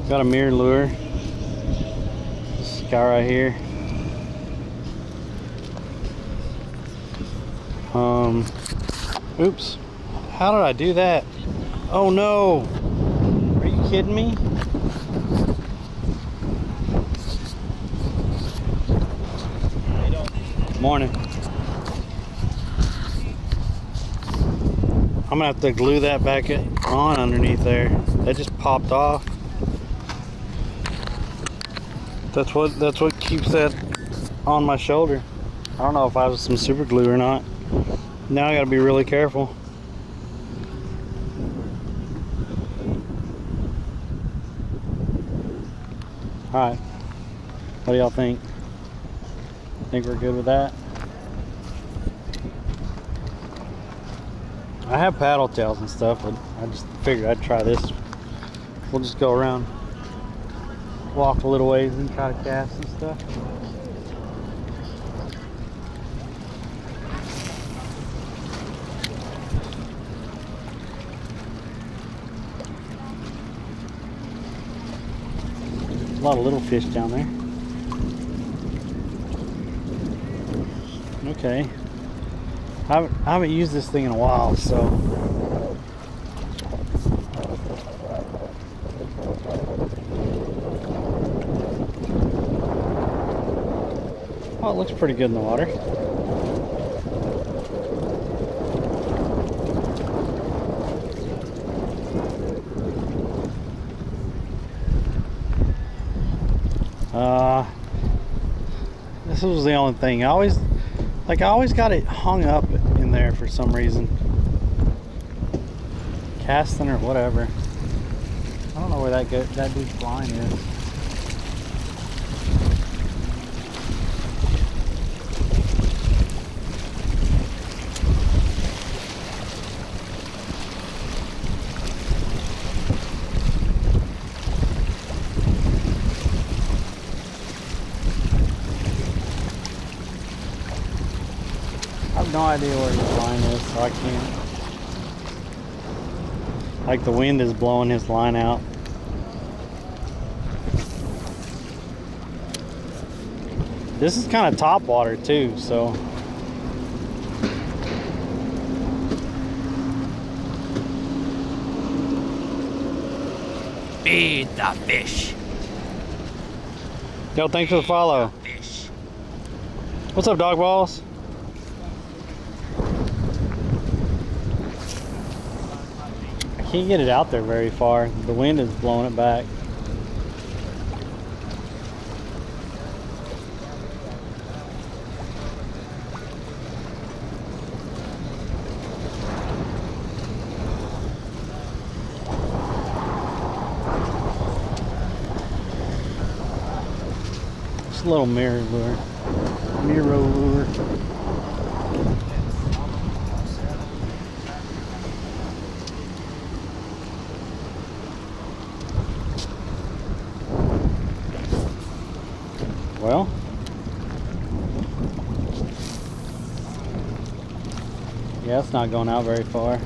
Got a mirror lure. This guy right here. Oops. How did I do that? Oh no! Are you kidding me? Morning. I'm gonna have to glue that back on underneath there. That just popped off. That's what keeps that on my shoulder. I don't know if I have some super glue or not. Now I gotta be really careful. Alright. What do y'all think? Think we're good with that? I have paddle tails and stuff, but I just figured I'd try this. We'll just go around, walk a little ways and try to cast and stuff. A lot of little fish down there. Okay. I haven't used this thing in a while, so. Oh, it looks pretty good in the water. This was the only thing. I always got it hung up in there for some reason. Casting or whatever. I don't know where that dude's line is. I have no idea where his line is, so I can't. Like the wind is blowing his line out. This is kind of top water too, so. Feed the fish. Yo, thanks for the follow. Fish. What's up, dog balls? I can't get it out there very far. The wind is blowing it back. Just a little mirror lure. Mirror lure. Well, yeah, it's not going out very far.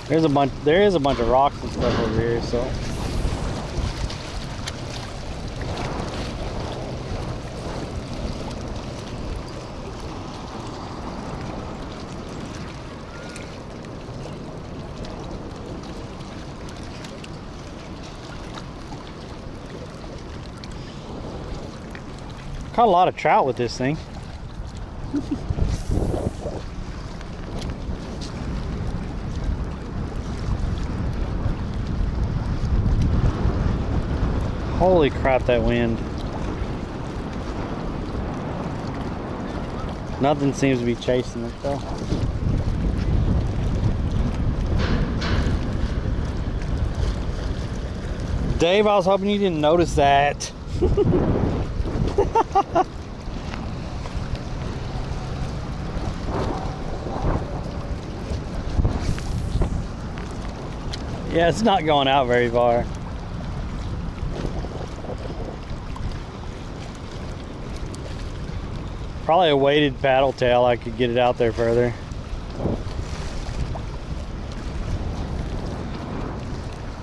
There is a bunch of rocks and stuff over here, so. Caught a lot of trout with this thing. Holy crap, that wind. Nothing seems to be chasing it though. Dave, I was hoping you didn't notice that. Yeah, it's not going out very far. Probably a weighted paddle tail, I could get it out there further.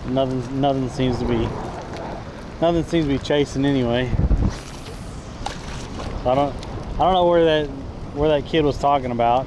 Nothing seems to be chasing anyway. I don't know where that kid was talking about.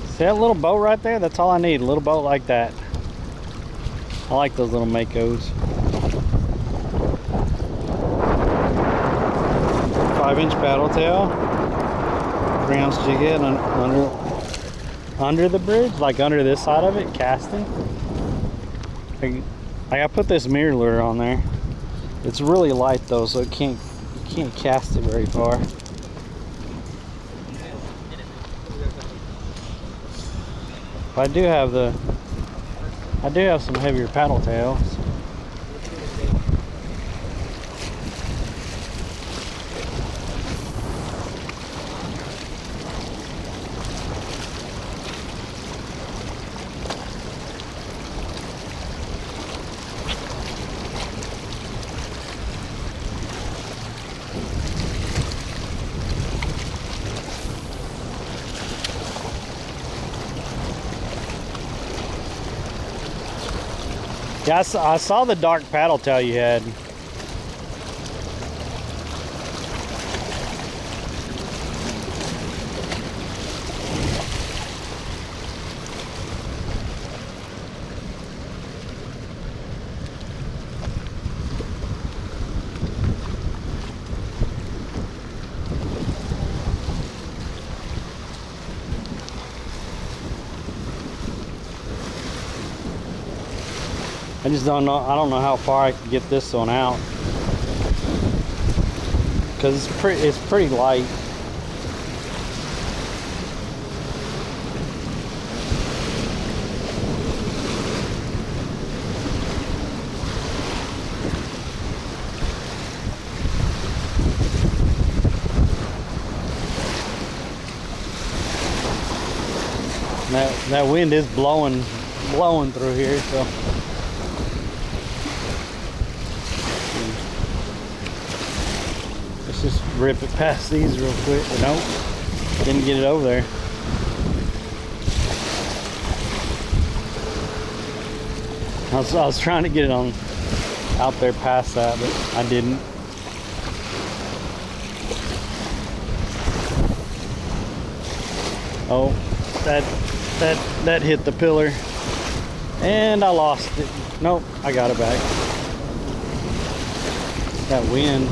See that little boat right there? That's all I need, a little boat like that. I like those little Makos. 5-inch paddle tail, 3-ounce jig head under the bridge, like under this side of it, casting. I put this mirror lure on there. It's really light though, so you can't cast it very far. But I do have some heavier paddle tails. Yeah, I saw the dark paddle tail you had. I just don't know. I don't know how far I can get this one out because it's pretty light. That wind is blowing through here, so. Just rip it past these real quick. Nope, didn't get it over there. I was trying to get it on out there past that, but I didn't. Oh, that hit the pillar, and I lost it. Nope, I got it back. That wind.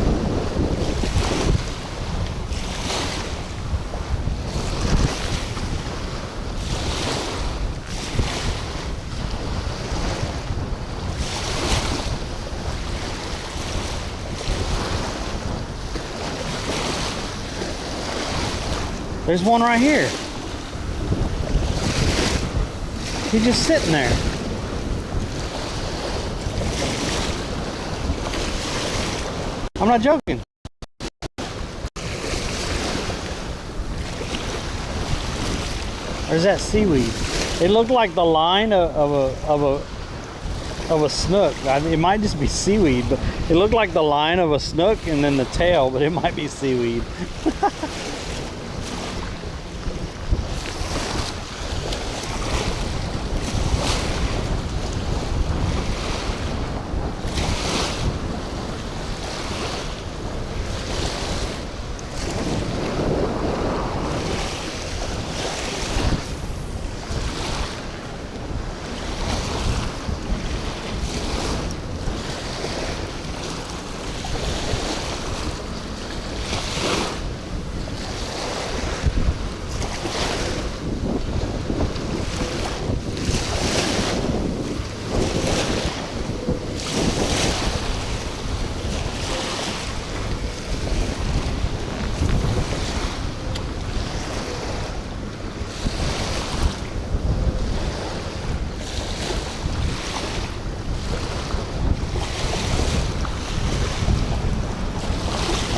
There's one right here. He's just sitting there. I'm not joking. There's that seaweed. It looked like the line of a snook. It might just be seaweed, but it looked like the line of a snook and then the tail, but it might be seaweed.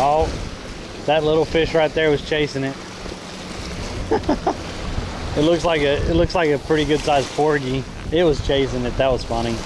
Oh, that little fish right there was chasing it. It looks like a pretty good sized porgy. It was chasing it. That was funny.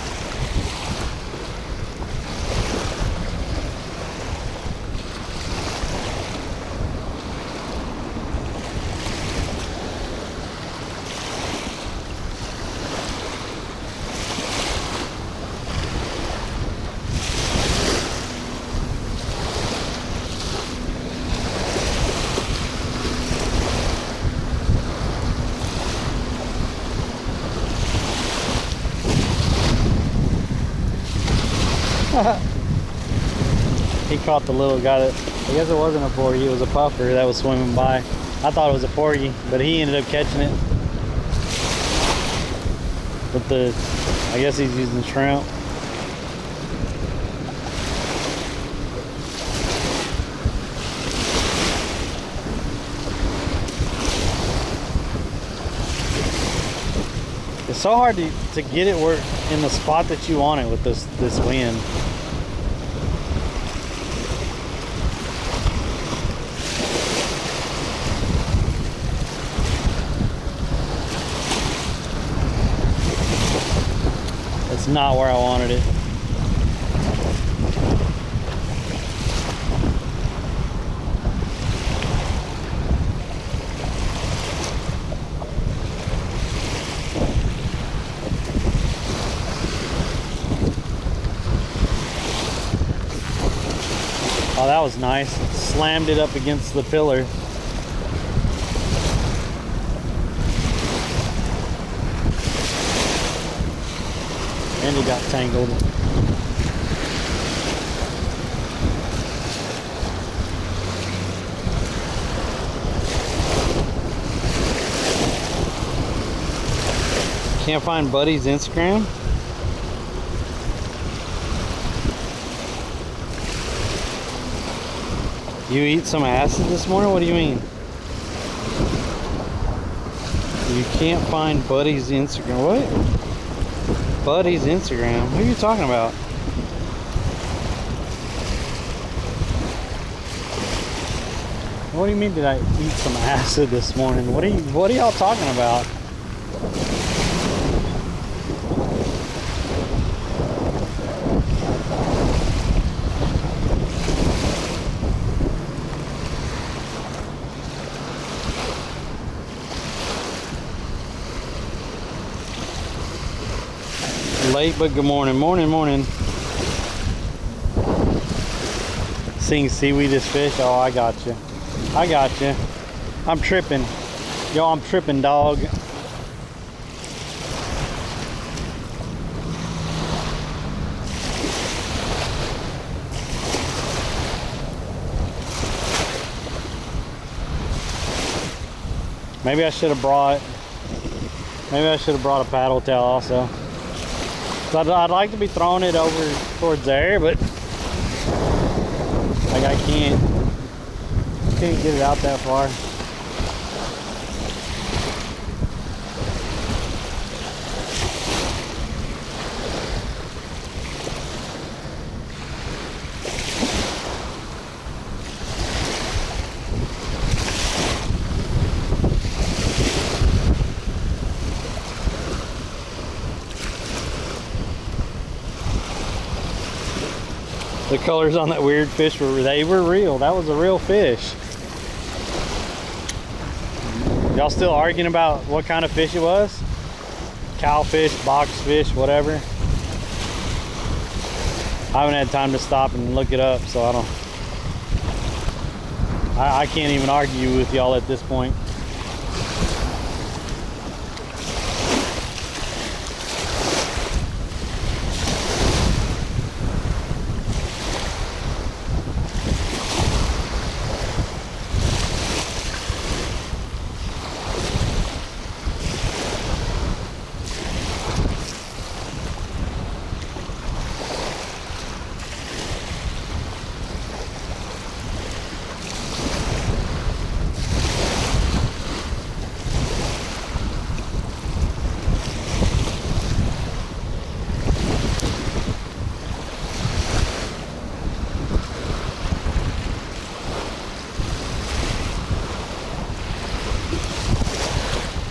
He caught the little guy that, I guess it wasn't a porgy, it was a puffer that was swimming by. I thought it was a porgy, but he ended up catching it. But I guess he's using shrimp. It's so hard to get it where in the spot that you want it with this wind. It's not where I wanted it. Oh, that was nice. Slammed it up against the pillar. And he got tangled. Can't find Buddy's Instagram? You eat some acid this morning? What do you mean? You can't find Buddy's Instagram. What? Buddy's Instagram? Who are you talking about? What do you mean did I eat some acid this morning? What are y'all talking about? Late, but good morning. Morning. Seeing seaweed is fish. Oh, I got you. I'm tripping. Yo, I'm tripping, dog. Maybe I should have brought a paddle tail also. I'd like to be throwing it over towards there, but like I can't get it out that far. The colors on that weird fish were real. That was a real fish. Y'all still arguing about what kind of fish it was? Cowfish, boxfish, whatever. I haven't had time to stop and look it up, so I can't even argue with y'all at this point.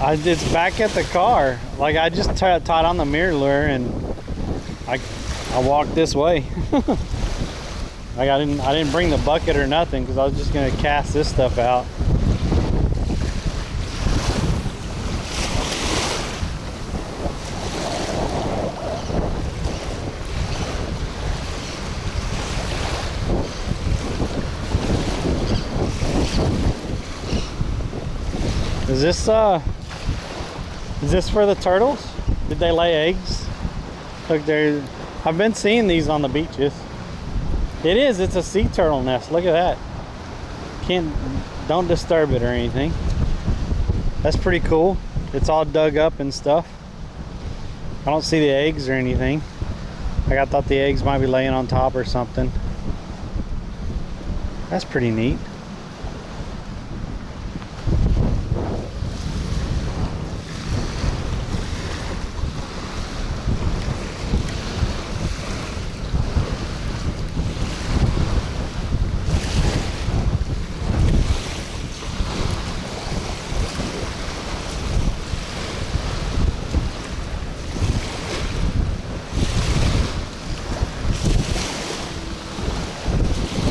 It's back at the car. Like I just tied on the mirror lure and I walked this way. Like I didn't bring the bucket or nothing because I was just gonna cast this stuff out. Is this for the turtles? Did they lay eggs? Look, I've been seeing these on the beaches. It's a sea turtle nest. Look at that. Don't disturb it or anything. That's pretty cool. It's all dug up and stuff. I don't see the eggs or anything. Like I thought the eggs might be laying on top or something. That's pretty neat.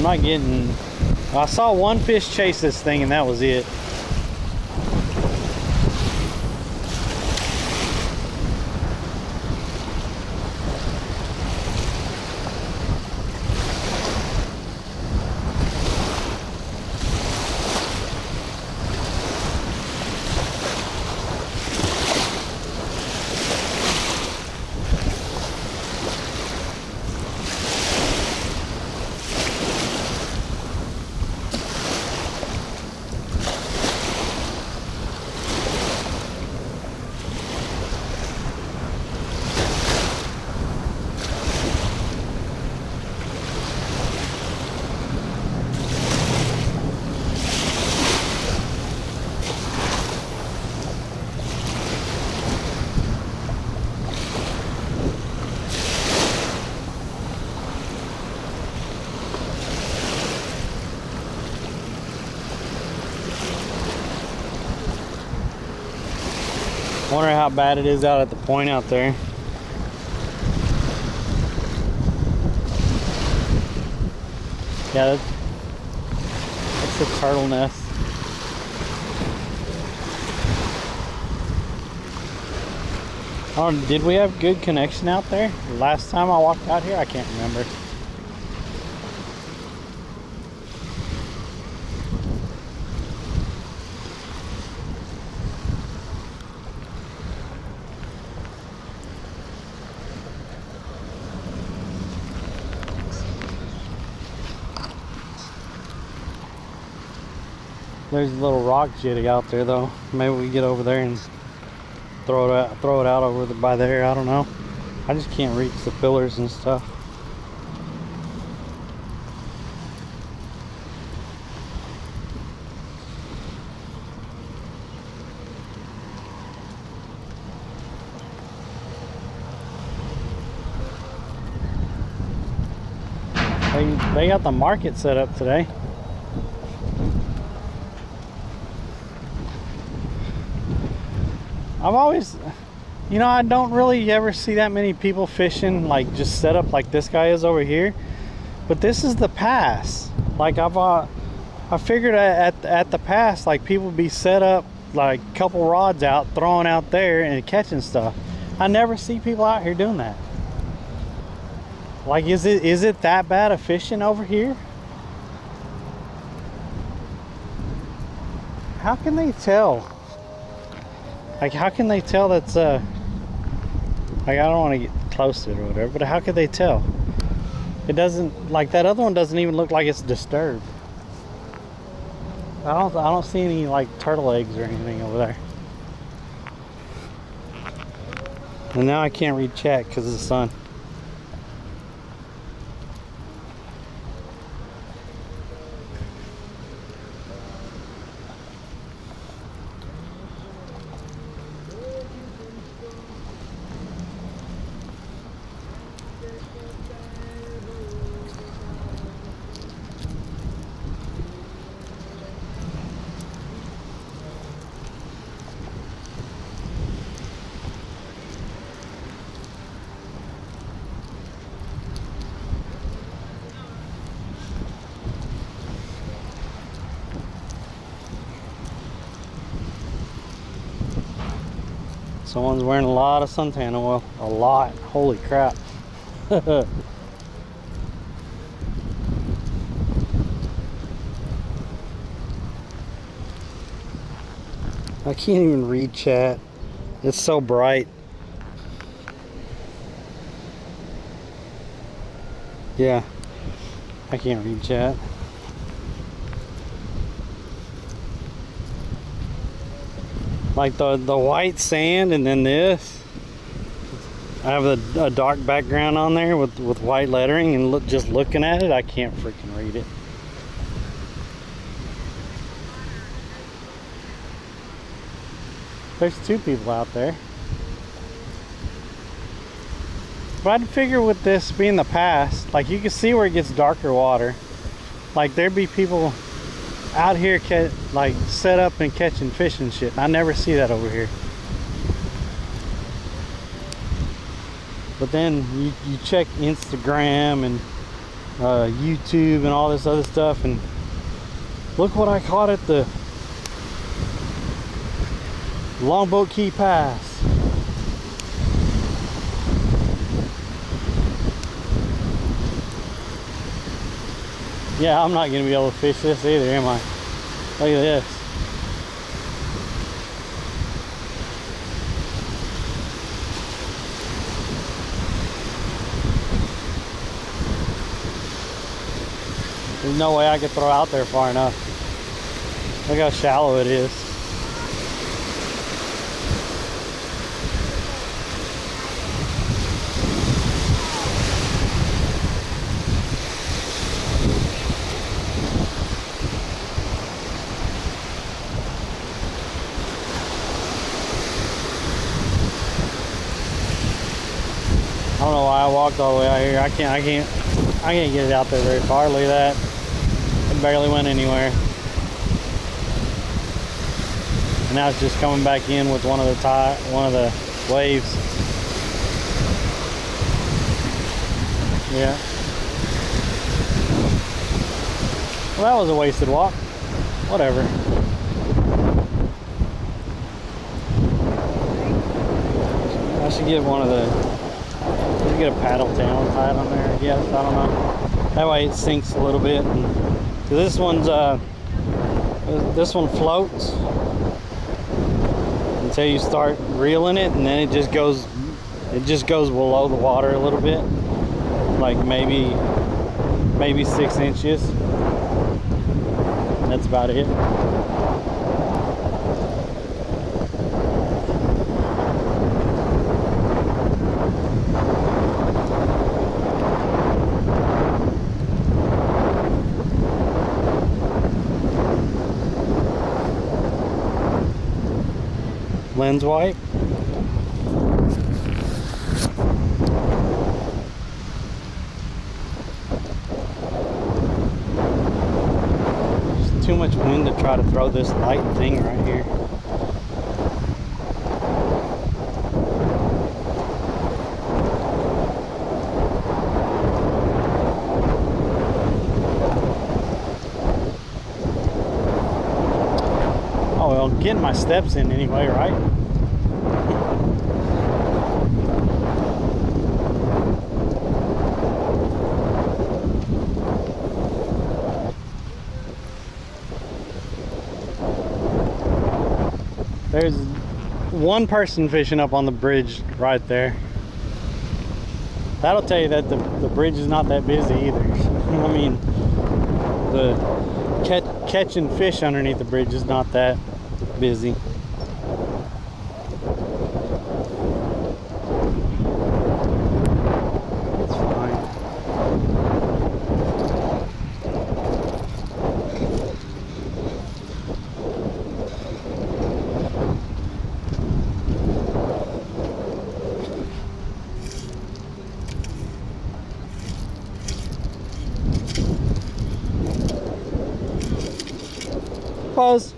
Not getting. I saw one fish chase this thing and that was it. Wonder how bad it is out at the point out there. Yeah, that's the turtle nest. Did we have good connection out there? Last time I walked out here, I can't remember. There's a little rock jetty out there though. Maybe we get over there and throw it out over by there. I don't know. I just can't reach the pillars and stuff. They got the market set up today. I've always, you know, I don't really ever see that many people fishing like just set up like this guy is over here. But this is the pass. Like I figured at the pass, like people be set up like a couple rods out, throwing out there and catching stuff. I never see people out here doing that. Like is it that bad of fishing over here? How can they tell? Like how can they tell that's like I don't want to get close to it or whatever, but how could they tell? It doesn't, like that other one doesn't even look like it's disturbed. I don't see any like turtle eggs or anything over there. And now I can't read chat because of the sun. Someone's wearing a lot of suntan oil. A lot. Holy crap. I can't even read chat. It's so bright. Yeah, I can't read chat. Like the white sand and then this. I have a dark background on there with white lettering, and just looking at it, I can't freaking read it. There's two people out there. But I'd figure with this being the past, like you can see where it gets darker water. Like there'd be people out here like set up and catching fish and shit. I never see that over here. But then you check Instagram and YouTube and all this other stuff, and look what I caught at the Longboat Key Pass. Yeah, I'm not gonna be able to fish this either, am I? Look at this. There's no way I could throw out there far enough. Look how shallow it is. I don't know why I walked all the way out here. I can't get it out there very far. Look at that. It barely went anywhere. And now it's just coming back in with one of the waves. Yeah. Well, that was a wasted walk. Whatever. I should get one of the get a paddle tail and tie it on there, I guess. I don't know. That way it sinks a little bit. And this one's this one floats until you start reeling it, and then it just goes below the water a little bit, like maybe 6 inches. That's about it. Lens wipe. There's too much wind to try to throw this light thing right here. Oh well, getting my steps in anyway, right? There's one person fishing up on the bridge right there. That'll tell you that the bridge is not that busy either. I mean, the catching fish underneath the bridge is not that busy. It's fine. Pause.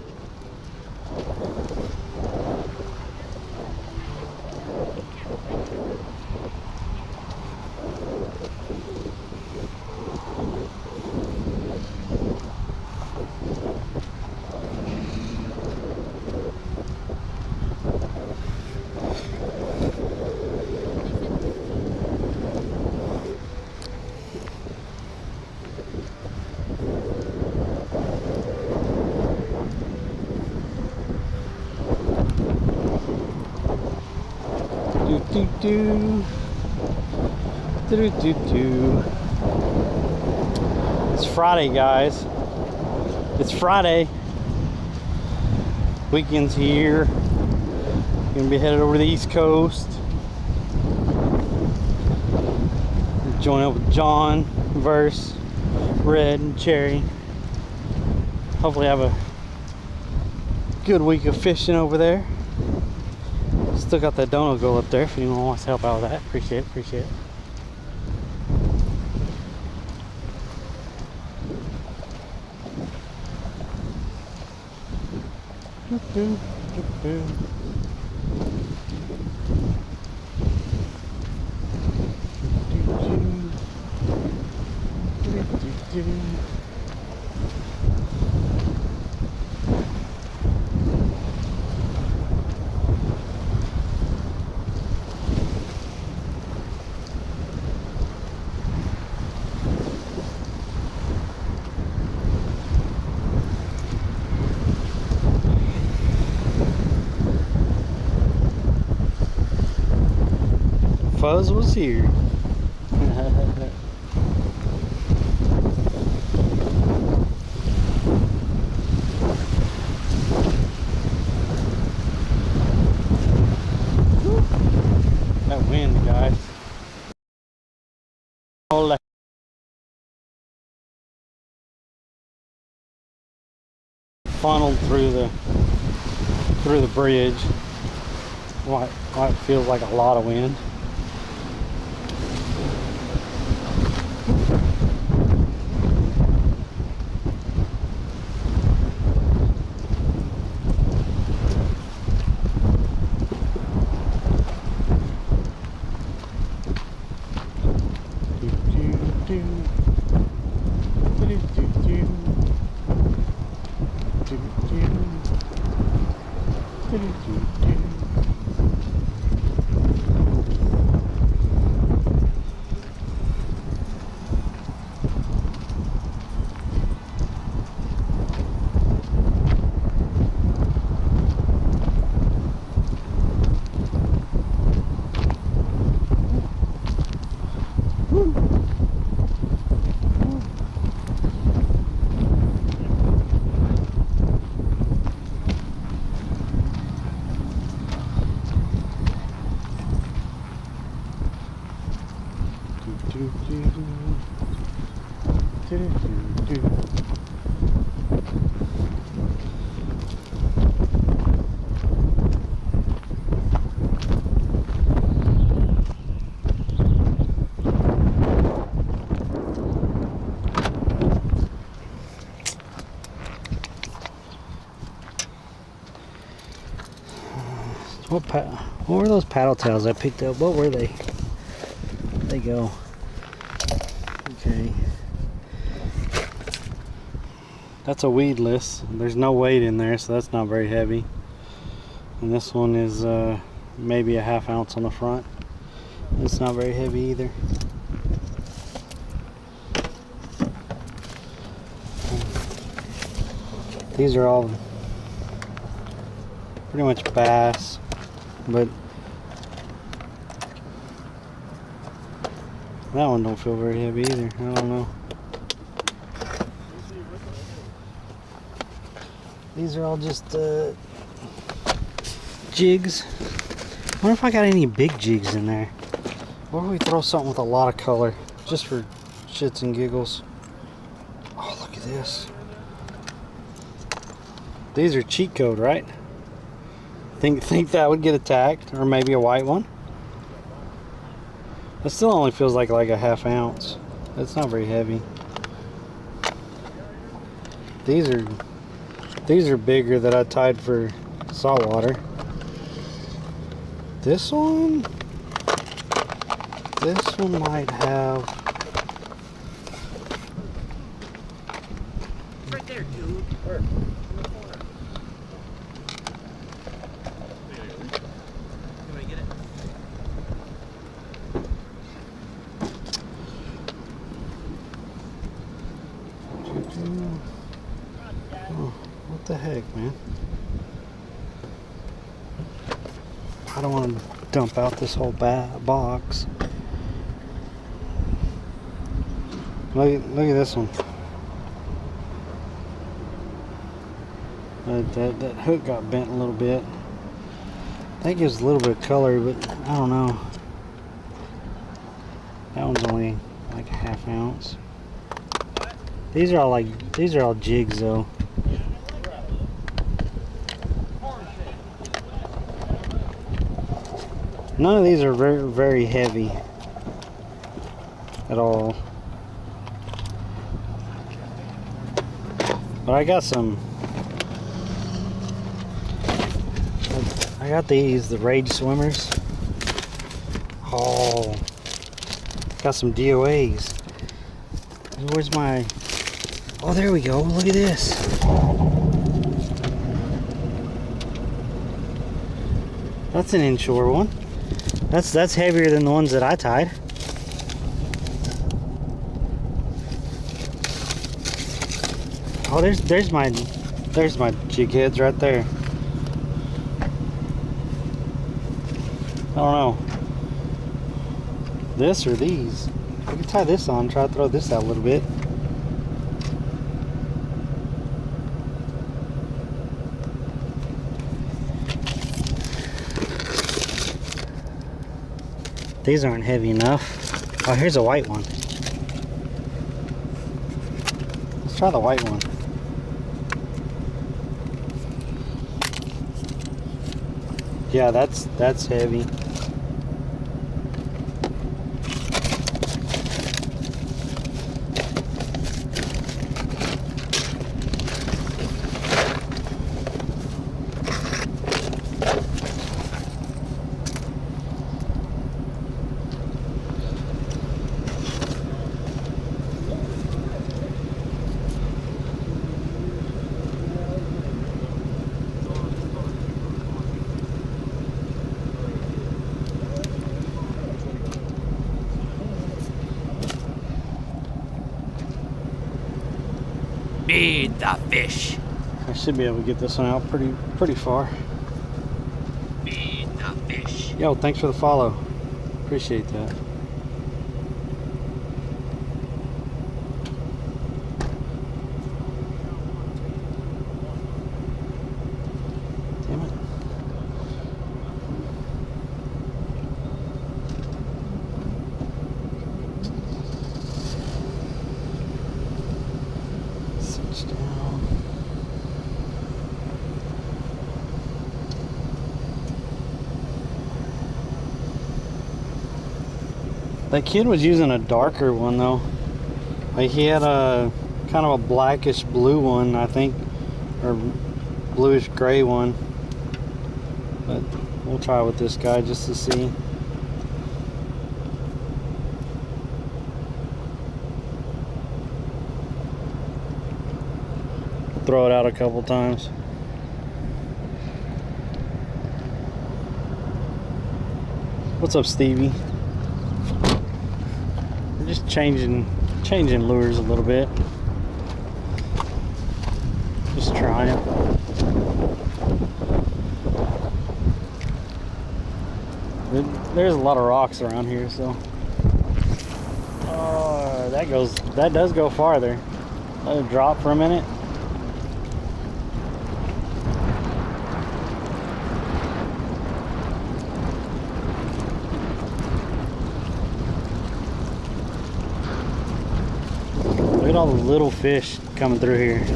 Do-do-do. Do-do-do-do. It's Friday, guys. It's Friday. Weekend's here. Gonna be headed over to the East Coast. Join up with John, Verse, Red, and Cherry. Hopefully have a good week of fishing over there. Still got that dono goal up there if anyone wants to help out with that. Appreciate it. Fuzz was here. That wind, guys. All that funneled through the bridge. Why it feels like a lot of wind. What were those paddle tails I picked up? What were they? Where'd they go? Okay. That's a weedless. There's no weight in there, so that's not very heavy. And this one is maybe a ½ ounce on the front. It's not very heavy either. These are all pretty much bass, but that one don't feel very heavy either. I don't know. These are all just jigs. I wonder if I got any big jigs in there. Or if we throw something with a lot of color, just for shits and giggles. Oh, look at this. These are cheat code, right? Think that would get attacked, or maybe a white one. It still only feels like a ½ ounce. It's not very heavy. These are bigger that I tied for saltwater. This one might have. It's right there, dude. Where? dump out this whole box. Look at this one. That hook got bent a little bit. That gives a little bit of color, but I don't know. That one's only like a ½ ounce. These are all jigs though. None of these are very heavy at all. But I got some. I got these, the Rage Swimmers. Oh, got some DOAs. Where's my? Oh, there we go. Look at this. That's an inshore one. That's heavier than the ones that I tied. Oh, there's my jig heads right there. I don't know. This or these. I can tie this on, try to throw this out a little bit. These aren't heavy enough. Oh, here's a white one. Let's try the white one. Yeah, that's heavy. Feed the fish. I should be able to get this one out pretty far. Feed the fish. Yo, thanks for the follow. Appreciate that. Damn it. Cinch down. That kid was using a darker one though. Like he had a kind of a blackish blue one, I think, or bluish gray one. But we'll try with this guy just to see. Throw it out a couple times. What's up, Stevie? We're just changing lures a little bit. Just trying. There's a lot of rocks around here, so. Oh, that does go farther. Let it drop for a minute. Look at all the little fish coming through here.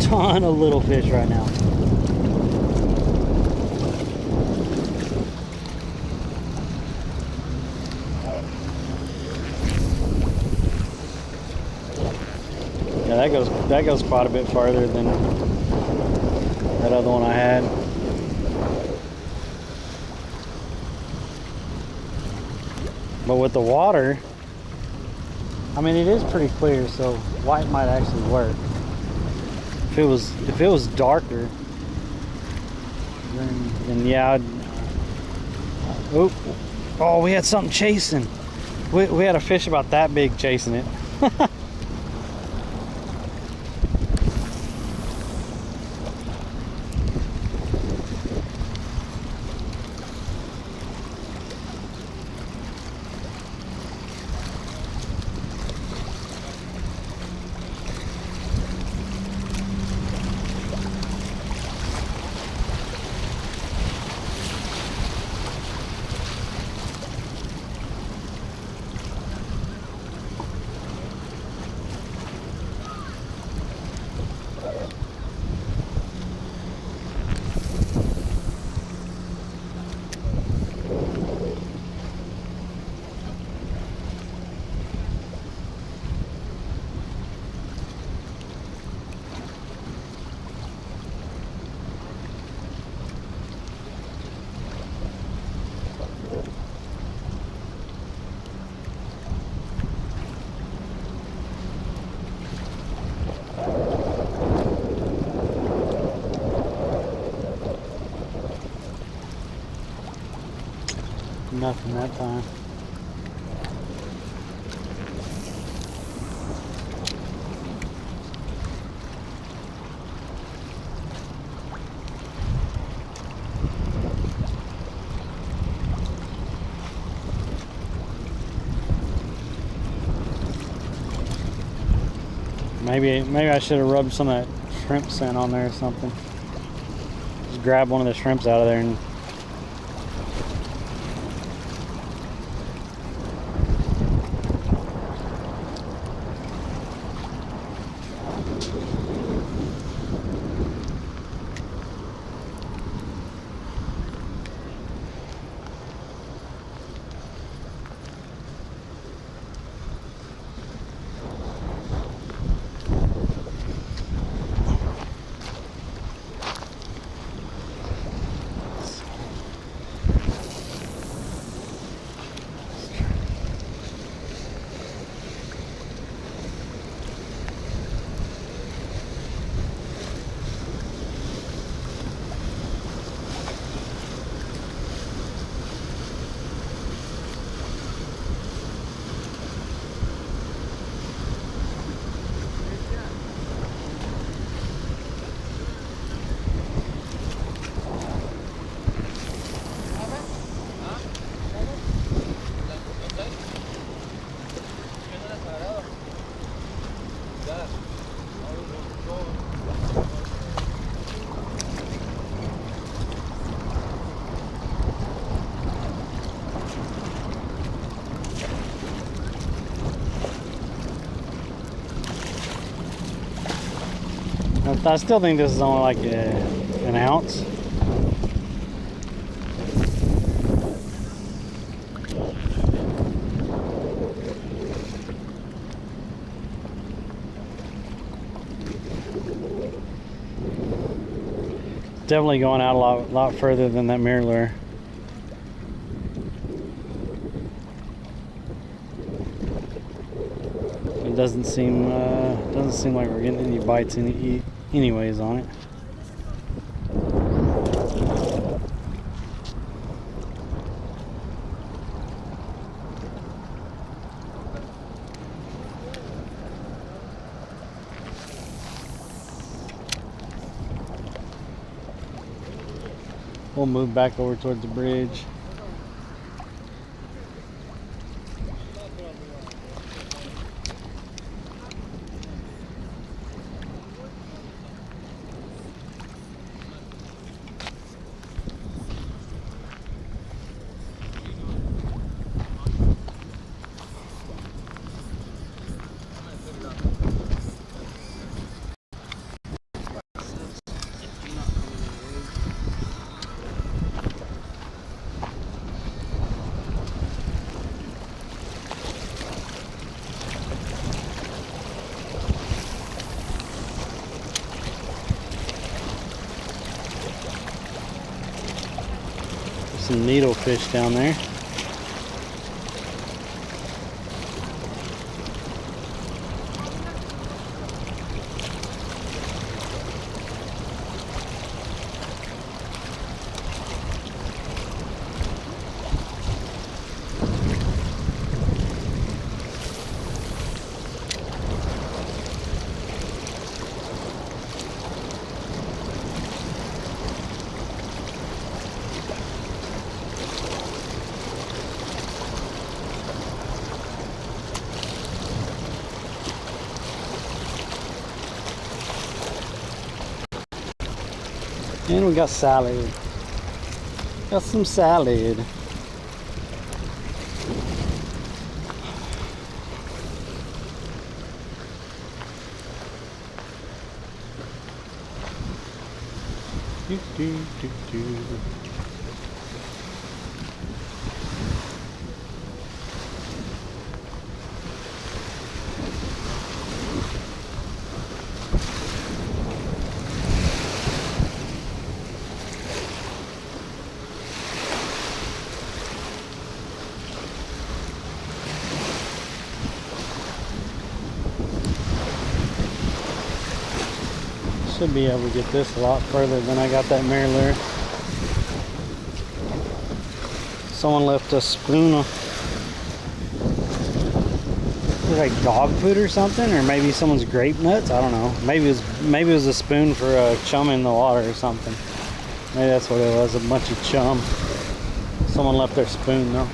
Ton of little fish right now. Yeah, that goes quite a bit farther than that other one I had. But with the water, I mean, it is pretty clear, so white might actually work. If it was darker, then yeah. Oh, we had something chasing. We had a fish about that big chasing it. Nothing that time. Maybe I should have rubbed some of that shrimp scent on there or something. Just grab one of the shrimps out of there and I still think this is only like an ounce. Definitely going out a lot further than that mirror lure. It doesn't seem like we're getting any bites anyways on it. We'll move back over towards the bridge. Some needlefish down there. And we got salad. Got some salad. Do, do, do, do. Should be able to get this a lot further than I got that mirror lure. Someone left a spoon of like dog food or something, or maybe someone's grape nuts. I don't know. Maybe it was a spoon for chum in the water or something. Maybe that's what it was, a bunch of chum. Someone left their spoon though.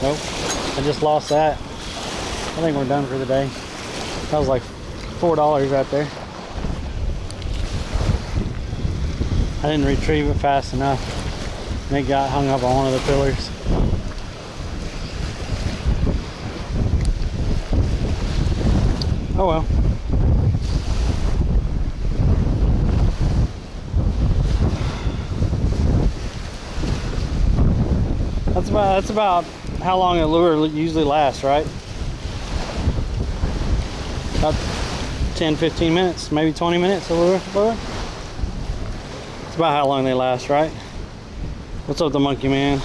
Nope, I just lost that. I think we're done for the day. That was like $4 right there. I didn't retrieve it fast enough. And it got hung up on one of the pillars. Oh well. That's about how long a lure usually lasts, right? About 10-15 minutes, maybe 20 minutes a lure. It's about how long they last, right? What's up, the monkey man?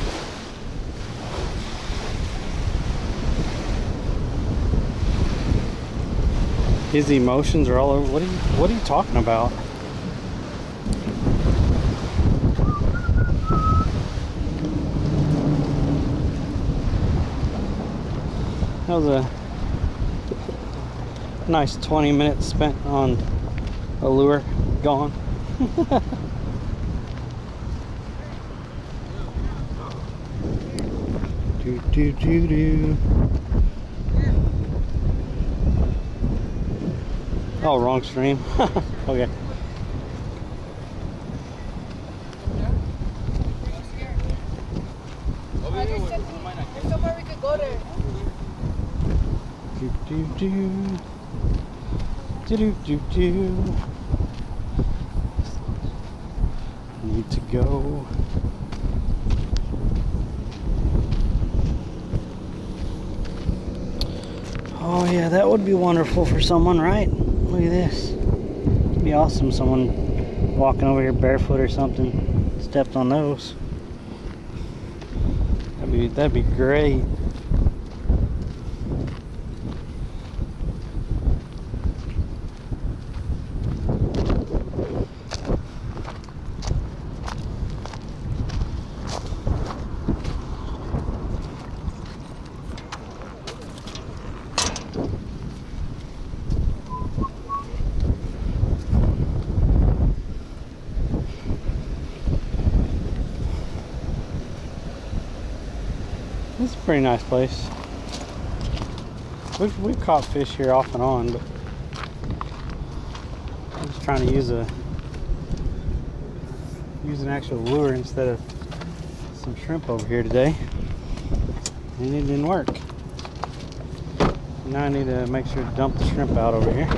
His emotions are all over. What are you talking about? That was a nice 20 minutes spent on a lure gone. Do do do do. Oh, wrong stream. Okay. Somewhere we could go there. Do do do. Do do do do. Need to go. Oh yeah, that would be wonderful for someone, right? Look at this. It'd be awesome. Someone walking over here barefoot or something stepped on those. That'd be great. It's a pretty nice place. We've caught fish here off and on, but I'm just trying to use an actual lure instead of some shrimp over here today, and it didn't work. Now I need to make sure to dump the shrimp out over here.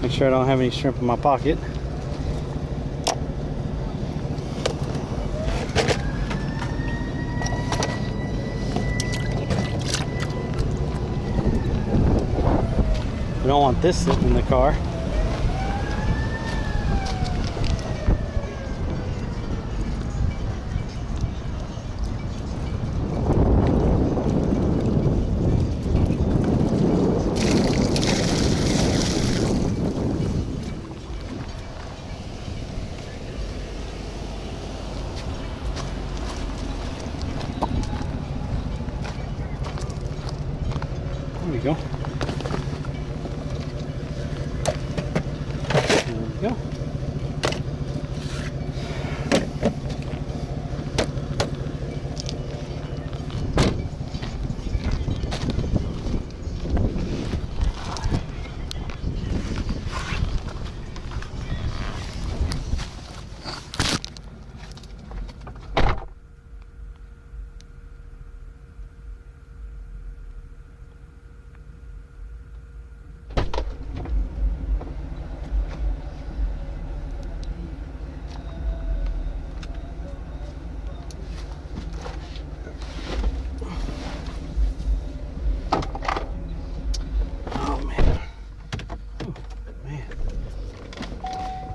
Make sure I don't have any shrimp in my pocket. We don't want this sitting in the car. go. There we go.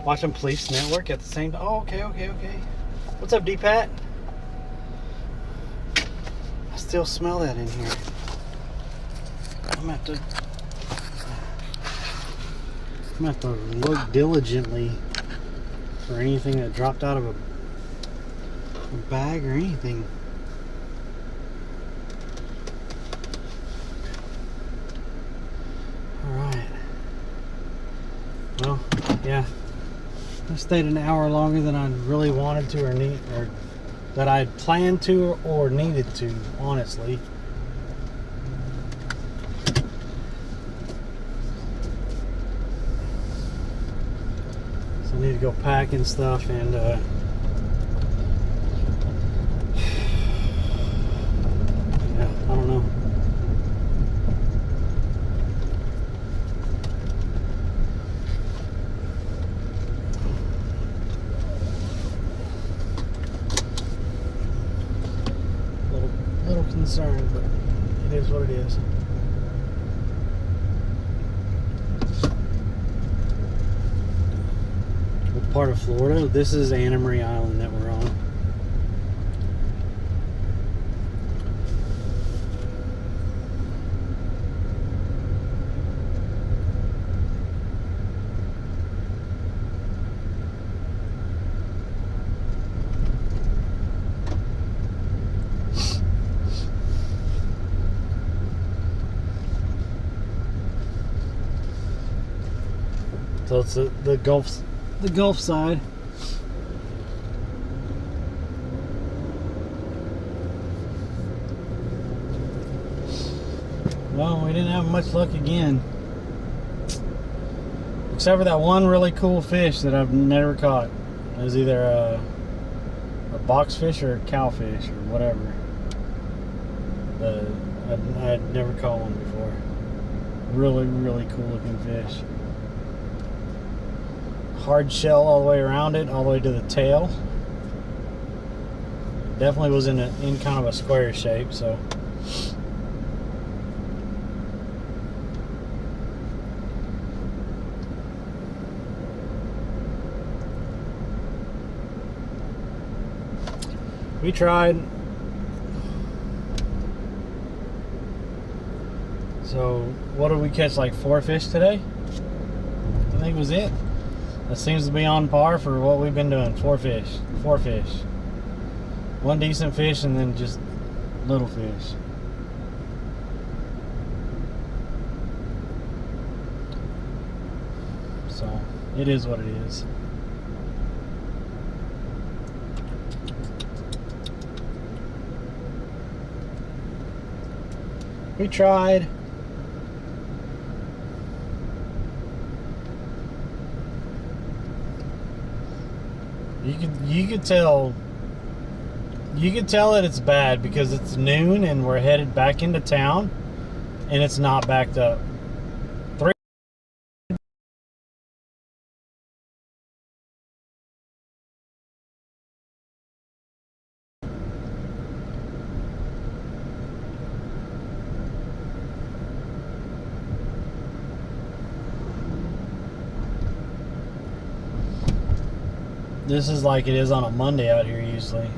Watching Police Network at the same time. Oh, okay. What's up, D-Pat? I still smell that in here. I'm gonna have to look diligently for anything that dropped out of a bag or anything. Alright. Well, yeah. I stayed an hour longer than I really wanted to or that I had planned to or needed to, honestly. So I need to go pack and stuff and yeah, I don't know. Concerned, but it is what it is. What part of Florida? This is Anna Marie Island that we're on. So it's the Gulf side. Well, we didn't have much luck again. Except for that one really cool fish that I've never caught. It was either a boxfish or a cowfish or whatever. I had never caught one before. Really, really cool looking fish. Hard shell all the way around it, all the way to the tail. Definitely was in kind of a square shape, so. We tried. So, what did we catch? Like 4 fish today? I think was it. That seems to be on par for what we've been doing. 4 fish. 4 fish. 1 decent fish and then just little fish. So, it is what it is. We tried. You could tell that it's bad because it's noon and we're headed back into town and it's not backed up. This is like it is on a Monday out here usually.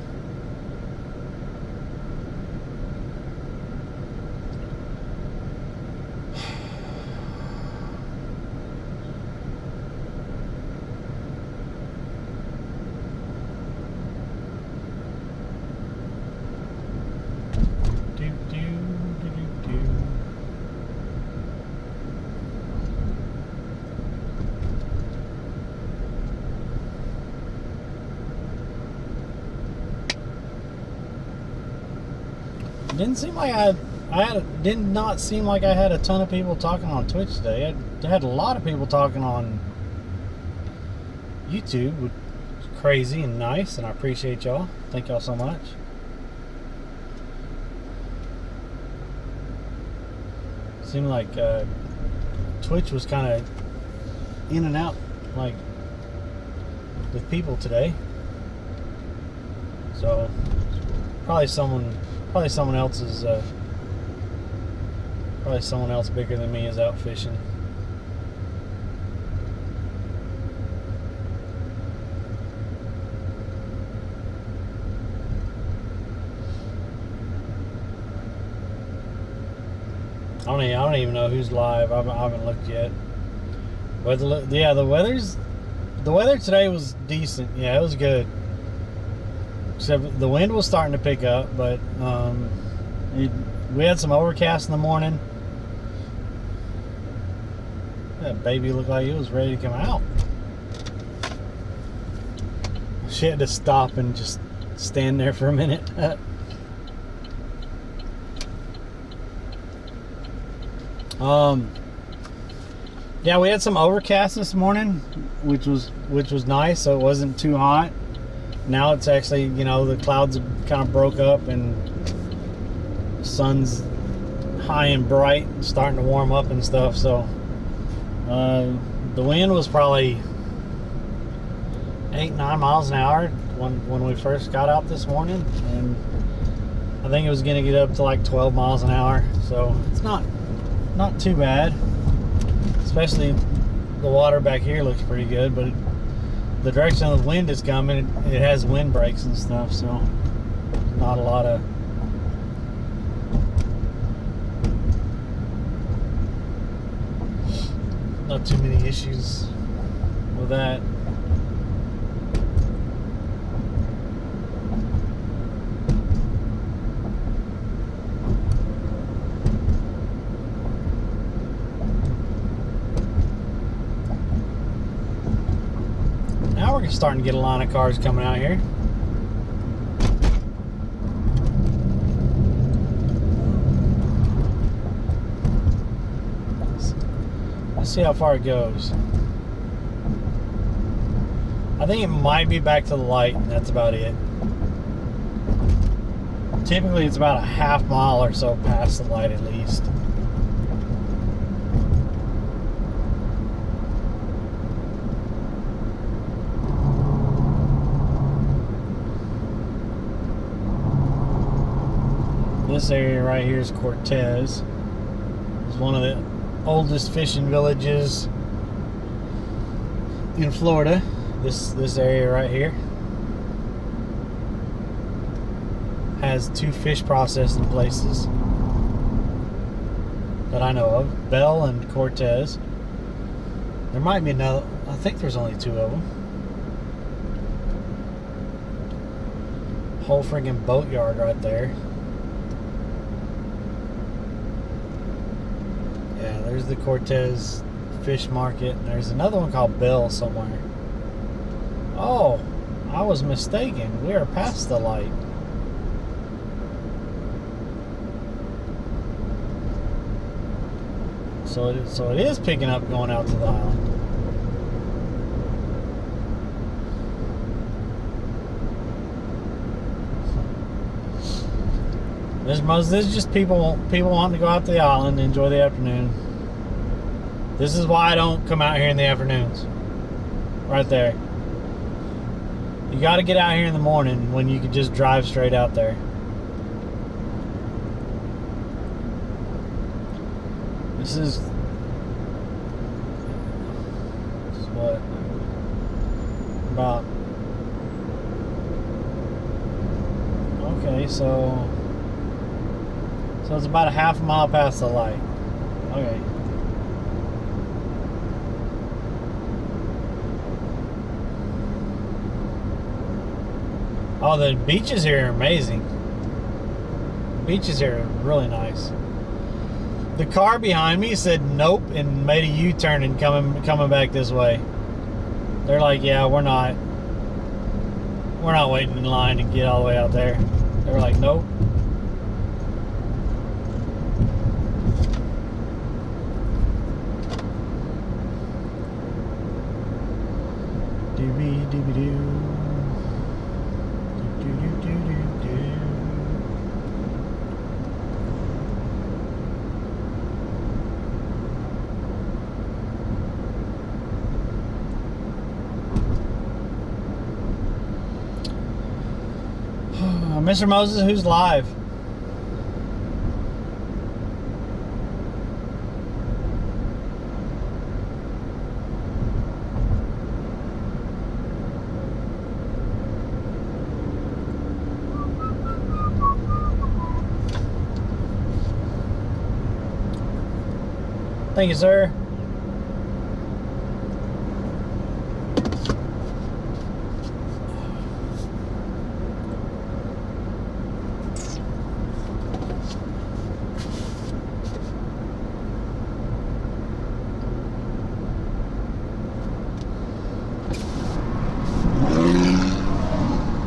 Didn't seem like did not seem like I had a ton of people talking on Twitch today. I had a lot of people talking on YouTube, which is crazy and nice, and I appreciate y'all. Thank y'all so much. Seemed like Twitch was kind of in and out, like with people today. So probably someone else's. Probably someone else bigger than me is out fishing. I don't even know who's live. I haven't looked yet. But the weather today was decent. Yeah, it was good. Except the wind was starting to pick up, but we had some overcast in the morning. That baby looked like it was ready to come out. She had to stop and just stand there for a minute. Yeah, we had some overcast this morning, which was nice, so it wasn't too hot. Now it's actually, the clouds kind of broke up and the sun's high and bright and starting to warm up and stuff. So the wind was probably 8-9 miles an hour when we first got out this morning, and I think it was going to get up to like 12 miles an hour. So it's not too bad. Especially the water back here looks pretty good, but the direction of the wind is coming, it has wind breaks and stuff, so not too many issues with that. Now we're starting to get a line of cars coming out here. Let's see how far it goes. I think it might be back to the light, and that's about it. Typically it's about a half mile or so past the light at least. This area right here is Cortez. It's one of the oldest fishing villages in Florida. This area right here has 2 fish processing places that I know of, Bell and Cortez. There might be another. I think there's only 2 of them. Whole friggin' boatyard right there. Yeah, there's the Cortez fish market. There's another one called Bell somewhere. Oh, I was mistaken. We are past the light. So it is picking up going out to the island. This is just people wanting to go out to the island and enjoy the afternoon. This is why I don't come out here in the afternoons. Right there. You got to get out here in the morning when you can just drive straight out there. This is what, about, okay, so it's about a half a mile past the light. Okay. Oh, the beaches here are amazing. Beaches here are really nice. The car behind me said nope and made a U-turn and coming back this way. They're like, yeah, we're not waiting in line to get all the way out there. They were like, nope. Mr. Moses, who's live? Thank you, sir.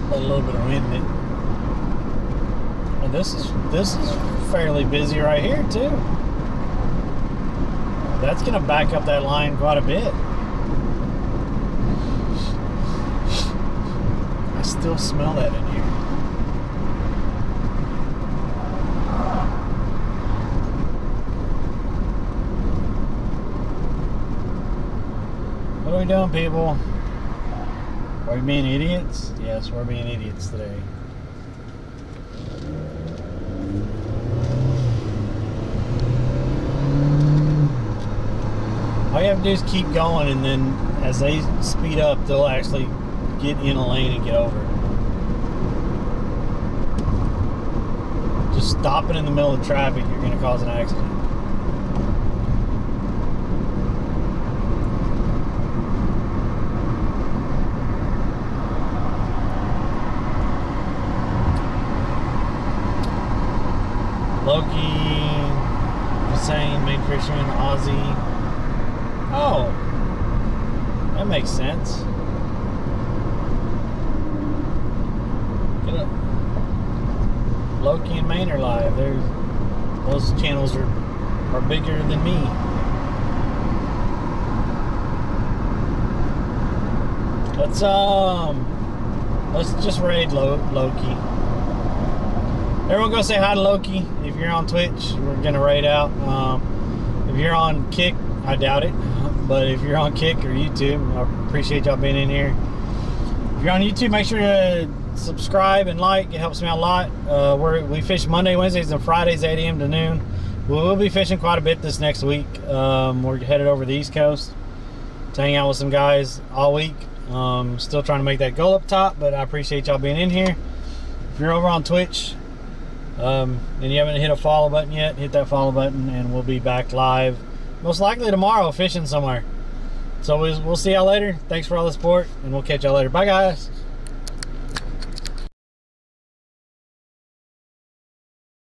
A little bit of wind in it. And this is fairly busy right here too. That's gonna back up that line quite a bit. I still smell that in here. What are we doing, people? Are we being idiots? Yes, we're being idiots today. All you have to do is keep going, and then as they speed up, they'll actually get in a lane and get over. Just stopping in the middle of traffic, you're going to cause an accident. Loki, Hussein, main fisherman, Aussie. Oh, that makes sense. Get up. Loki and Maine are live. Those channels are bigger than me. Let's just raid Loki. Everyone go say hi to Loki. If you're on Twitch, we're gonna raid out. If you're on Kick, I doubt it. But if you're on Kick or YouTube, I appreciate y'all being in here. If you're on YouTube, make sure to subscribe and like. It helps me out a lot. We fish Monday, Wednesdays, and Fridays, 8 a.m. to noon. We'll be fishing quite a bit this next week. We're headed over the East Coast to hang out with some guys all week. Still trying to make that goal up top, but I appreciate y'all being in here. If you're over on Twitch, and you haven't hit a follow button yet, hit that follow button, and we'll be back live most likely tomorrow fishing somewhere. So we'll see y'all later. Thanks for all the support, and we'll catch y'all later. Bye, guys.